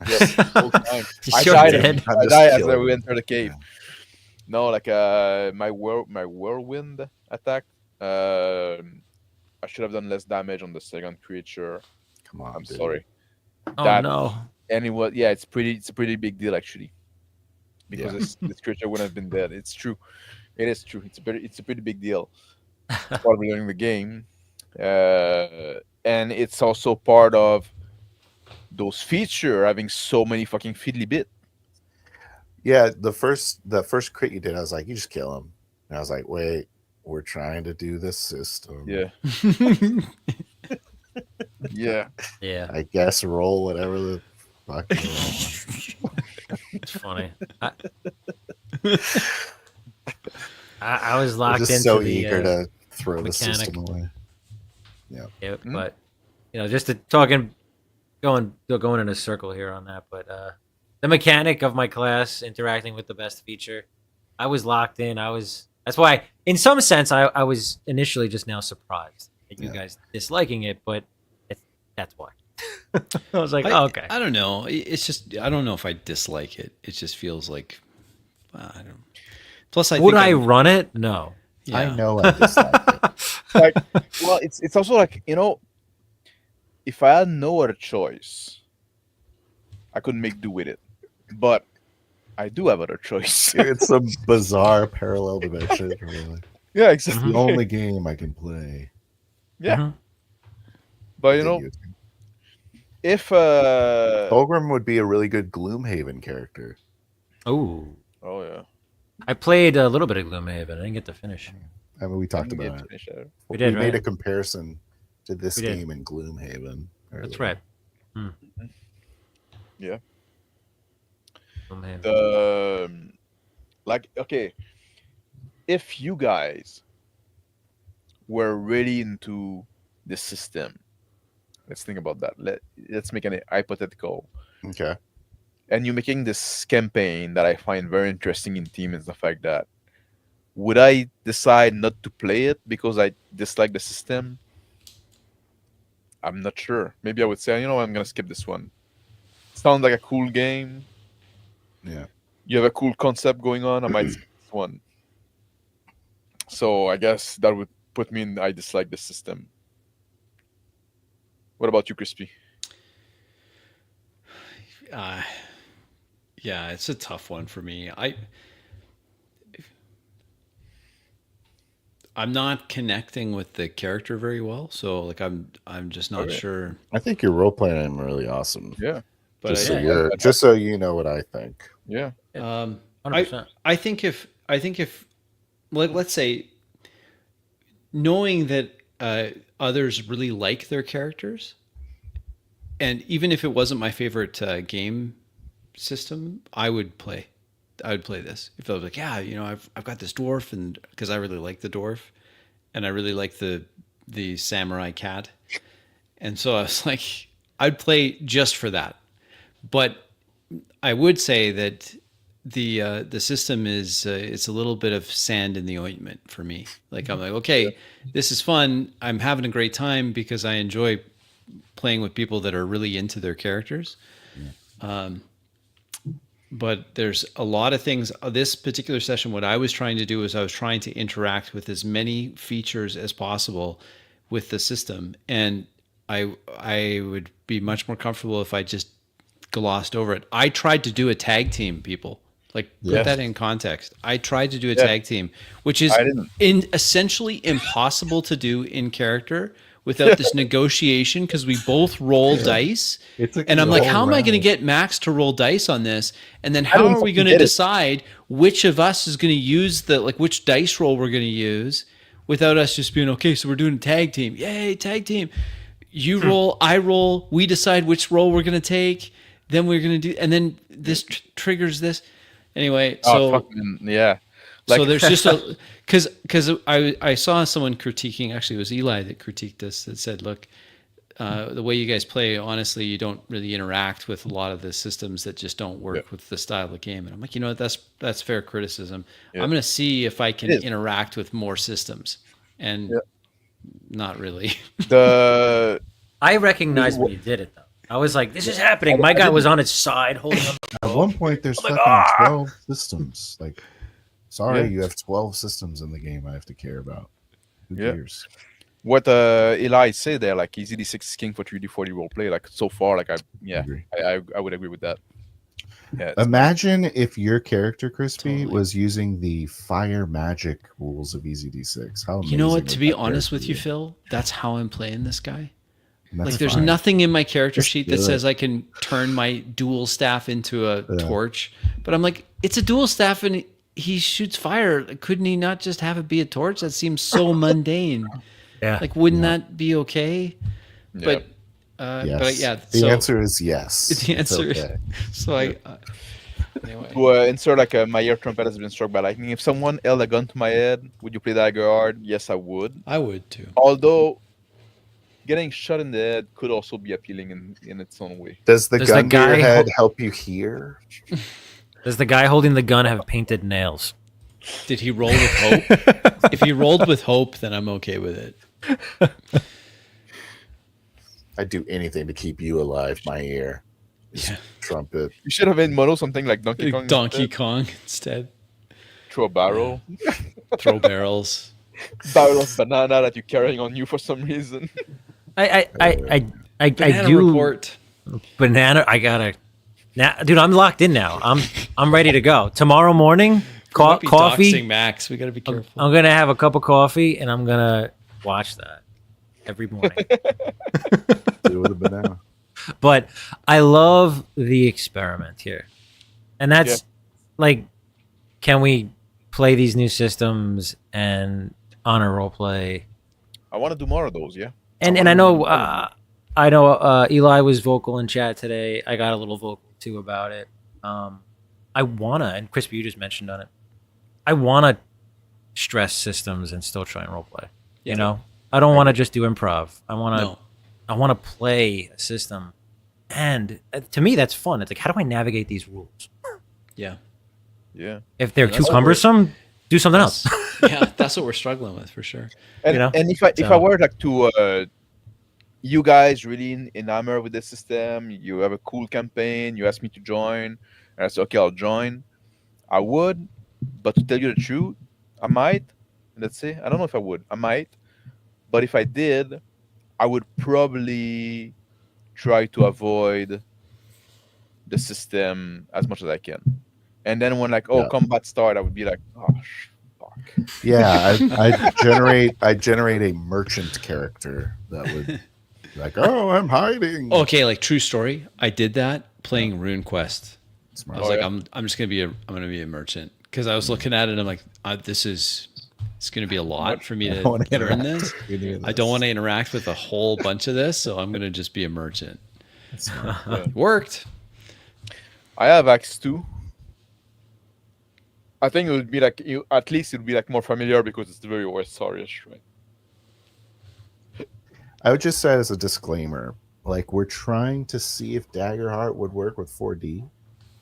Yes, whole time. I You're died. dead. I'm I just died as killing we you. entered the cave. Yeah. No, like my whirlwind attack. I should have done less damage on the second creature. Come on, I'm dude. sorry. Oh That- no. And it was it's a pretty big deal actually, because this creature wouldn't have been dead. It's true. It is true. It's a pretty big deal. It's part of learning the game, and it's also part of those feature having so many fucking fiddly bit. Yeah, the first crit you did, I was like, you just kill him. And I was like, wait, we're trying to do this system. Yeah. Yeah. Yeah. I guess roll whatever the fuck you roll. It's funny. I was I'm locked just into so the eager to throw the mechanic. system away. Yeah, Hmm? but just to talking, going in a circle here on that. But the mechanic of my class interacting with the best feature, I was locked in. That's why, in some sense, I was initially just now surprised at you guys disliking it, but that's why. I was like, oh, okay. I don't know. It's just I don't know if I dislike it. It just feels like I don't. Plus, Would I run it? No. Yeah. I know I dislike it. Like, well, it's also like if I had no other choice, I could make do with it, but I do have other choice. It's a bizarre parallel dimension. Really. Yeah, It's exactly. the only game I can play. Yeah, Mhm. but if Fulgrim would be a really good Gloomhaven character. Oh, oh yeah, I played a little bit of Gloomhaven. I didn't get to finish. I mean, we talked I'm gonna about it. finish that. We did, made right? a comparison to this We did. game in Gloomhaven. That's earlier. right. Yeah. Gloomhaven. Like, okay, if you guys were really into the system, let's think about that. Let's make an hypothetical. Okay. And you're making this campaign that I find very interesting in team and stuff like that. Would I decide not to play it because I dislike the system? I'm not sure. Maybe I would say, I'm gonna skip this one. Sounds like a cool game. Yeah. You have a cool concept going on. I might skip this one. So I guess that would put me in I dislike the system. What about you, Crispy? Yeah, it's a tough one for me. I'm not connecting with the character very well, so like I'm just not sure. I think your role playing him really awesome. Yeah, But just so you know what I think. yeah. 100%. I think if like let's say knowing that others really like their characters, and even if it wasn't my favorite game system, I would play this. If I was like, yeah, I've got this dwarf, and because I really like the dwarf, and I really like the samurai cat, and so I was like, I'd play just for that. But I would say that the system is it's a little bit of sand in the ointment for me. Like I'm like, okay, this is fun. I'm having a great time because I enjoy playing with people that are really into their characters. But there's a lot of things. This particular session, what I was trying to do is I was trying to interact with as many features as possible with the system, and I would be much more comfortable if I just glossed over it. I tried to do a tag team, people. Like put that in context. I tried to do a tag team, which is essentially impossible to do in character without this negotiation because we both roll dice. And I'm like, how am I going to get Max to roll dice on this? And then how are we going to decide which of us is going to use which dice roll we're going to use without us just being, okay, so we're doing a tag team. Yay, tag team. You roll, I roll, we decide which roll we're going to take. Then we're going to do, and then this triggers this. Anyway, so so there's just because I saw someone critiquing. Actually, it was Eli that critiqued us. That said, look, the way you guys play, honestly, you don't really interact with a lot of the systems that just don't work with the style of game. And I'm like, that's fair criticism. I'm going to see if I can interact with more systems, and not really. I recognized when you did it though. I was like, this is happening. My guy was on his side holding on. At one point, there's fucking 12 systems. Like, sorry, you have 12 systems in the game I have to care about. Who cares? What Eli said there, like Easy D6 is king for 3D40 roleplay. Like so far, like I would agree with that. Yeah. Imagine if your character, Crispy, was using the fire magic rules of Easy D6. How amazing! You know what? To be honest with you, Phil, that's how I'm playing this guy. That's like, there's nothing in my character sheet that says I can turn my dual staff into a torch. But I'm like, it's a dual staff and he shoots fire. Couldn't he not just have it be a torch? That seems so mundane. Yeah. Like, wouldn't that be okay? Yeah. But yeah. The answer is yes. The answer is. So anyway. To insert like my ear trumpet has been struck by lightning. If someone held a gun to my head, would you play Daggerheart? Yes, I would. I would too. Although getting shot in the head could also be appealing in its own way. Does the gun to your head help you hear? Does the guy holding the gun have painted nails? Did he roll with hope? If he rolled with hope, then I'm okay with it. I'd do anything to keep you alive, my ear. Trumpet. You should have made Mono something like Donkey Kong. Donkey Kong instead. Throw a barrel. Throw barrels. Barrel of banana that you're carrying on you for some reason. I banana do report. Banana. I gotta. Now, dude, I'm locked in now. I'm ready to go. Tomorrow morning, coffee. Doxing Max. We gotta be careful. I'm gonna have a cup of coffee and I'm gonna watch that every morning. Do with a banana. But I love the experiment here, and that's like, can we play these new systems and on a roleplay? I want to do more of those. Yeah. And I know Eli was vocal in chat today. I got a little vocal too about it. I wanna, and Crispy, you just mentioned on it. I wanna stress systems and still try and roleplay. You know, I don't want to just do improv. I want to play a system, and to me that's fun. It's like, how do I navigate these rules? Yeah. If they're too cumbersome, do something else. Yeah, that's what we're struggling with for sure. And, and if I were like to you guys really enamored with the system, you have a cool campaign, you ask me to join, and I say, okay, I'll join. I would, but to tell you the truth, I might, let's say. I don't know if I would. I might, but if I did, I would probably try to avoid the system as much as I can. And then when like, combat start, I would be like, oh, fuck. Yeah, I generate a merchant character that would like, oh, I'm hiding. Okay, like true story. I did that playing RuneQuest. Smart. I was like, I'm just gonna be a merchant because I was looking at it. And I'm like, it's gonna be a lot for me to learn this. I don't want to interact with a whole bunch of this, so I'm gonna just be a merchant. It worked. I have Axe 2. I think it would be like at least it would be like more familiar because it's very West-ish, right? I would just say as a disclaimer, like we're trying to see if Daggerheart would work with 4D,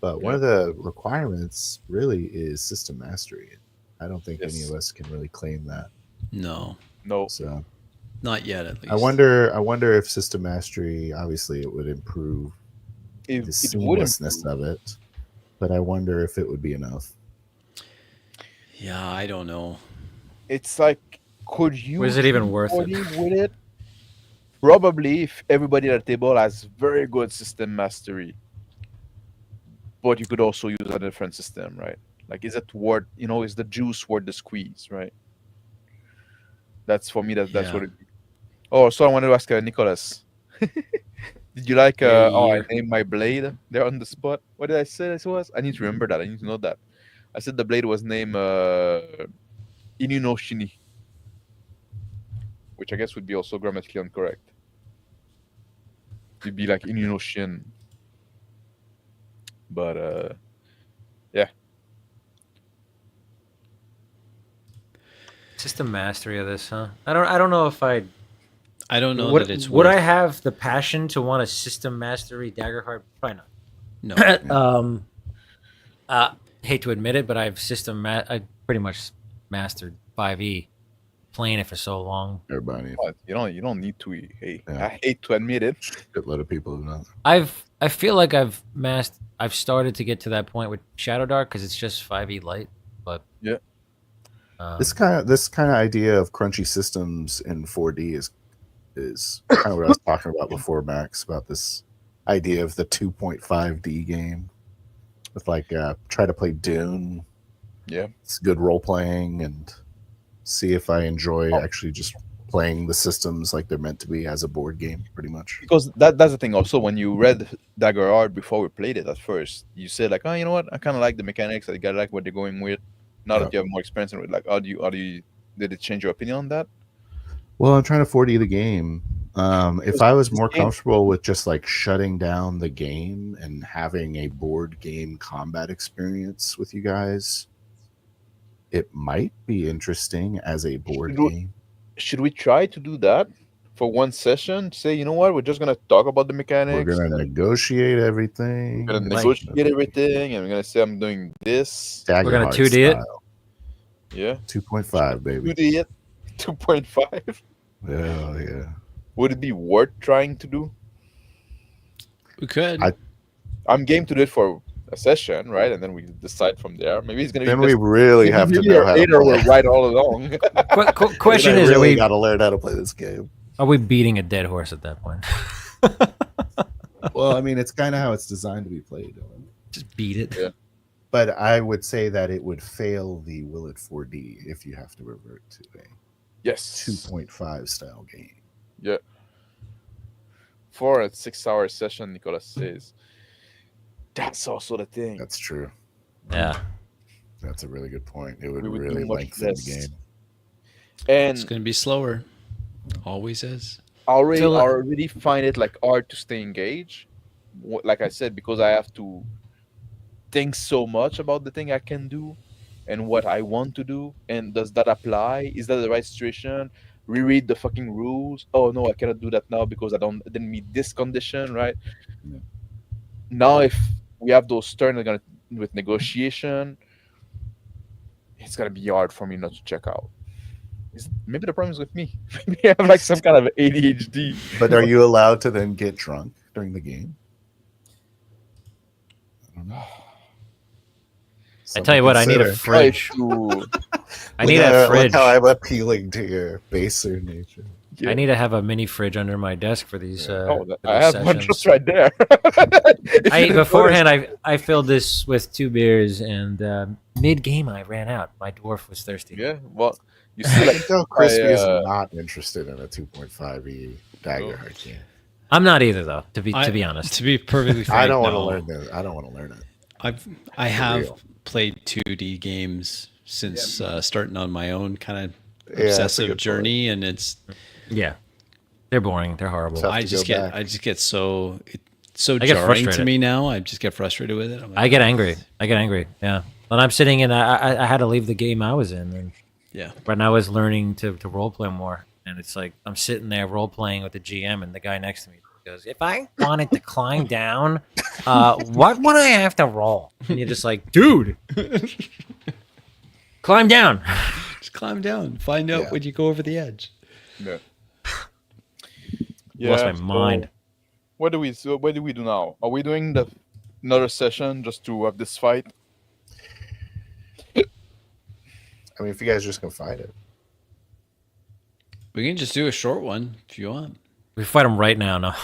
but one of the requirements really is system mastery. I don't think any of us can really claim that. No. So not yet, at least. I wonder if system mastery, obviously it would improve the seamlessness of it, but I wonder if it would be enough. Yeah, I don't know. It's like, could you? Was it even worth it? With it? Probably, if everybody at the table has very good system mastery, but you could also use a different system, right? Like, is it worth? Is the juice worth the squeeze, right? That's for me. That's what it. Oh, so I wanted to ask Nicholas. Did you like? I named my blade there on the spot. What did I say this was? I need to remember that. I need to know that. I said the blade was named Inu no Shini, which I guess would be also grammatically incorrect. It'd be like Inu no Shin. But yeah. System mastery of this, huh? I don't know if I don't know that it's. Would I have the passion to want a system mastery Daggerheart? Probably not. No. Hate to admit it, but I've I pretty much mastered 5e, playing it for so long. Everybody, you don't need to. Hey, I hate to admit it. A lot of people do not. I feel like I've started to get to that point with Shadow Dark because it's just 5e light, but yeah. This kind of idea of crunchy systems in 4D is kind of what I was talking about before, Max, about this idea of the 2.5D game. With like try to play Dune. Yeah. It's good role playing and see if I enjoy actually just playing the systems like they're meant to be as a board game, pretty much. Because that's the thing also, when you read Daggerheart before we played it at first, you said like, oh, you know what? I kinda like the mechanics, I gotta like what they're going with. Now that you have more experience in it, like did it change your opinion on that? Well, I'm trying to 4D the game. If I was more comfortable with just like shutting down the game and having a board game combat experience with you guys, it might be interesting as a board game. Should we try to do that for one session? Say, you know what, we're just gonna talk about the mechanics. We're gonna negotiate everything. We're gonna negotiate everything, and we're gonna say I'm doing this. We're gonna 2D it. Yeah, 2.5, baby. 2D it. 2.5. Yeah. Would it be worth trying to do? We could. I'm game to do it for a session, right? And then we decide from there. Maybe it's gonna be. Then we really have to know how to play. We're right all along. Question is, really got to learn how to play this game. Are we beating a dead horse at that point? Well, I mean, it's kind of how it's designed to be played. Just beat it. Yeah. But I would say that it would fail the Will It 4D if you have to revert to a 2.5 style game. Yeah. 4 and 6 hour session, Nicolas says. That's also the thing. That's true. Yeah. That's a really good point. It would really lengthen the game. And it's going to be slower. Always is. I already find it like hard to stay engaged. Like I said, because I have to think so much about the thing I can do and what I want to do. And does that apply? Is that the right situation? Reread the fucking rules. Oh no, I cannot do that now because I didn't meet this condition, right? Yeah. Now if we have those turns with negotiation, it's gonna be hard for me not to check out. Maybe the problem is with me. Maybe I have like some kind of ADHD. But are you allowed to then get drunk during the game? I don't know. I tell you what, I need a fridge. I need a fridge. Look how I'm appealing to your baser nature. I need to have a mini fridge under my desk for these. For I these have one sessions. just right there. Beforehand, I filled this with 2 beers, and mid game I ran out. My dwarf was thirsty. Yeah, well, you I see, can like, tell Crispy is not interested in a 2.5e Daggerheart game. I'm not either, though. To be honest, To be perfectly frank, I don't want to learn this. I don't want to learn it. I have played 2D games since starting on my own kind of obsessive journey, and it's they're boring. They're horrible. I just get so jarring to me now. I just get frustrated with it. Like, I get angry. Yeah, and I'm sitting in. I had to leave the game I was in, and when I was learning to role play more, and it's like I'm sitting there role playing with the GM, and the guy next to me goes, "If I wanted to climb down, what would I have to roll?" And you're just like, "Dude, climb down." Just climb down. Find out when you go over the edge. Yeah. Lost my mind. What do we do now? Are we doing another session just to have this fight? I mean, if you guys are just gonna fight it, We can just do a short one if you want. We fight them right now. No,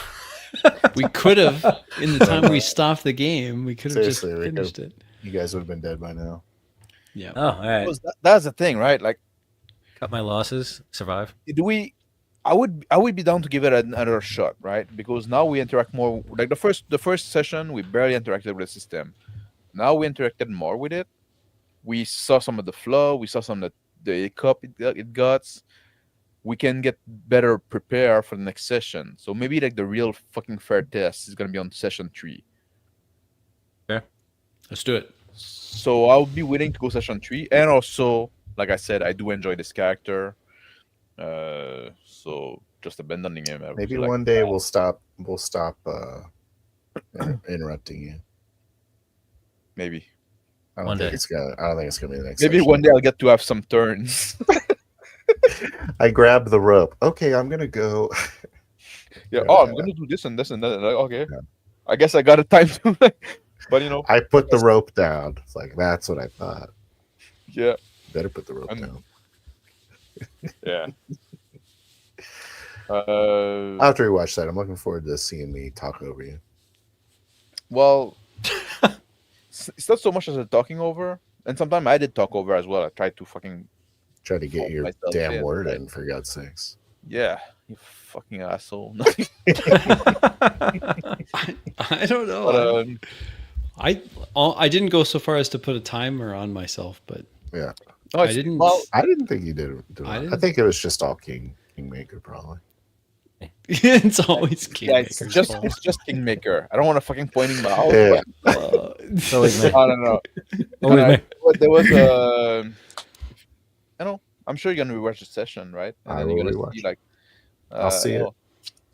We could have, in the time we stopped the game, we could have just Seriously, finished it. you guys would have been dead by now. Yeah. oh, all right. That's the thing, right? Like, Cut my losses. Survive. I would be down to give it another shot, right? Because now we interact more. Like the first session, we barely interacted with the system. Now we interacted more with it. We saw some of the flaw. We saw some of the hiccup it got. We can get better prepared for the next session. So maybe like the real fucking fair test is gonna be on session 3. Let's do it. So I'll be willing to go session 3, and also, like I said, I do enjoy this character. So just abandoning him. Maybe one day we'll stop interrupting you. Maybe. I don't think it's gonna be the next. Maybe session. one day I'll get to have some turns. I grab the rope. Okay, I'm gonna go. I'm gonna do this and this and that. Like, okay, I guess I got a time to. But I put the rope down. It's like that's what I thought. Yeah. Better put the rope down. Yeah. I'll have to rewatch that. I'm looking forward to seeing me talk over you. Well, it's not so much as a talking over, and sometimes I did talk over as well. I tried to fucking try to get your damn word in, for God's sakes. Yeah, you fucking asshole. I don't know. But, I didn't go so far as to put a timer on myself, but yeah, I didn't. Well, I didn't think you did. I think it was just all Kingmaker, probably. It's always Kingmaker. It's just Kingmaker. I don't want to fucking pointing my out. Yeah. Always me. I don't know. Always me. There was a. I know. I'm sure you're gonna rewatch the session, right? And I then will you're gonna rewatch. see like. I'll see it.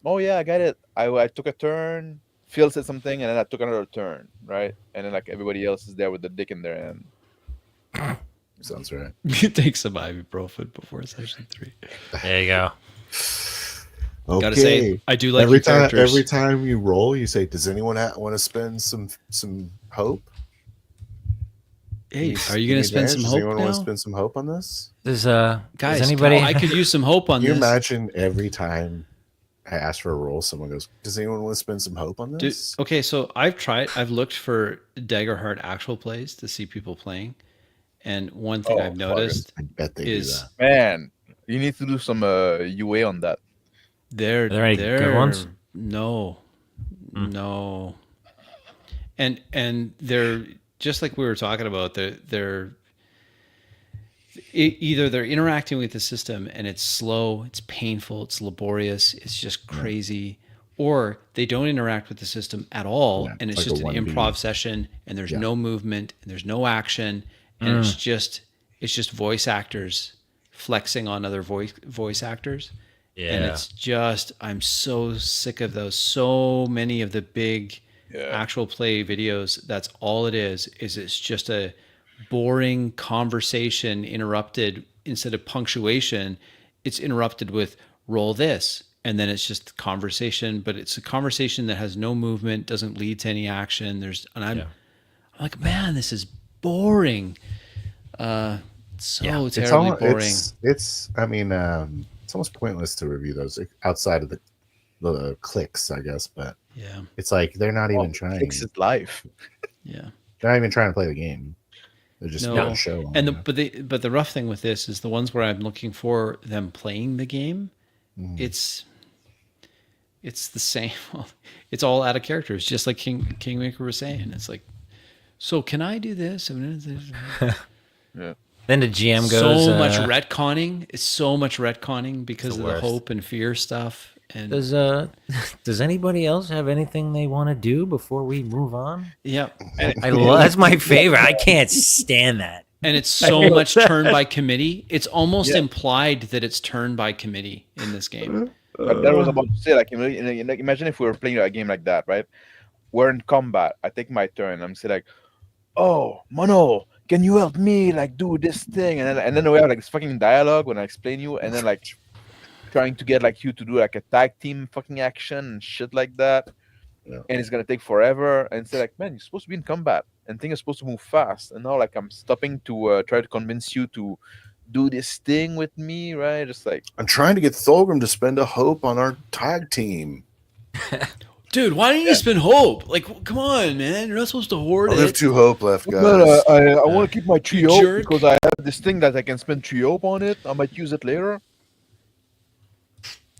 Oh yeah, I got it. I took a turn. Phil said something, and then I took another turn, right? And then like everybody else is there with the dick in their hand. Sounds right. Take some ibuprofen before session 3. There you go. Okay. Gotta say, I do like every your characters. Every time you roll, you say, "Does anyone want to spend some hope?" Hey, are you gonna spend some Does hope anyone now? want to spend some hope on this? Does Guys, anybody? I could use some hope on Can you this. imagine every time I ask for a roll, someone goes, "Does anyone want to spend some hope on this?" Okay, so I've looked for Daggerheart actual plays to see people playing, and one thing I've noticed I bet they is do that. Man, you need to do some UA on that. Are there any good ones? No, and they're just like we were talking about. They're either they're interacting with the system and it's slow, it's painful, it's laborious, it's just crazy, or they don't interact with the system at all, and it's like just a an 1D. improv session, and there's no movement, and there's no action, and it's just voice actors flexing on other voice actors. Yeah. And it's just, I'm so sick of those. So many of the big actual play videos, that's all it is it's just a boring conversation interrupted. Instead of punctuation, it's interrupted with roll this. And then it's just conversation, but it's a conversation that has no movement, doesn't lead to any action. I'm like, man, this is boring. So terribly boring. It's I mean, it's almost pointless to review those outside of the clicks, I guess. But Yeah, it's like they're not even trying. Fix his life. yeah. They're not even trying to play the game. They're just putting a show on. And but the rough thing with this is the ones where I'm looking for them playing the game. It's the same. It's all out of character. It's just like Kingmaker was saying. It's like, so can I do this? Yeah. Then the GM goes. So much retconning. It's so much retconning because of the worst. hope and fear stuff. And Does anybody else have anything they want to do before we move on? yeah, That's my favorite. I can't stand that. and it's so much turn by committee. It's almost implied that it's turn by committee in this game. But that was about to say, like, imagine if we were playing a game like that, right? We're in combat. I take my turn. I'm saying like, "Oh, Mono, can you help me like do this thing?" And then we have like this fucking dialogue when I explain you, and then like trying to get like you to do like a tag team fucking action and shit like that. Yeah. And it's gonna take forever. And say like, "Man, you're supposed to be in combat, and things are supposed to move fast." And now like I'm stopping to try to convince you to do this thing with me, right? Just like I'm trying to get Thulgrim to spend a hope on our tag team. Dude, why don't you spend hope? Like, come on, man. You're not supposed to hoard I have 2 hope left, guys. But, I want to keep my tree hope jerk. because I have this thing that I can spend tree hope on it. I might use it later.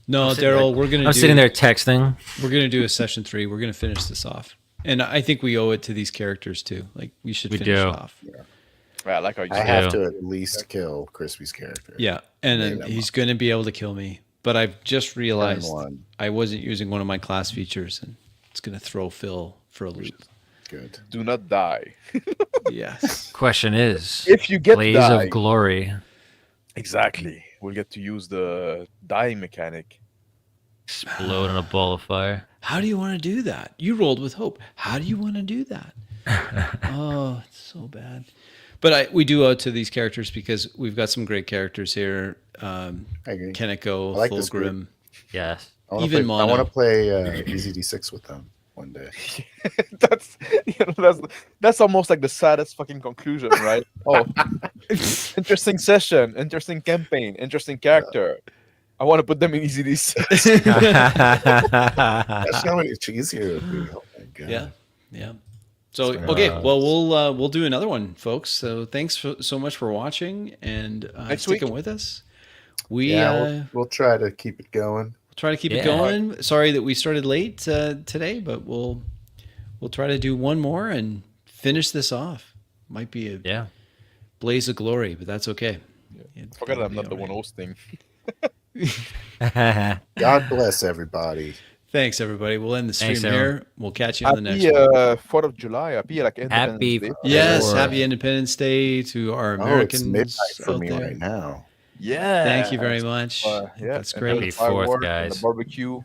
No, Daryl, I'm sitting there texting. We're gonna do a session 3. We're gonna finish this off, and I think we owe it to these characters too. Like, we should finish it off. Yeah. Yeah, I like how you I have to at least kill Crispy's character. Yeah, and then he's gonna be able to kill me. But I've just realized I wasn't using one of my class features, and it's gonna throw Phil for a loop. Good. Do not die. Yes. Question is, If you get Blaze die, of Glory. exactly, we'll get to use the dying mechanic. Explode in a ball of fire. How do you want to do that? You rolled with hope. How do you want to do that? Oh, it's so bad. But we do owe it to these characters because we've got some great characters here. I agree. Kaneko, I like this group. Fulgrim. Yes. I wanna Even play, Mono. I want to play Easy D6 with them one day. that's almost like the saddest fucking conclusion, right? Oh, interesting session, interesting campaign, interesting character. I want to put them in easy D6. That's how much easier it would be. Oh my god. Yeah, yeah. So okay, well we'll do another one, folks. So thanks so much for watching and sticking with us. We'll try to keep it going. Try to keep it going. Sorry that we started late today, but we'll try to do one more and finish this off. Might be a blaze of glory, but that's okay. Yeah. Forget I'm not the one hosting. God bless everybody. Thanks, everybody. We'll end the stream here. We'll catch you on the next one. Happy 4th of July. Happy like Independence Day. Yes, happy Independence Day to our Americans. It's midnight for out me there. right now. Yeah. Thank you very much. That's great. Happy 4th, guys. The barbecue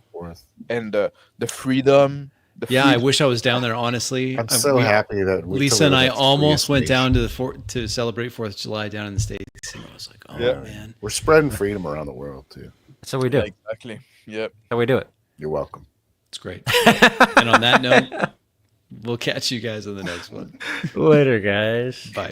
and the freedom. I wish I was down there. Honestly, I'm so happy that Lisa and I almost went down to celebrate 4th of July down in the States. And I was like, oh man, we're spreading freedom around the world too. That's how we do. Exactly. Yep. That's how we do it. You're welcome. It's great. And on that note, we'll catch you guys on the next one. Later, guys. Bye.